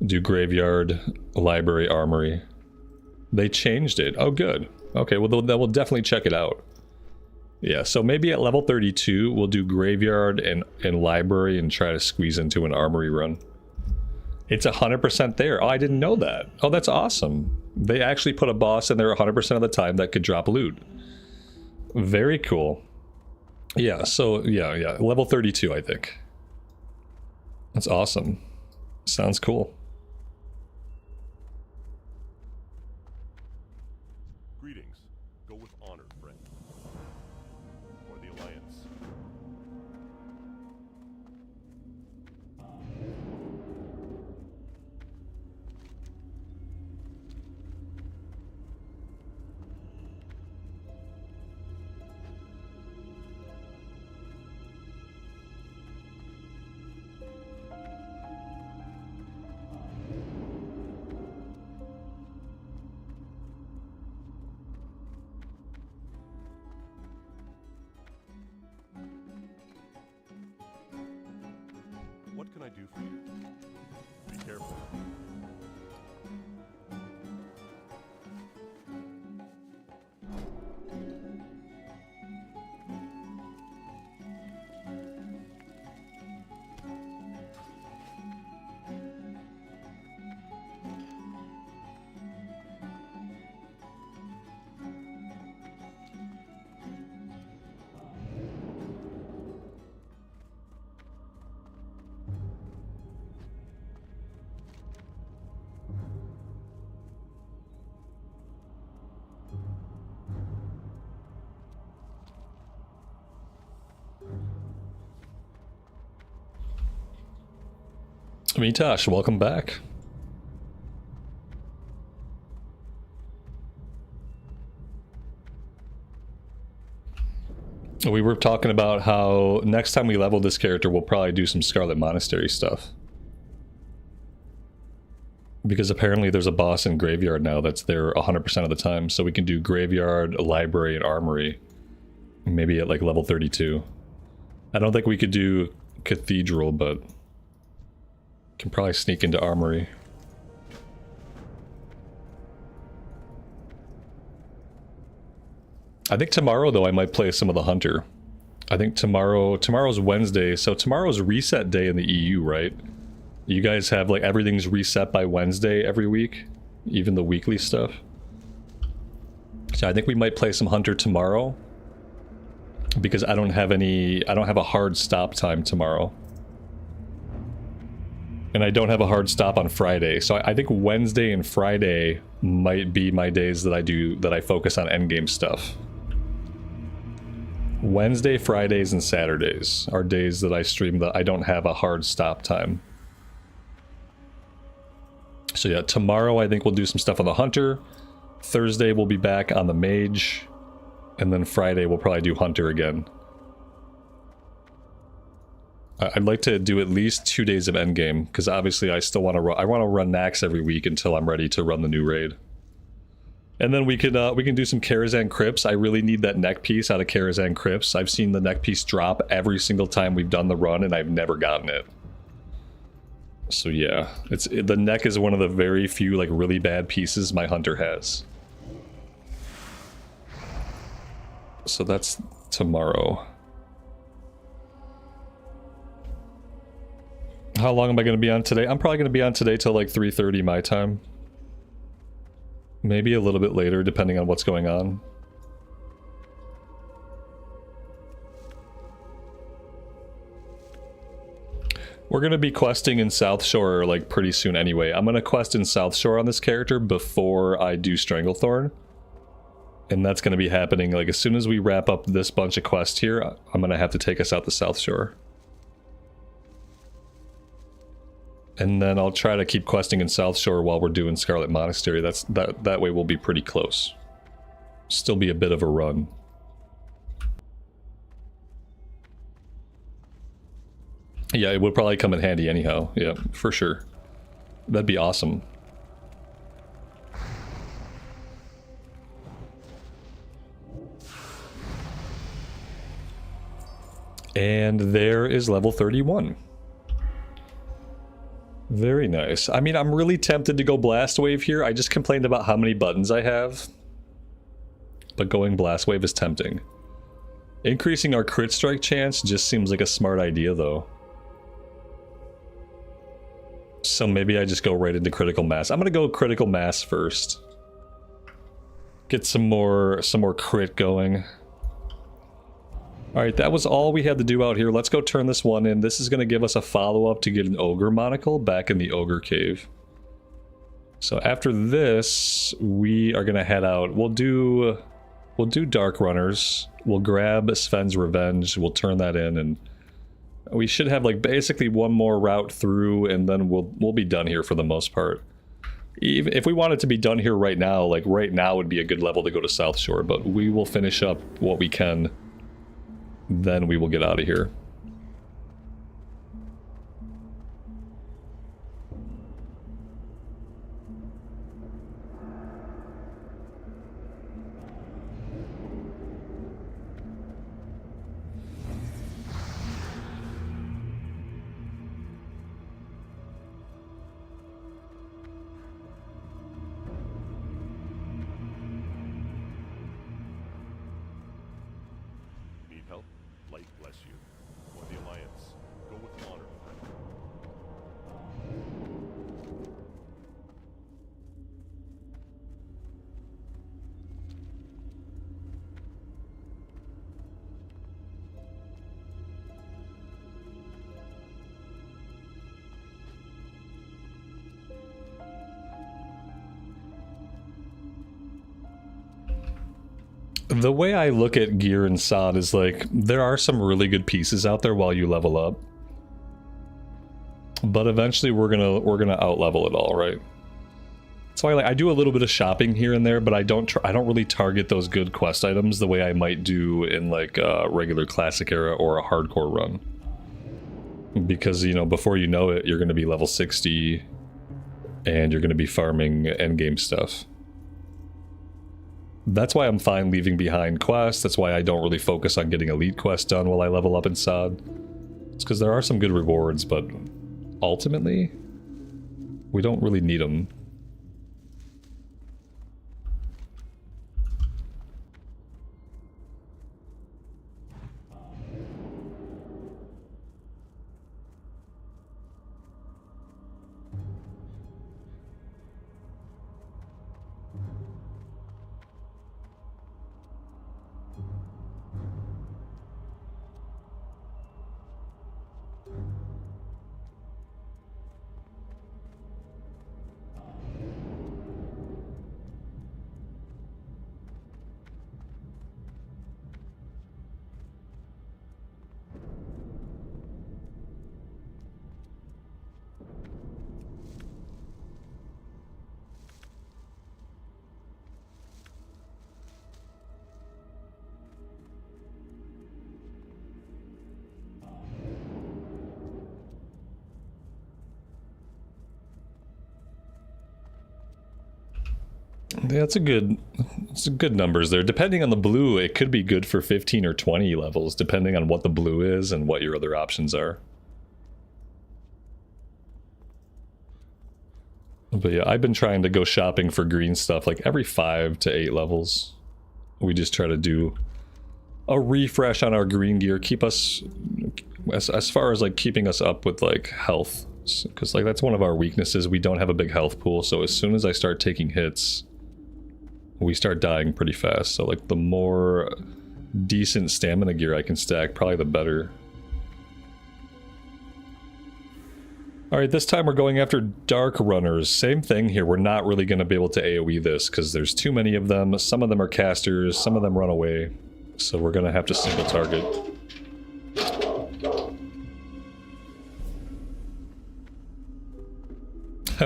S1: Do Graveyard, Library, Armory. They changed it. Oh, good. Okay, well, then we'll definitely check it out. Yeah, so maybe at level 32, we'll do Graveyard and Library and try to squeeze into an Armory run. It's 100% there. Oh, I didn't know that. Oh, that's awesome. They actually put a boss in there 100% of the time that could drop loot. Very cool. Yeah, so, yeah. Level 32, I think. That's awesome. Sounds cool.
S3: Greetings. Go with honor, friend. For the Alliance. What can I do for you? Be careful.
S1: Mitosh, welcome back. We were talking about how next time we level this character, we'll probably do some Scarlet Monastery stuff. Because apparently there's a boss in Graveyard now that's there 100% of the time, so we can do Graveyard, Library, and Armory. Maybe at like level 32. I don't think we could do Cathedral, but can probably sneak into Armory. I think tomorrow, though, I might play some of the Hunter. I think tomorrow's Wednesday, so tomorrow's reset day in the EU, right? You guys have, like, everything's reset by Wednesday every week? Even the weekly stuff? So I think we might play some Hunter tomorrow. Because I don't have a hard stop time tomorrow. And I don't have a hard stop on Friday. So I think Wednesday and Friday might be my days that I focus on endgame stuff. Wednesday, Fridays, and Saturdays are days that I stream that I don't have a hard stop time. So yeah, tomorrow I think we'll do some stuff on the Hunter. Thursday we'll be back on the Mage. And then Friday we'll probably do Hunter again. I'd like to do at least 2 days of endgame, because obviously I still want to run. I want to run Nax every week until I'm ready to run the new raid. And then we can do some Karazhan Crypts. I really need that neck piece out of Karazhan Crypts. I've seen the neck piece drop every single time we've done the run, and I've never gotten it. So yeah, the neck is one of the very few like really bad pieces my Hunter has. So that's tomorrow. How long am I going to be on today? I'm probably going to be on today till like 3:30 my time. Maybe a little bit later, depending on what's going on. We're going to be questing in South Shore like pretty soon anyway. I'm going to quest in South Shore on this character before I do Stranglethorn. And that's going to be happening like as soon as we wrap up this bunch of quests here. I'm going to have to take us out the South Shore. And then I'll try to keep questing in South Shore while we're doing Scarlet Monastery. That way we'll be pretty close. Still be a bit of a run. Yeah, it would probably come in handy anyhow. Yeah, for sure. That'd be awesome. And there is level 31. Very nice. I mean, I'm really tempted to go Blast Wave here. I just complained about how many buttons I have. But going Blast Wave is tempting. Increasing our crit strike chance just seems like a smart idea, though. So maybe I just go right into Critical Mass. I'm gonna go Critical Mass first. Get some more crit going. Alright, that was all we had to do out here. Let's go turn this one in. This is going to give us a follow-up to get an Ogre Monocle back in the Ogre Cave. So after this, we are going to head out. We'll do Dark Runners. We'll grab Sven's Revenge. We'll turn that in, and we should have like basically one more route through, and then we'll be done here for the most part. Even if we wanted to be done here right now, like right now would be a good level to go to South Shore, but we will finish up what we can. Then we will get out of here. The way I look at gear and sod is like, there are some really good pieces out there while you level up. But eventually we're gonna out-level it all, right? So I do a little bit of shopping here and there, but I don't really target those good quest items the way I might do in like a regular classic era or a hardcore run. Because, you know, before you know it, you're gonna be level 60 and you're gonna be farming endgame stuff. That's why I'm fine leaving behind quests. That's why I don't really focus on getting elite quests done while I level up in SOD. It's because there are some good rewards, but ultimately, we don't really need them. Yeah, it's a good numbers there. Depending on the blue, it could be good for 15 or 20 levels, depending on what the blue is and what your other options are. But yeah, I've been trying to go shopping for green stuff like every 5 to 8 levels. We just try to do a refresh on our green gear, keep us as far as like keeping us up with like health, because like that's one of our weaknesses. We don't have a big health pool, so as soon as I start taking hits, we start dying pretty fast. So like the more decent stamina gear I can stack, probably the better. Alright, this time we're going after Dark Runners. Same thing here, we're not really going to be able to AoE this because there's too many of them. Some of them are casters, some of them run away. So we're going to have to single target.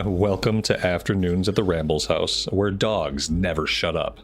S1: Welcome to afternoons at the Ramble's house, where dogs never shut up.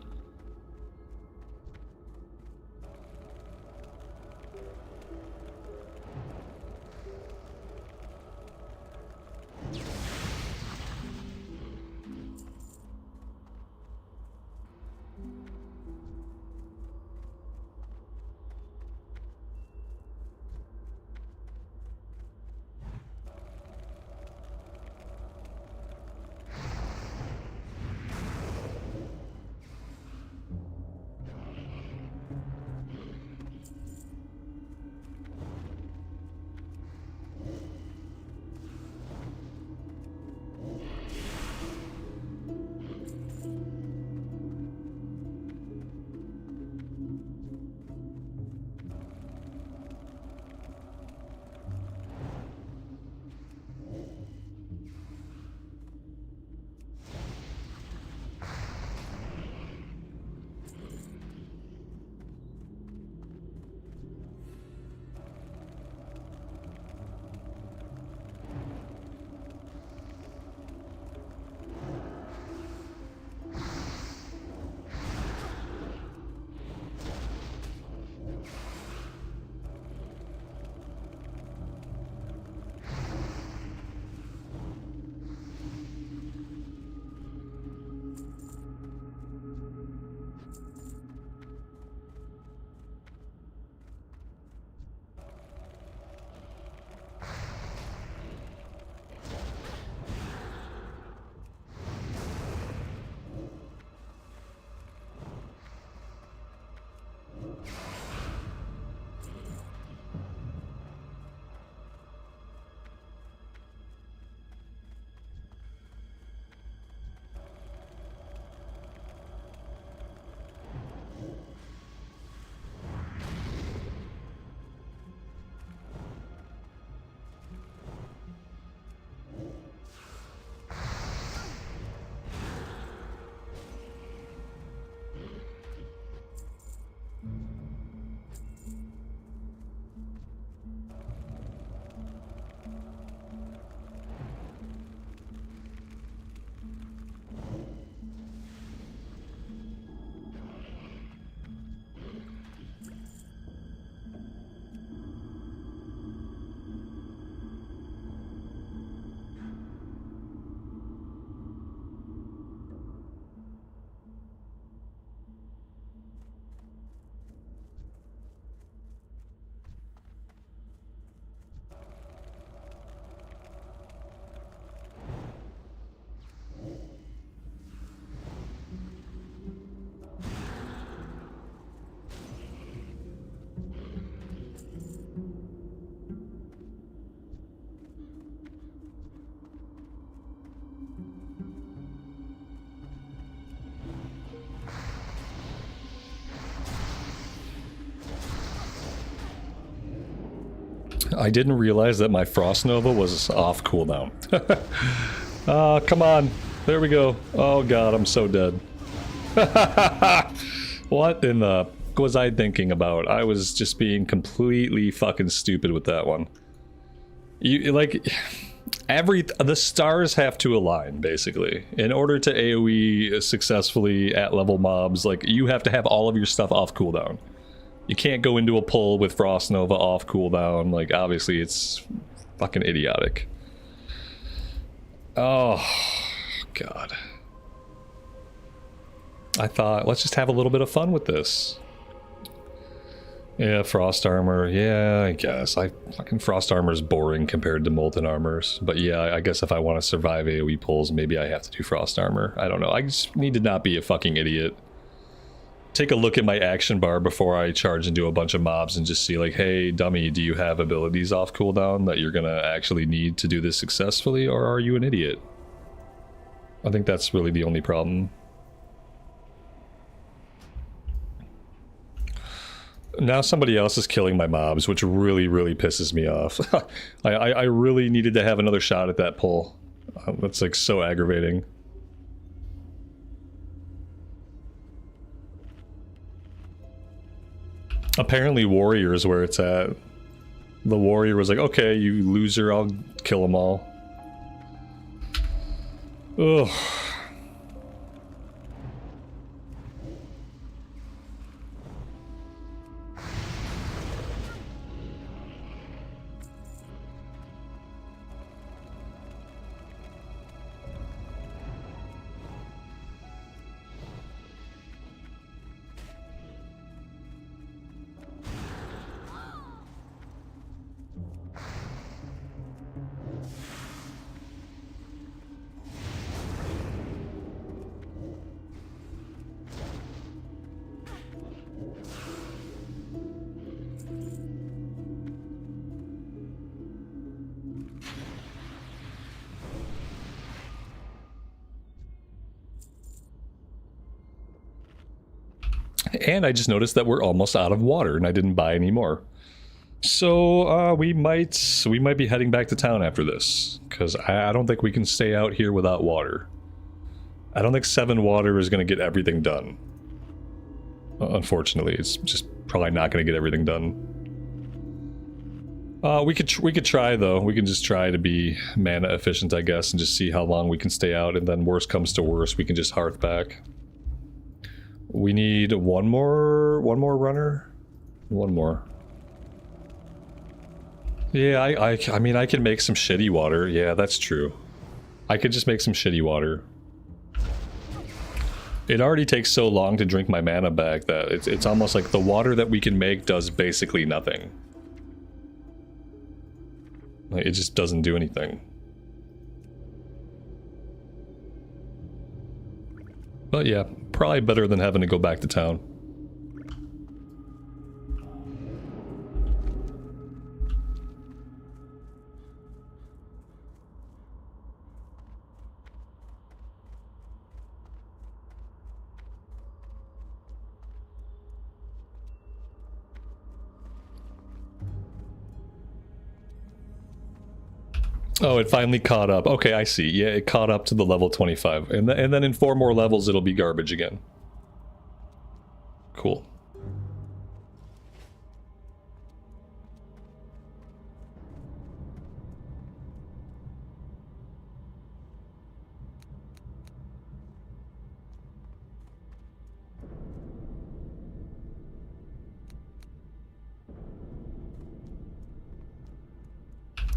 S1: I didn't realize that my Frost Nova was off cooldown. Come on. There we go. Oh god, I'm so dead. What in the was I thinking about? I was just being completely fucking stupid with that one. You like the stars have to align basically in order to AoE successfully at level mobs. Like you have to have all of your stuff off cooldown. You can't go into a pull with Frost Nova off cooldown. Like obviously it's fucking idiotic. Oh god. I thought, let's just have a little bit of fun with this. Yeah, frost armor. Yeah, I guess. Fucking frost armor is boring compared to molten armors. But yeah, I guess if I want to survive AoE pulls, maybe I have to do frost armor. I don't know. I just need to not be a fucking idiot. Take a look at my action bar before I charge into a bunch of mobs and just see like, hey, dummy, do you have abilities off cooldown that you're gonna actually need to do this successfully, or are you an idiot? I think that's really the only problem. Now somebody else is killing my mobs, which really, really pisses me off. I really needed to have another shot at that pull. That's like so aggravating. Apparently warrior is where it's at. The warrior was like, okay, you loser, I'll kill them all. Ugh. And I just noticed that we're almost out of water, and I didn't buy any more. So we might be heading back to town after this, because I don't think we can stay out here without water. I don't think 7 water is going to get everything done. Unfortunately, it's just probably not going to get everything done. We could try though. We can just try to be mana efficient, I guess, and just see how long we can stay out, and then worst comes to worst, we can just hearth back. We need one more runner? One more. Yeah, I mean, I can make some shitty water. Yeah, that's true. I could just make some shitty water. It already takes so long to drink my mana back that it's almost like the water that we can make does basically nothing. Like, it just doesn't do anything. But yeah, probably better than having to go back to town. Oh, it finally caught up. Okay, I see. Yeah, it caught up to the level 25. And then in 4 more levels, it'll be garbage again. Cool.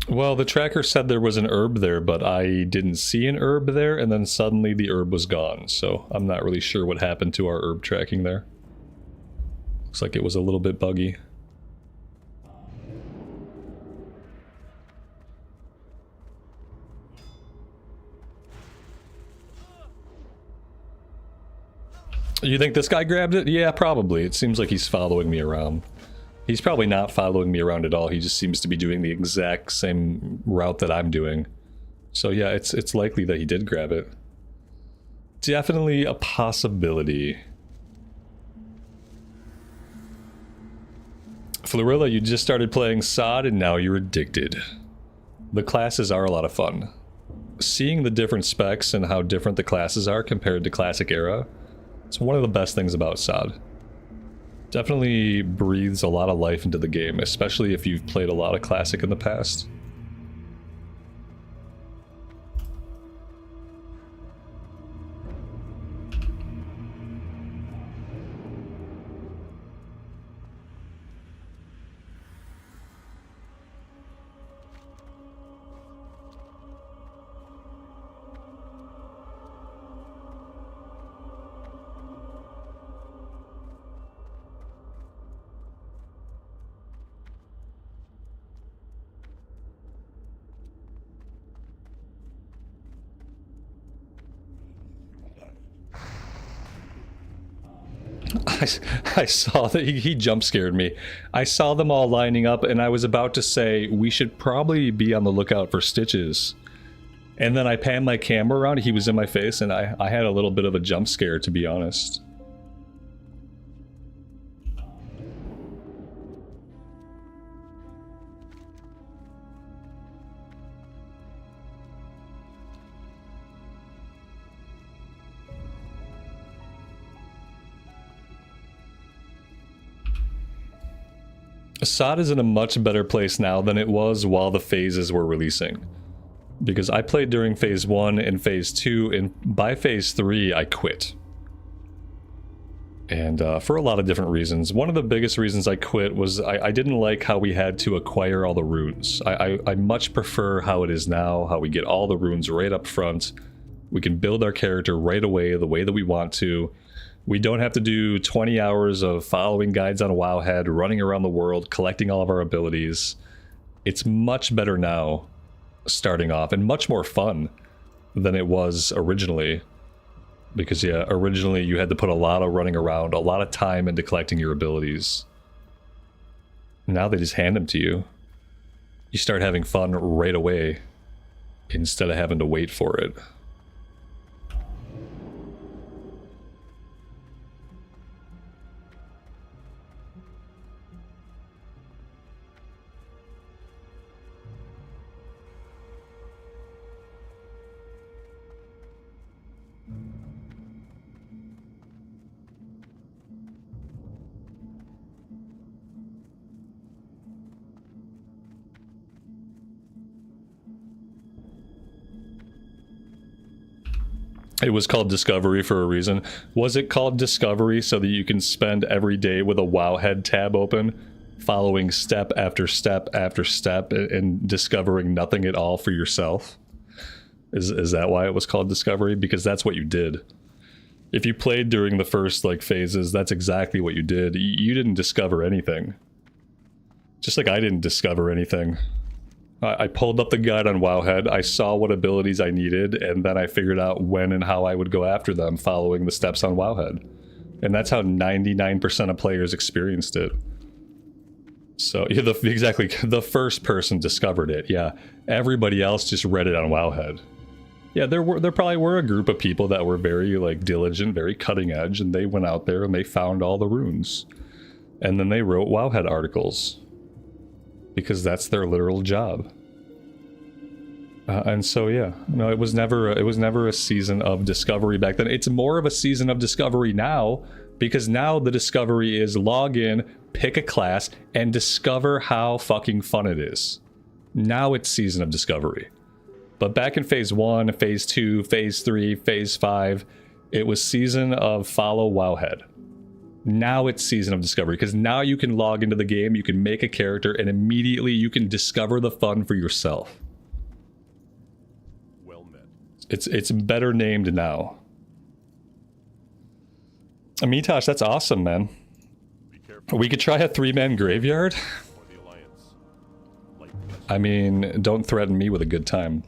S1: Well, the tracker said there was an herb there, but I didn't see an herb there, and then suddenly the herb was gone, so I'm not really sure what happened to our herb tracking there. Looks like it was a little bit buggy. You think this guy grabbed it? Yeah, probably. It seems like he's following me around. He's probably not following me around at all. He just seems to be doing the exact same route that I'm doing. So yeah, it's likely that he did grab it. Definitely a possibility. Florilla, you just started playing SOD and now you're addicted. The classes are a lot of fun. Seeing the different specs and how different the classes are compared to Classic Era, it's one of the best things about SOD. Definitely breathes a lot of life into the game, especially if you've played a lot of Classic in the past. I, I saw that he jump scared me. I saw them all lining up, and I was about to say we should probably be on the lookout for Stitches. And then I panned my camera around. He was in my face, and I had a little bit of a jump scare, to be honest. Assad is in a much better place now than it was while the phases were releasing. Because I played during phase 1 and phase 2, and by phase 3 I quit. And for a lot of different reasons. One of the biggest reasons I quit was I didn't like how we had to acquire all the runes. I much prefer how it is now, how we get all the runes right up front. We can build our character right away the way that we want to. We don't have to do 20 hours of following guides on Wowhead, running around the world, collecting all of our abilities. It's much better now, starting off, and much more fun than it was originally. Because, yeah, originally you had to put a lot of running around, a lot of time into collecting your abilities. Now they just hand them to you. You start having fun right away, instead of having to wait for it. It was called Discovery for a reason. Was it called Discovery so that you can spend every day with a Wowhead tab open, following step after step after step, and discovering nothing at all for yourself? Is that why it was called Discovery? Because that's what you did. If you played during the first phases, that's exactly what you did. You didn't discover anything. Just like I didn't discover anything. I pulled up the guide on Wowhead, I saw what abilities I needed, and then I figured out when and how I would go after them following the steps on Wowhead. And that's how 99% of players experienced it. So, yeah, exactly, the first person discovered it, yeah. Everybody else just read it on Wowhead. Yeah, there probably were a group of people that were very, diligent, very cutting edge, and they went out there and they found all the runes. And then they wrote Wowhead articles. Because that's their literal job. And so, yeah, no, it was never a season of discovery back then. It's more of a season of discovery now, because now the discovery is log in, pick a class, and discover how fucking fun it is. Now it's season of discovery. But back in phase 1, phase 2, phase 3, phase 5, it was season of follow Wowhead. Now it's season of discovery, because now you can log into the game, you can make a character, and immediately you can discover the fun for yourself.
S3: Well met.
S1: It's better named now. Amitosh, that's awesome, man.
S3: Be careful.
S1: We could try a 3-man graveyard.
S3: Or the Alliance. Like
S1: I mean, don't threaten me with a good time.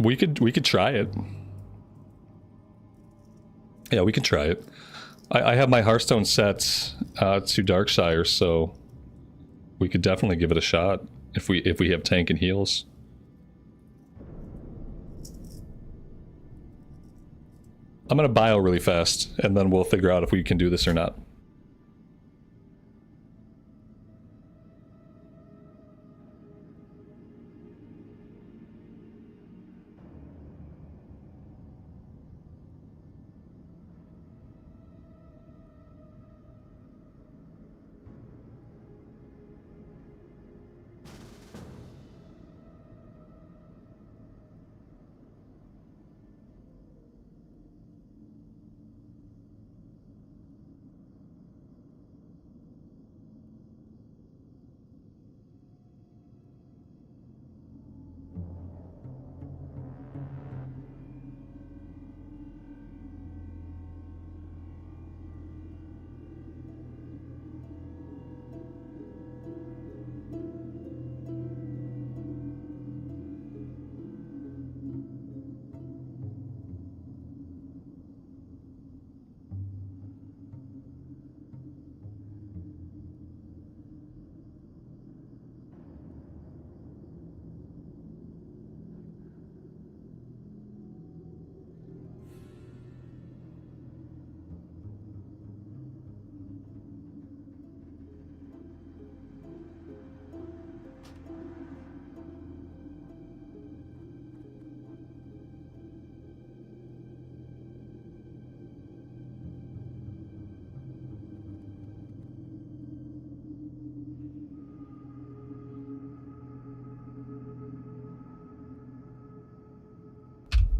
S1: We could try it. Yeah, we could try it. I have my Hearthstone set to Darkshire, so we could definitely give it a shot if we have tank and heals. I'm gonna bio really fast, and then we'll figure out if we can do this or not.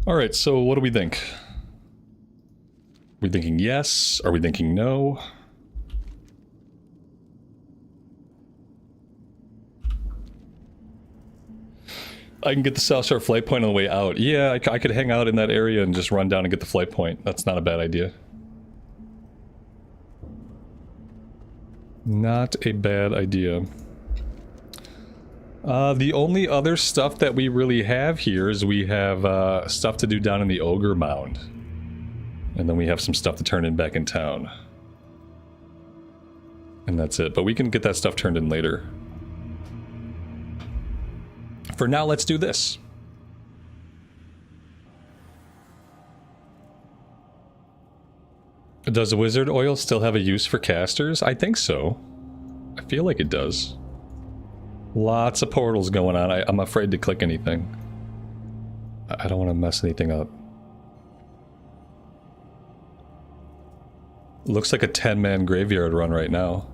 S1: Alright, so what do we think? Are we thinking yes? Are we thinking no? I can get the South Shore flight point on the way out. Yeah, I could hang out in that area and just run down and get the flight point. That's not a bad idea. Not a bad idea. The only other stuff that we really have here is we have stuff to do down in the Ogre Mound. And then we have some stuff to turn in back in town. And that's it. But we can get that stuff turned in later. For now, let's do this. Does wizard oil still have a use for casters? I think so. I feel like it does. Lots of portals going on. I'm afraid to click anything. I don't want to mess anything up. Looks like a 10-man graveyard run right now.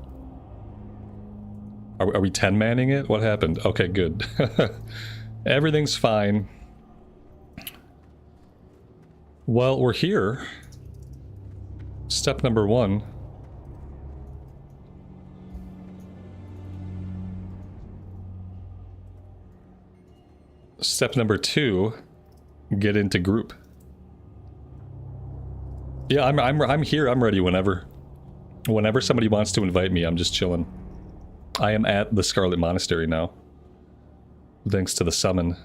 S1: Are we 10-manning it? What happened? Okay, good. Everything's fine. Well, we're here. Step number 1. Step number 2, get into group. Yeah, I'm here. I'm ready whenever. Whenever somebody wants to invite me, I'm just chilling. I am at the Scarlet Monastery now. Thanks to the summon.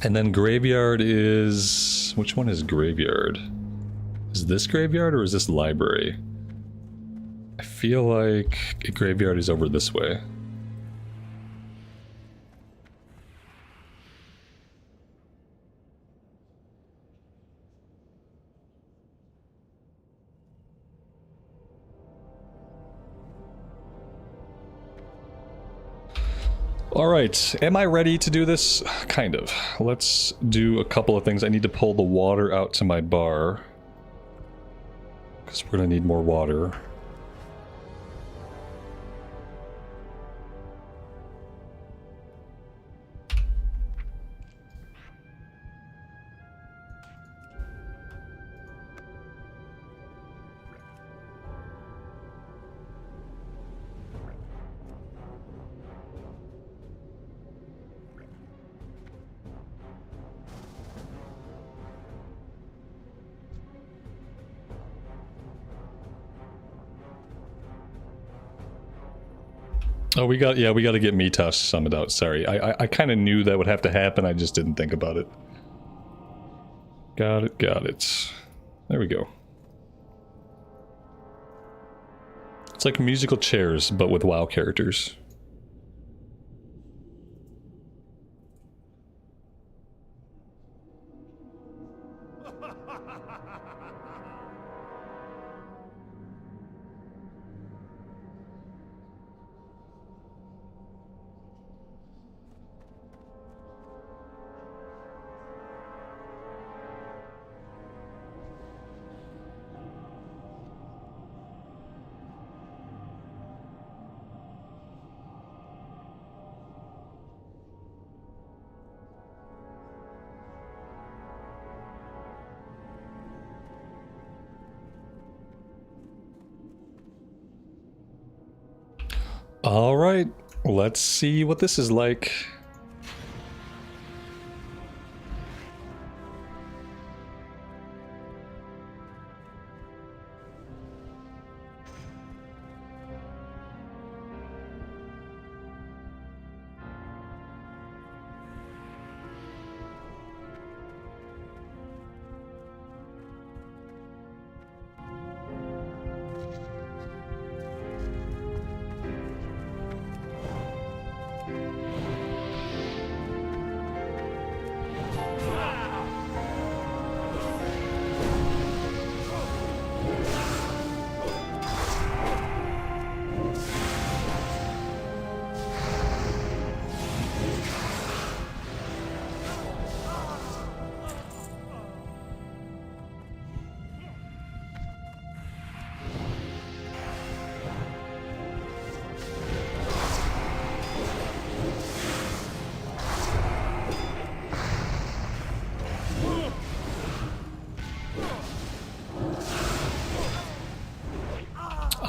S1: And then graveyard is... Which one is graveyard? Is this graveyard or is this library? I feel like graveyard is over this way. Alright, am I ready to do this? Kind of. Let's do a couple of things. I need to pull the water out to my bar. Because we're going to need more water. Oh, we got to get Mitosh summoned out. Sorry, I kind of knew that would have to happen. I just didn't think about it. Got it. There we go. It's like musical chairs, but with WoW characters. Alright, let's see what this is like.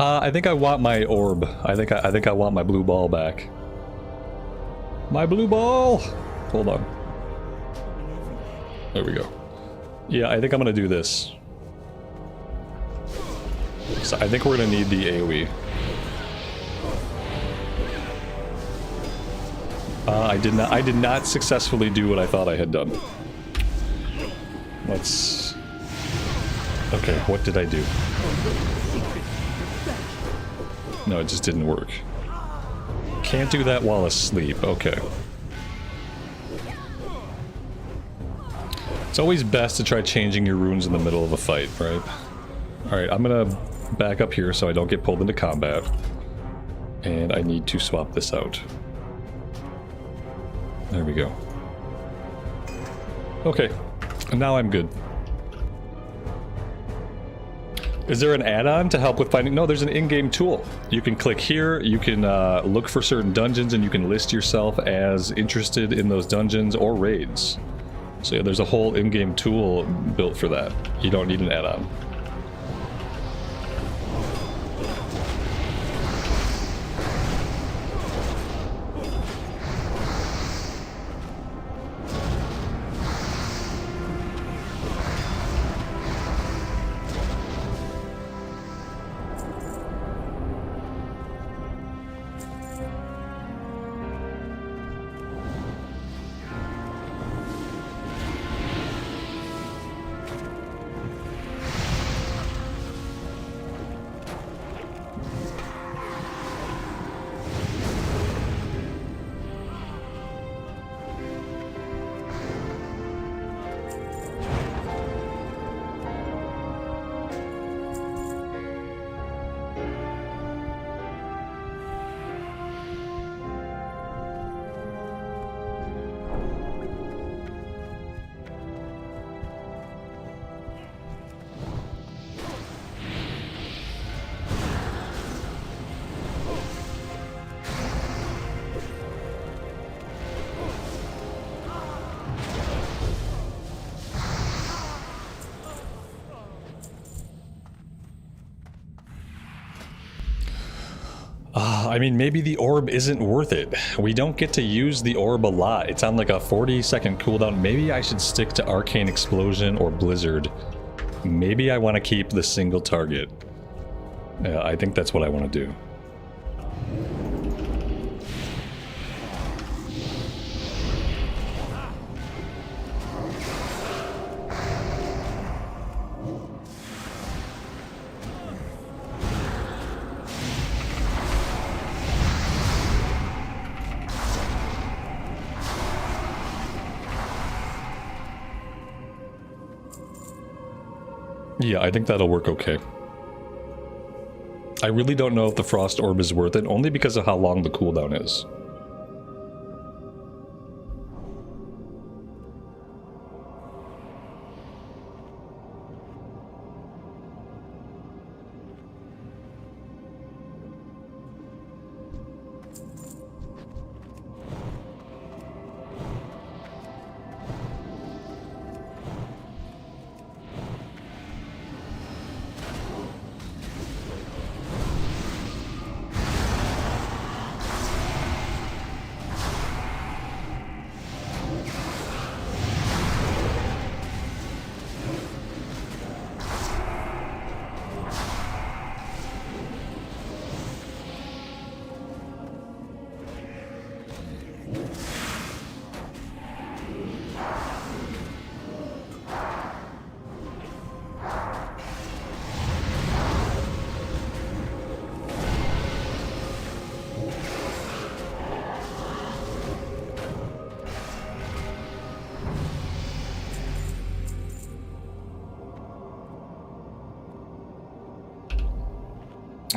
S1: I think I want my orb. I think I want my blue ball back. My blue ball! Hold on. There we go. Yeah, I think I'm gonna do this. So I think we're gonna need the AoE. I did not successfully do what I thought I had done. Let's... Okay, what did I do? No, it just didn't work. Can't do that while asleep. Okay. It's always best to try changing your runes in the middle of a fight, right? Alright, I'm gonna back up here so I don't get pulled into combat. And I need to swap this out. There we go. Okay, and now I'm good. Is there an add-on to help with finding? No, there's an in-game tool. You can click here, you can look for certain dungeons, and you can list yourself as interested in those dungeons or raids. So yeah, there's a whole in-game tool built for that. You don't need an add-on. I mean, maybe the orb isn't worth it. We don't get to use the orb a lot. It's on like a 40-second cooldown. Maybe I should stick to Arcane Explosion or Blizzard. Maybe I want to keep the single target. Yeah, I think that's what I want to do. Yeah, I think that'll work okay. I really don't know if the Frost Orb is worth it, only because of how long the cooldown is.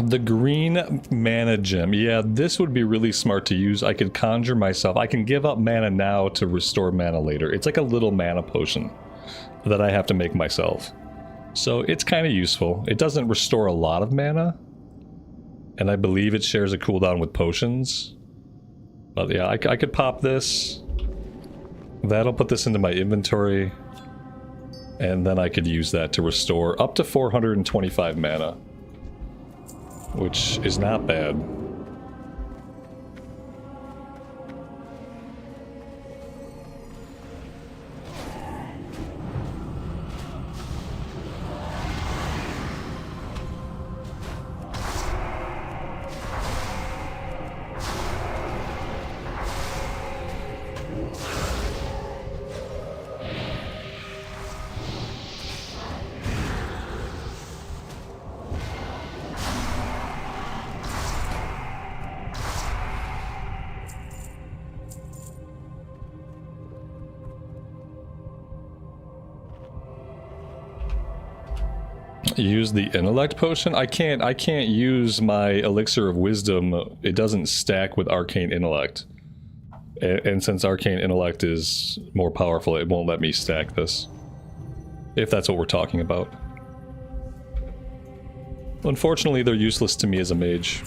S1: The green mana gem. Yeah, this would be really smart to use. I could conjure myself. I can give up mana now to restore mana later. It's like a little mana potion that I have to make myself. So it's kind of useful. It doesn't restore a lot of mana. And I believe it shares a cooldown with potions. But yeah, I could pop this. That'll put this into my inventory. And then I could use that to restore up to 425 mana. which is not bad. Use the intellect potion? I can't use my elixir of wisdom. It doesn't stack with arcane intellect. And since arcane intellect is more powerful, it won't let me stack this. If that's what we're talking about. Unfortunately, they're useless to me as a mage.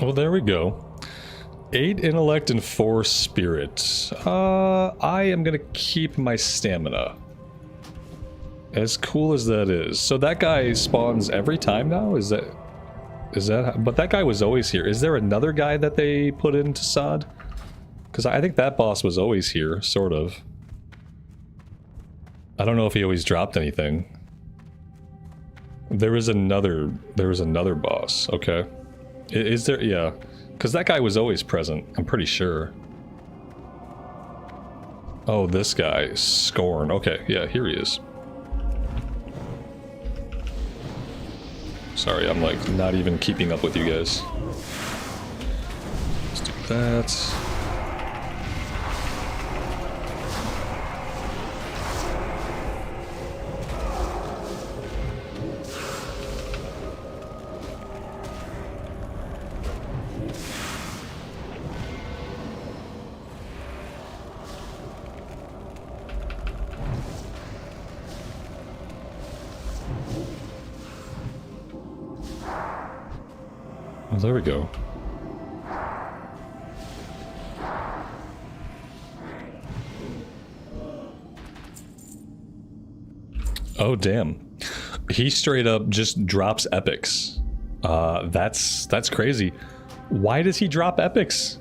S1: Well, there we go. 8 intellect and 4 spirit. I am gonna keep my stamina. As cool as that is. So that guy spawns every time now? Is that... But that guy was always here. Is there another guy that they put into Sod? Because I think that boss was always here, sort of. I don't know if he always dropped anything. There was another boss. Okay. Is there? Yeah. Because that guy was always present, I'm pretty sure. Oh, this guy. Scorn. Okay, yeah, here he is. Sorry, I'm like not even keeping up with you guys. Let's do that. There we go. Oh, damn. He straight up just drops epics. That's crazy. Why does he drop epics?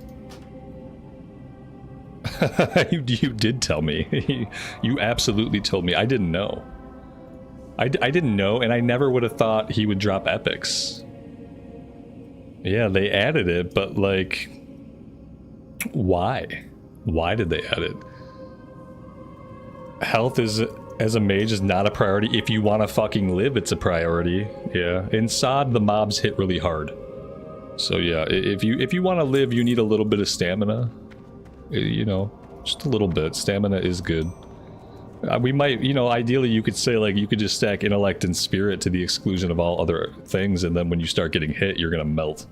S1: You did tell me. You absolutely told me. I didn't know. I didn't know, and I never would have thought he would drop epics. Yeah, they added it, but like, why? Why did they add it? Health is, as a mage, is not a priority. If you want to fucking live, it's a priority. Yeah, in Sod, the mobs hit really hard. So yeah, if you want to live, you need a little bit of stamina. You know, just a little bit. Stamina is good. We might, you know, ideally you could say like you could just stack intellect and spirit to the exclusion of all other things, and then when you start getting hit, you're gonna melt.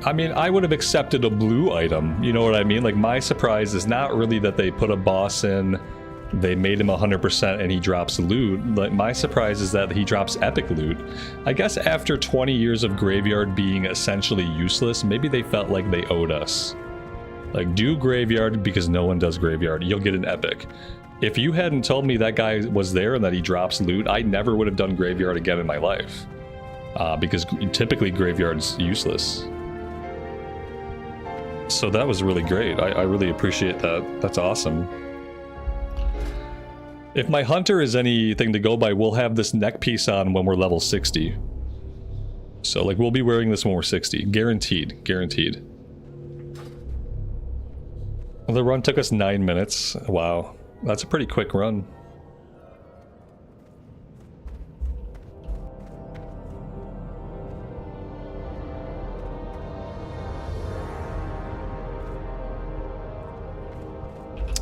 S1: I mean, I would have accepted a blue item, you know what I mean? Like, my surprise is not really that they put a boss in they made him 100% and he drops loot. But my surprise is that he drops epic loot. I guess after 20 years of graveyard being essentially useless, maybe they felt like they owed us. Like, do graveyard because no one does graveyard. You'll get an epic. If you hadn't told me that guy was there and that he drops loot, I never would have done graveyard again in my life. Because typically graveyard's useless. So that was really great. I really appreciate that. That's awesome. If my hunter is anything to go by, we'll have this neck piece on when we're level 60. So, like, we'll be wearing this when we're 60. Guaranteed. Guaranteed. The run took us 9 minutes. Wow. That's a pretty quick run.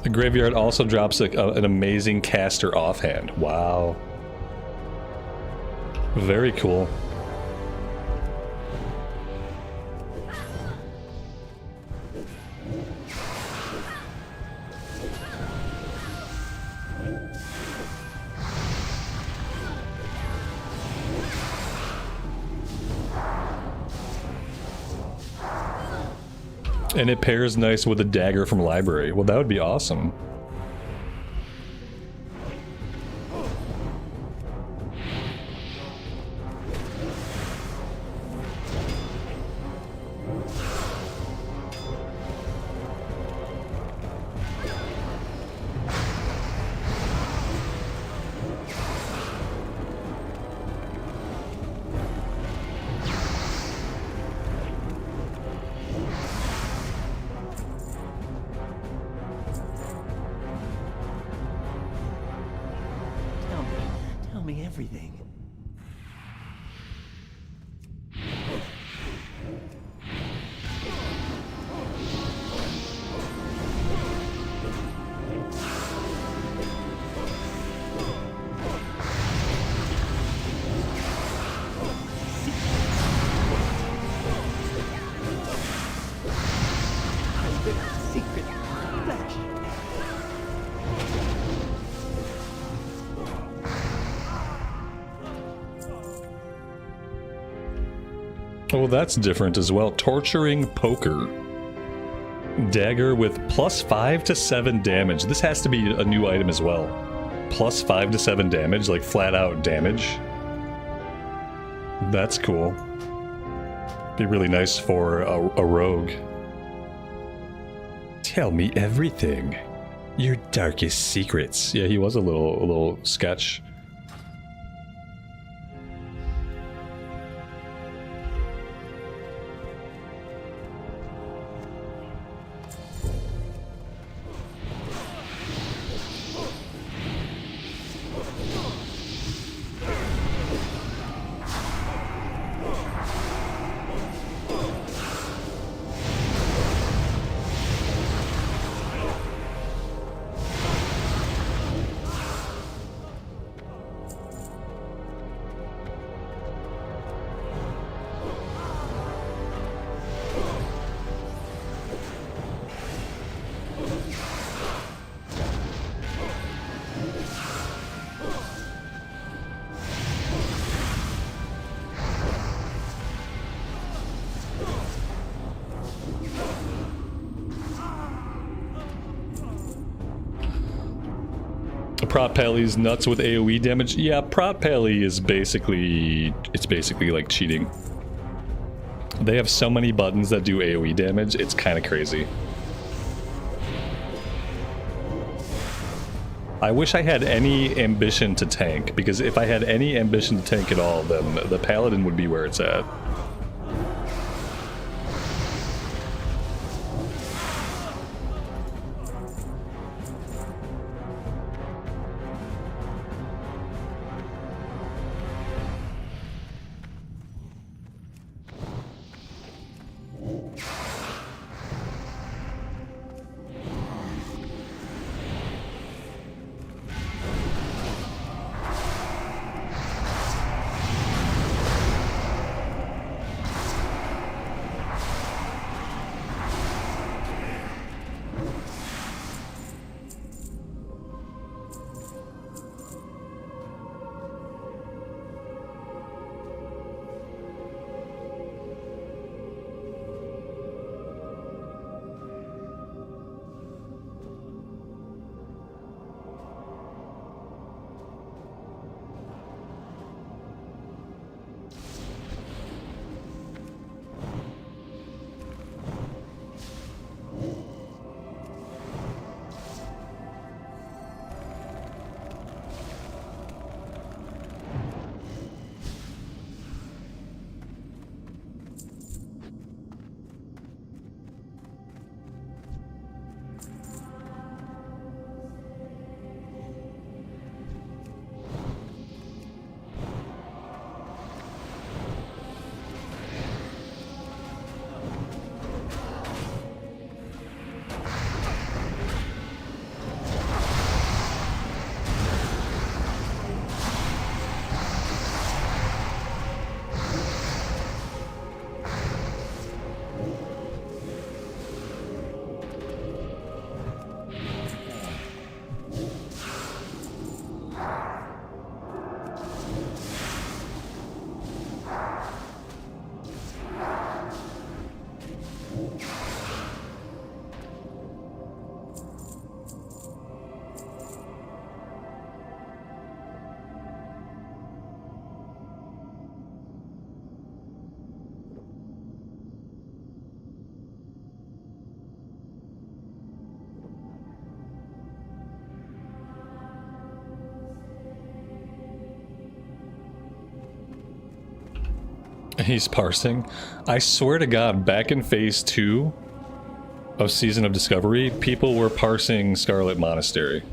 S1: The graveyard also drops an amazing caster offhand. Wow. Very cool. And it pairs nice with a dagger from library. Well, that would be awesome.
S4: Tell me everything.
S1: Oh, that's different as well. Torturing Poker. Dagger with plus 5 to 7 damage. This has to be a new item as well. Plus 5 to 7 damage, like flat out damage. That's cool. Be really nice for a rogue. Tell me everything. Your darkest secrets. Yeah, he was a little sketch. Prot Pally nuts with AoE damage. Yeah, Prot Pally is basically like cheating. They have so many buttons that do AoE damage, it's kind of crazy. I wish I had any ambition to tank, because if I had any ambition to tank at all, then the Paladin would be where it's at. He's parsing. I swear to God, back in phase 2 of Season of Discovery, people were parsing Scarlet Monastery.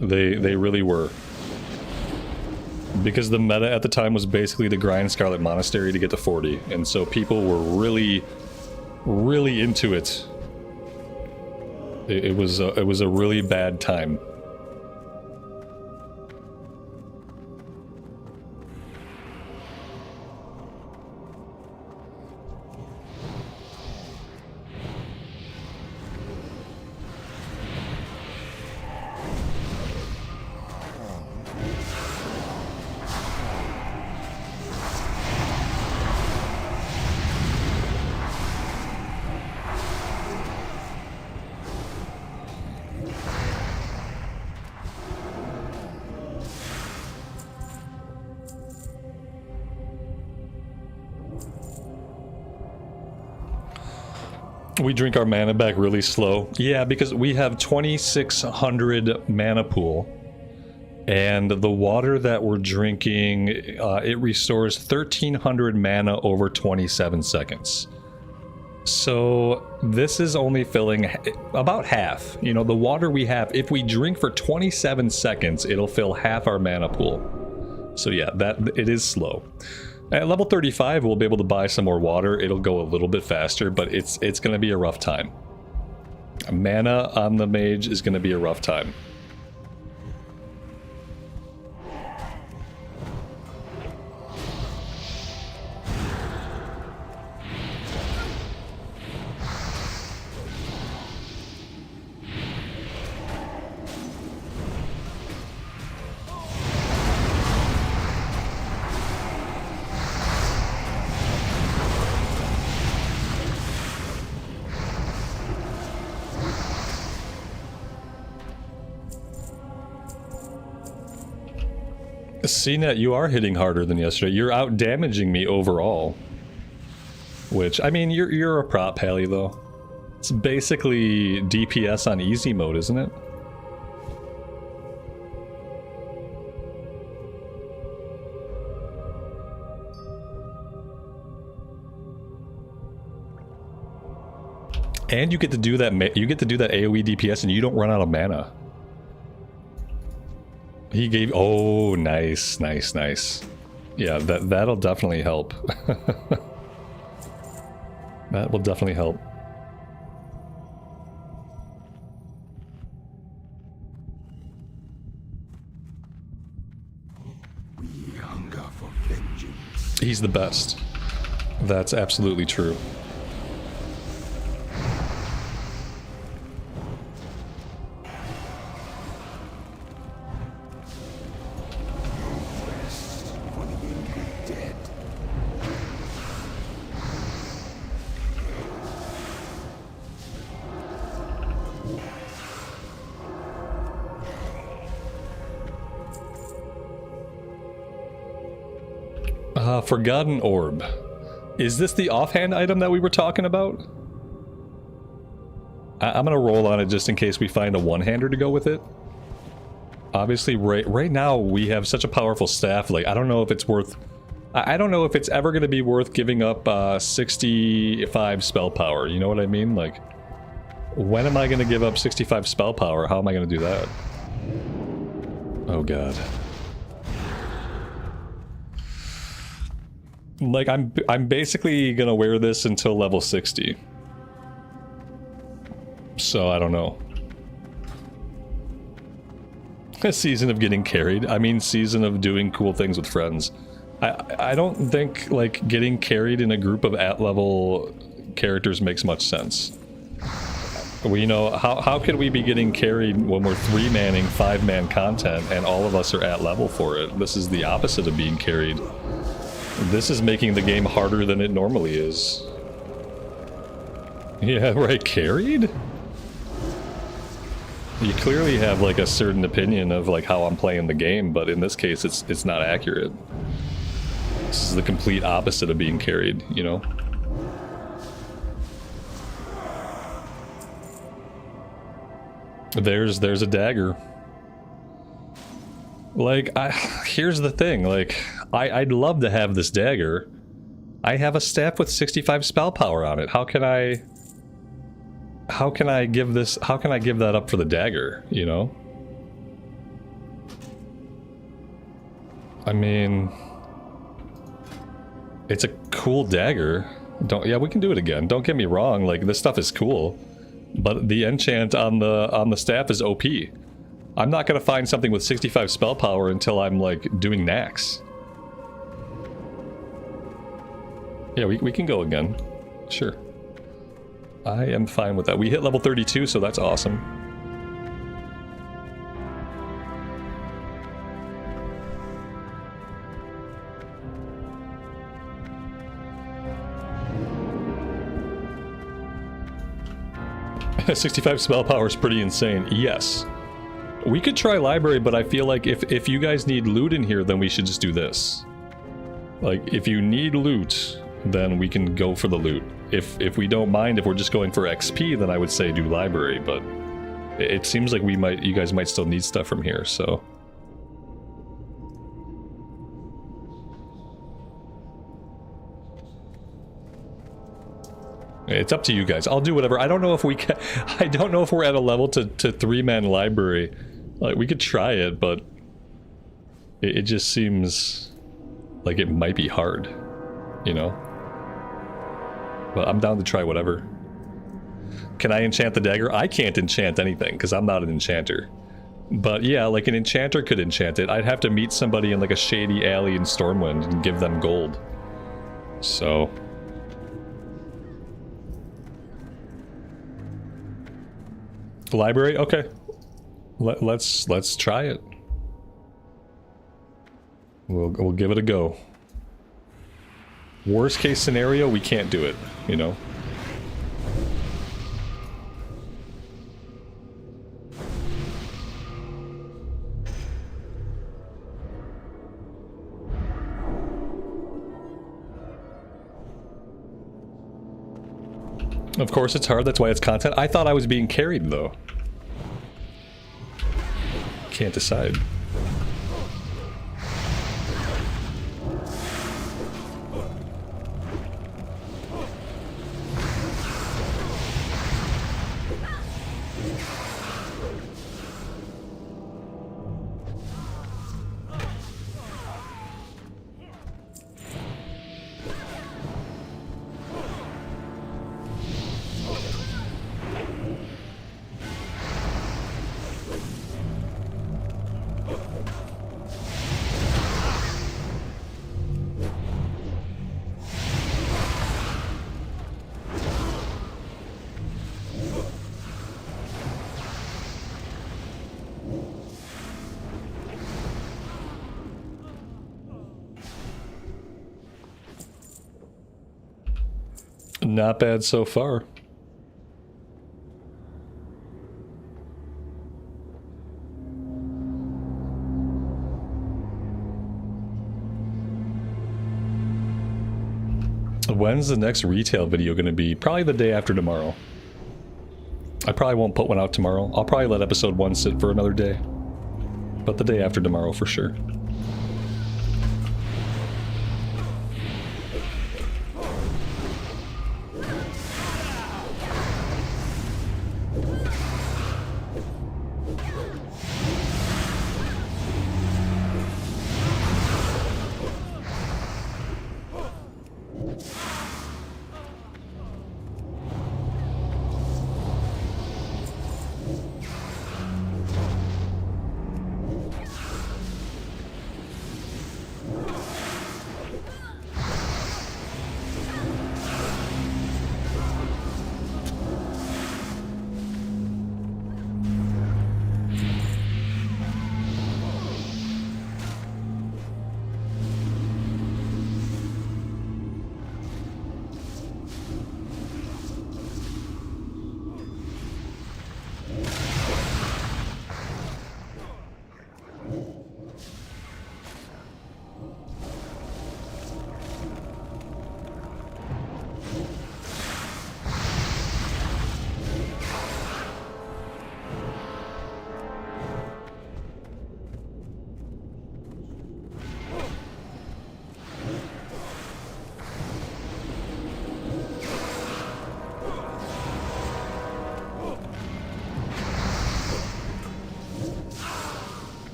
S1: They really were. Because the meta at the time was basically to grind Scarlet Monastery to get to 40, and so people were really, really into it. It was a really bad time. We drink our mana back really slow. Yeah, because we have 2,600 mana pool. And the water that we're drinking, it restores 1,300 mana over 27 seconds. So this is only filling about half. You know, the water we have, if we drink for 27 seconds, it'll fill half our mana pool. So yeah, it is slow. At level 35, we'll be able to buy some more water. It'll go a little bit faster, but it's going to be a rough time. Mana on the mage is going to be a rough time. CNET, you are hitting harder than yesterday. You're out damaging me overall. Which, I mean, you're a prop pally though. It's basically DPS on easy mode, isn't it? And you get to do that. You get to do that AOE DPS, and you don't run out of mana. He gave. Oh, nice, nice, nice. Yeah, that'll definitely help. That will definitely help.
S5: We hunger for vengeance.
S1: He's the best. That's absolutely true. Forgotten Orb. Is this the offhand item that we were talking about? I'm gonna roll on it just in case we find a one-hander to go with it. Obviously, right now we have such a powerful staff. Like, I don't know if it's worth. I don't know if it's ever gonna be worth giving up 65 spell power. You know what I mean? Like, when am I gonna give up 65 spell power? How am I gonna do that? Oh god. Like, I'm basically gonna wear this until level 60. So, I don't know. A season of getting carried. I mean, season of doing cool things with friends. I don't think, like, getting carried in a group of at-level characters makes much sense. Well, you know, how could we be getting carried when we're 3-manning 5-man content and all of us are at level for it? This is the opposite of being carried. This is making the game harder than it normally is. Yeah, right, carried? You clearly have like a certain opinion of like how I'm playing the game, but in this case it's not accurate. This is the complete opposite of being carried, you know? There's a dagger. Like, here's the thing, like, I'd love to have this dagger. I have a staff with 65 spell power on it. How can I give that up for the dagger, you know? I mean, it's a cool dagger. Yeah, we can do it again. Don't get me wrong, like this stuff is cool. But the enchant on the staff is OP. I'm not gonna find something with 65 spell power until I'm like doing Nax. Yeah, we can go again. Sure. I am fine with that. We hit level 32, so that's awesome. $65 spell power is pretty insane. Yes. We could try library, but I feel like if you guys need loot in here, then we should just do this. Like, if you need loot, then we can go for the loot. If we don't mind, if we're just going for XP, then I would say do library, but it seems like you guys might still need stuff from here, so. It's up to you guys. I'll do whatever. I don't know if we can. I don't know if we're at a level to 3-man library. Like, we could try it, but it just seems like it might be hard, you know? But I'm down to try whatever. Can I enchant the dagger? I can't enchant anything because I'm not an enchanter. But yeah, like an enchanter could enchant it. I'd have to meet somebody in like a shady alley in Stormwind and give them gold. So. Library? Okay. Let's try it. We'll give it a go. Worst case scenario, we can't do it, you know? Of course it's hard, that's why it's content. I thought I was being carried, though. Can't decide. Not bad so far. When's the next retail video going to be? Probably the day after tomorrow. I probably won't put one out tomorrow. I'll probably let episode 1 sit for another day. But the day after tomorrow for sure.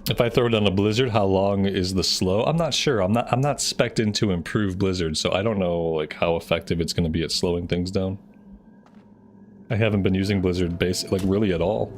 S1: If I throw it on a blizzard, how long is the slow? I'm not sure. I'm not spec'd in to improve blizzard, so I don't know like how effective it's going to be at slowing things down. I haven't been using blizzard like really at all.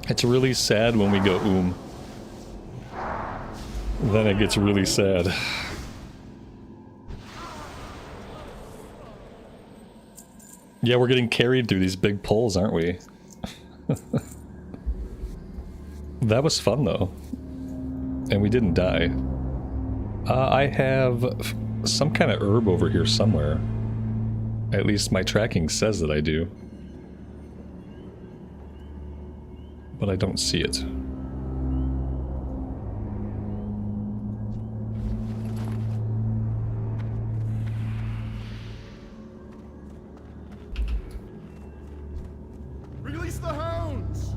S1: It's really sad when we go Then it gets really sad. Yeah, we're getting carried through these big poles, aren't we? That was fun, though. And we didn't die. I have some kind of herb over here somewhere. At least my tracking says that I do. But I don't see it.
S3: Release the hounds!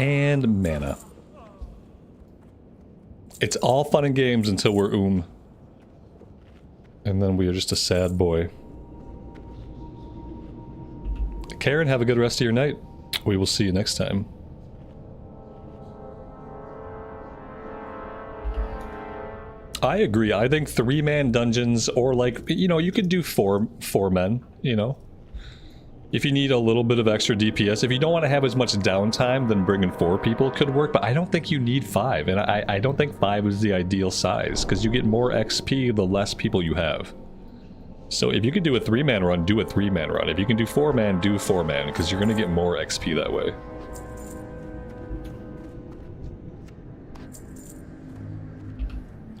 S1: And mana. It's all fun and games until we're And then we are just a sad boy. Karen, have a good rest of your night. We will see you next time. I agree. I think 3-man dungeons, or like, you know, you could do four men, you know. If you need a little bit of extra DPS, if you don't want to have as much downtime, then bringing 4 people could work, but I don't think you need 5, and I don't think 5 is the ideal size, because you get more XP the less people you have. So if you could do a 3-man run, do a 3-man run. If you can do 4-man, do 4-man, because you're going to get more XP that way.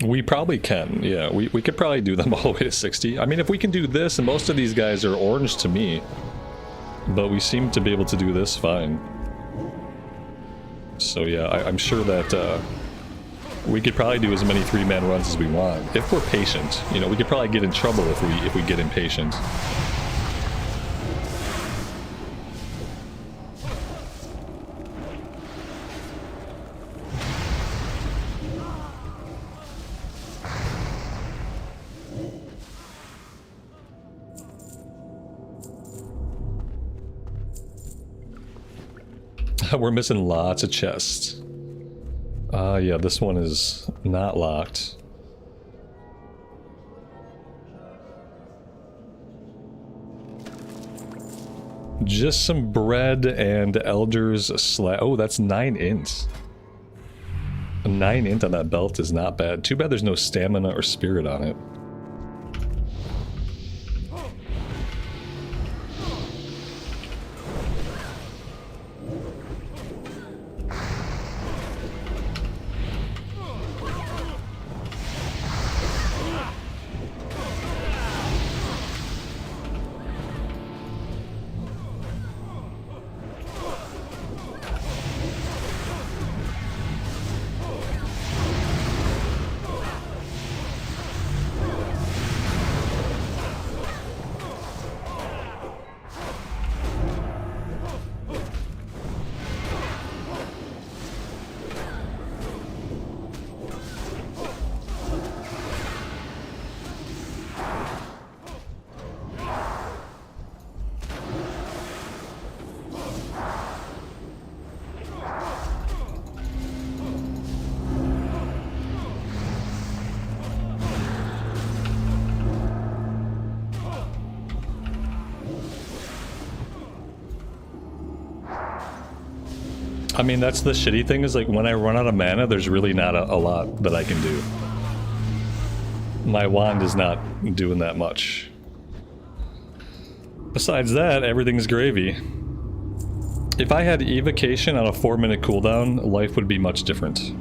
S1: We probably can, yeah. We could probably do them all the way to 60. I mean, if we can do this, and most of these guys are orange to me, but we seem to be able to do this fine. So yeah, I'm sure that we could probably do as many 3-man runs as we want. If we're patient, you know, we could probably get in trouble if we get impatient. We're missing lots of chests. Yeah, this one is not locked. Just some bread and Elder's oh, that's 9 int. 9 int on that belt is not bad. Too bad there's no stamina or spirit on it. I mean, that's the shitty thing, is like when I run out of mana, there's really not a lot that I can do. My wand is not doing that much. Besides that, everything's gravy. If I had evocation on a 4-minute cooldown, life would be much different.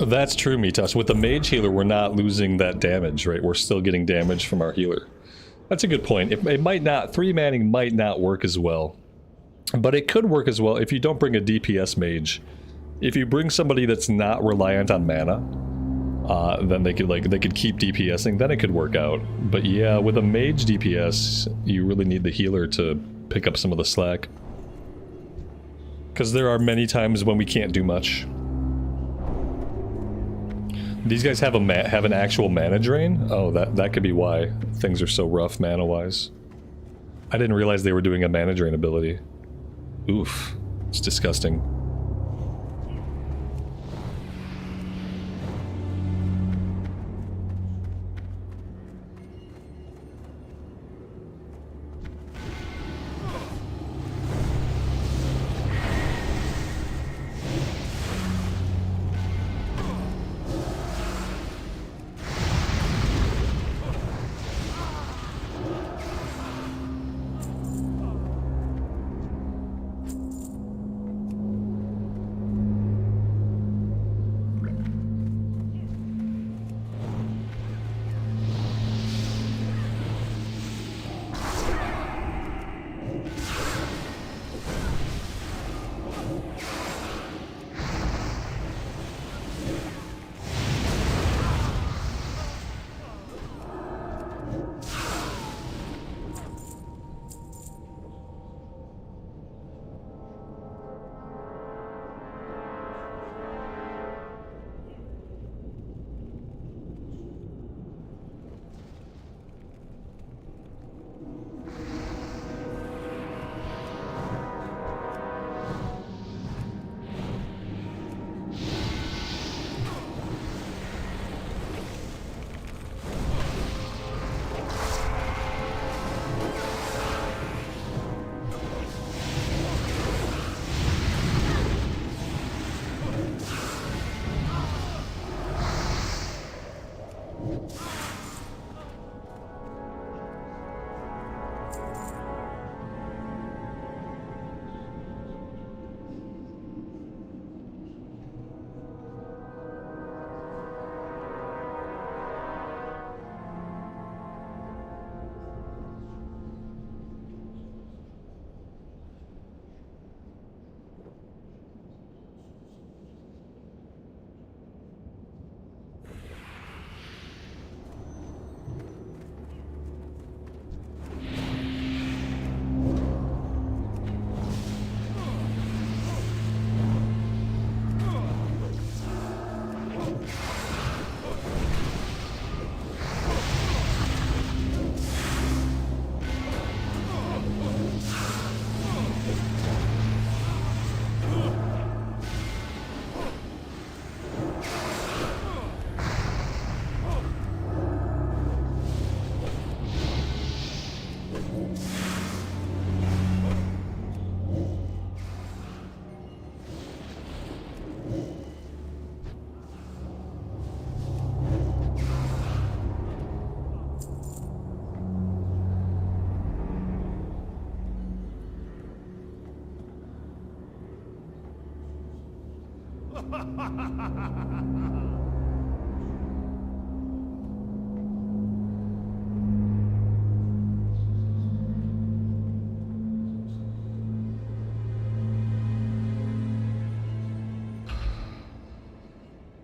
S1: That's true, Mitas. With the Mage healer, we're not losing that damage, right? We're still getting damage from our healer. That's a good point. It might not, 3-manning might not work as well. But it could work as well if you don't bring a DPS mage. If you bring somebody that's not reliant on mana, then they could keep DPSing, then it could work out. But yeah, with a mage DPS, you really need the healer to pick up some of the slack. Because there are many times when we can't do much. These guys have an actual mana drain? Oh, that could be why things are so rough mana-wise. I didn't realize they were doing a mana drain ability. Oof. It's disgusting.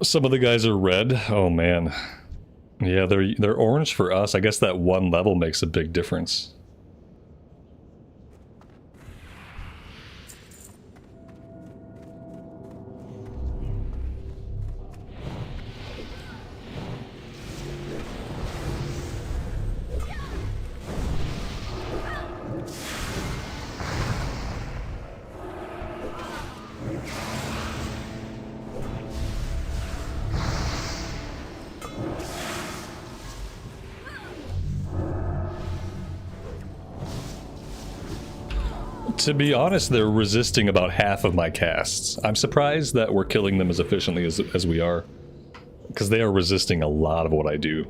S1: Some of the guys are red. Oh man. Yeah, they're orange for us. I guess that one level makes a big difference. To be honest, they're resisting about half of my casts. I'm surprised that we're killing them as efficiently as we are, because they are resisting a lot of what I do.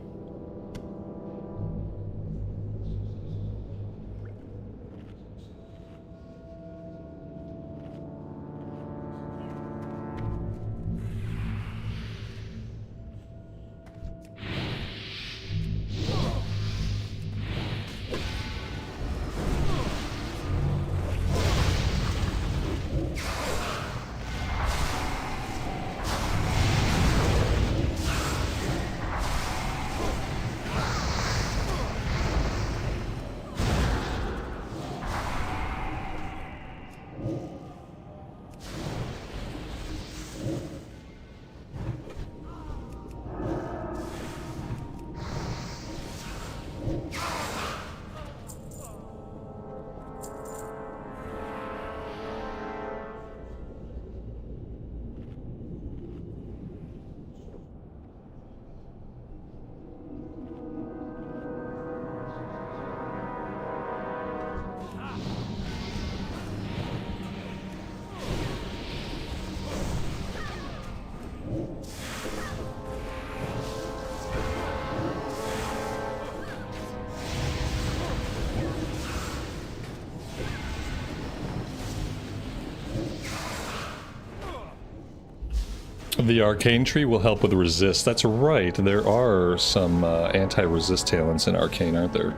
S1: The arcane tree will help with resist. That's right. There are some anti-resist talents in arcane, aren't there?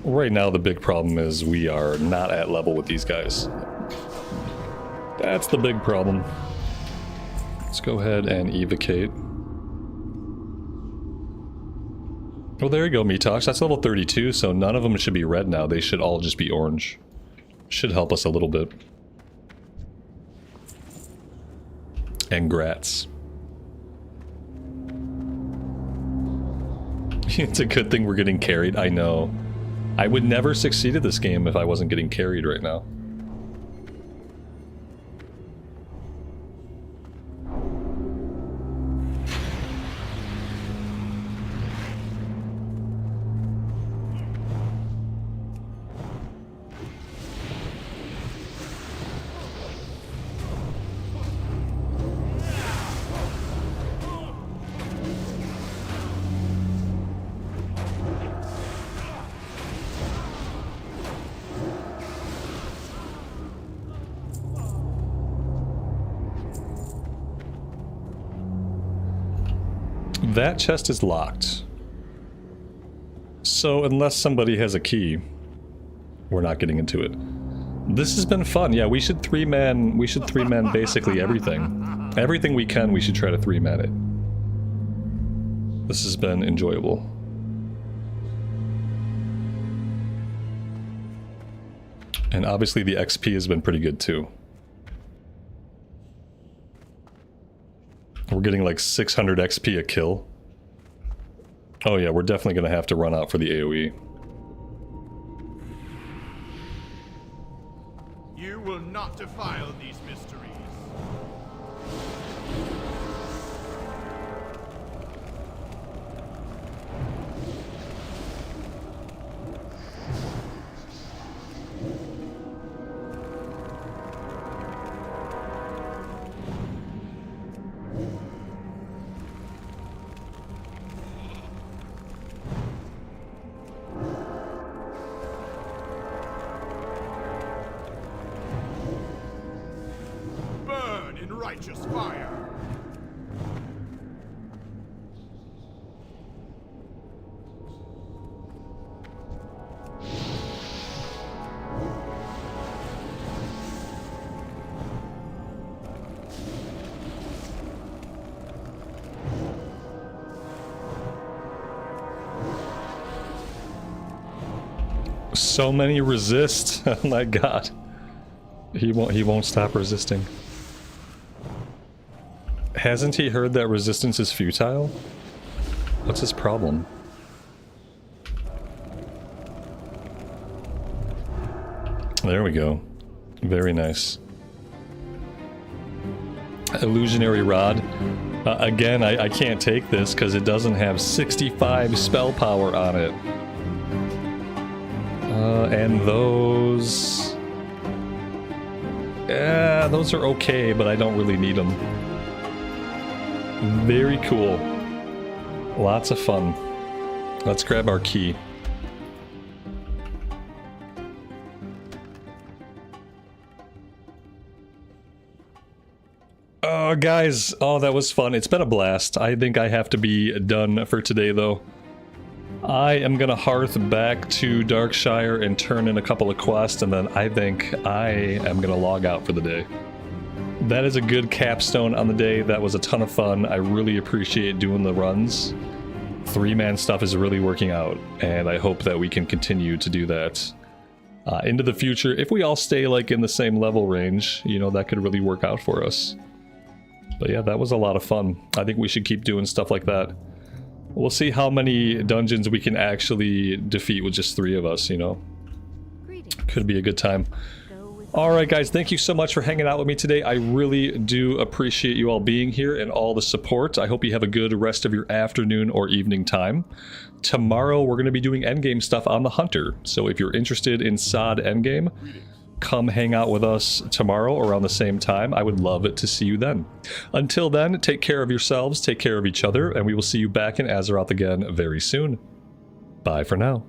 S1: Right now, the big problem is we are not at level with these guys. That's the big problem. Let's go ahead and evocate. Oh, there you go, Metox. That's level 32, so none of them should be red now. They should all just be orange. Should help us a little bit. And grats. It's a good thing we're getting carried. I know. I would never succeed at this game if I wasn't getting carried right now. That chest is locked. So unless somebody has a key, we're not getting into it. This has been fun. Yeah, we should three-man basically everything. Everything we can, we should try to three-man it. This has been enjoyable. And obviously the XP has been pretty good too. We're getting like 600 XP a kill. Oh yeah, we're definitely going to have to run out for the AoE.
S6: You will not defile these mysteries. Righteous fire.
S1: So many resist. Oh my god. He won't stop resisting. Hasn't he heard that resistance is futile? What's his problem? There we go. Very nice. Illusionary Rod. Again, I can't take this because it doesn't have 65 spell power on it. And those... Yeah, those are okay, but I don't really need them. Very cool. Lots of fun. Let's grab our key. Oh, guys. Oh, that was fun. It's been a blast. I think I have to be done for today, though. I am going to hearth back to Darkshire and turn in a couple of quests, and then I think I am going to log out for the day. That is a good capstone on the day. That was a ton of fun. I really appreciate doing the runs. Three-man stuff is really working out, and I hope that we can continue to do that into the future. If we all stay like in the same level range, you know, that could really work out for us. But yeah, that was a lot of fun. I think we should keep doing stuff like that. We'll see how many dungeons we can actually defeat with just 3 of us, you know. Could be a good time. Alright guys, thank you so much for hanging out with me today. I really do appreciate you all being here and all the support. I hope you have a good rest of your afternoon or evening time. Tomorrow we're going to be doing endgame stuff on the Hunter. So if you're interested in SOD endgame, come hang out with us tomorrow around the same time. I would love it to see you then. Until then, take care of yourselves, take care of each other, and we will see you back in Azeroth again very soon. Bye for now.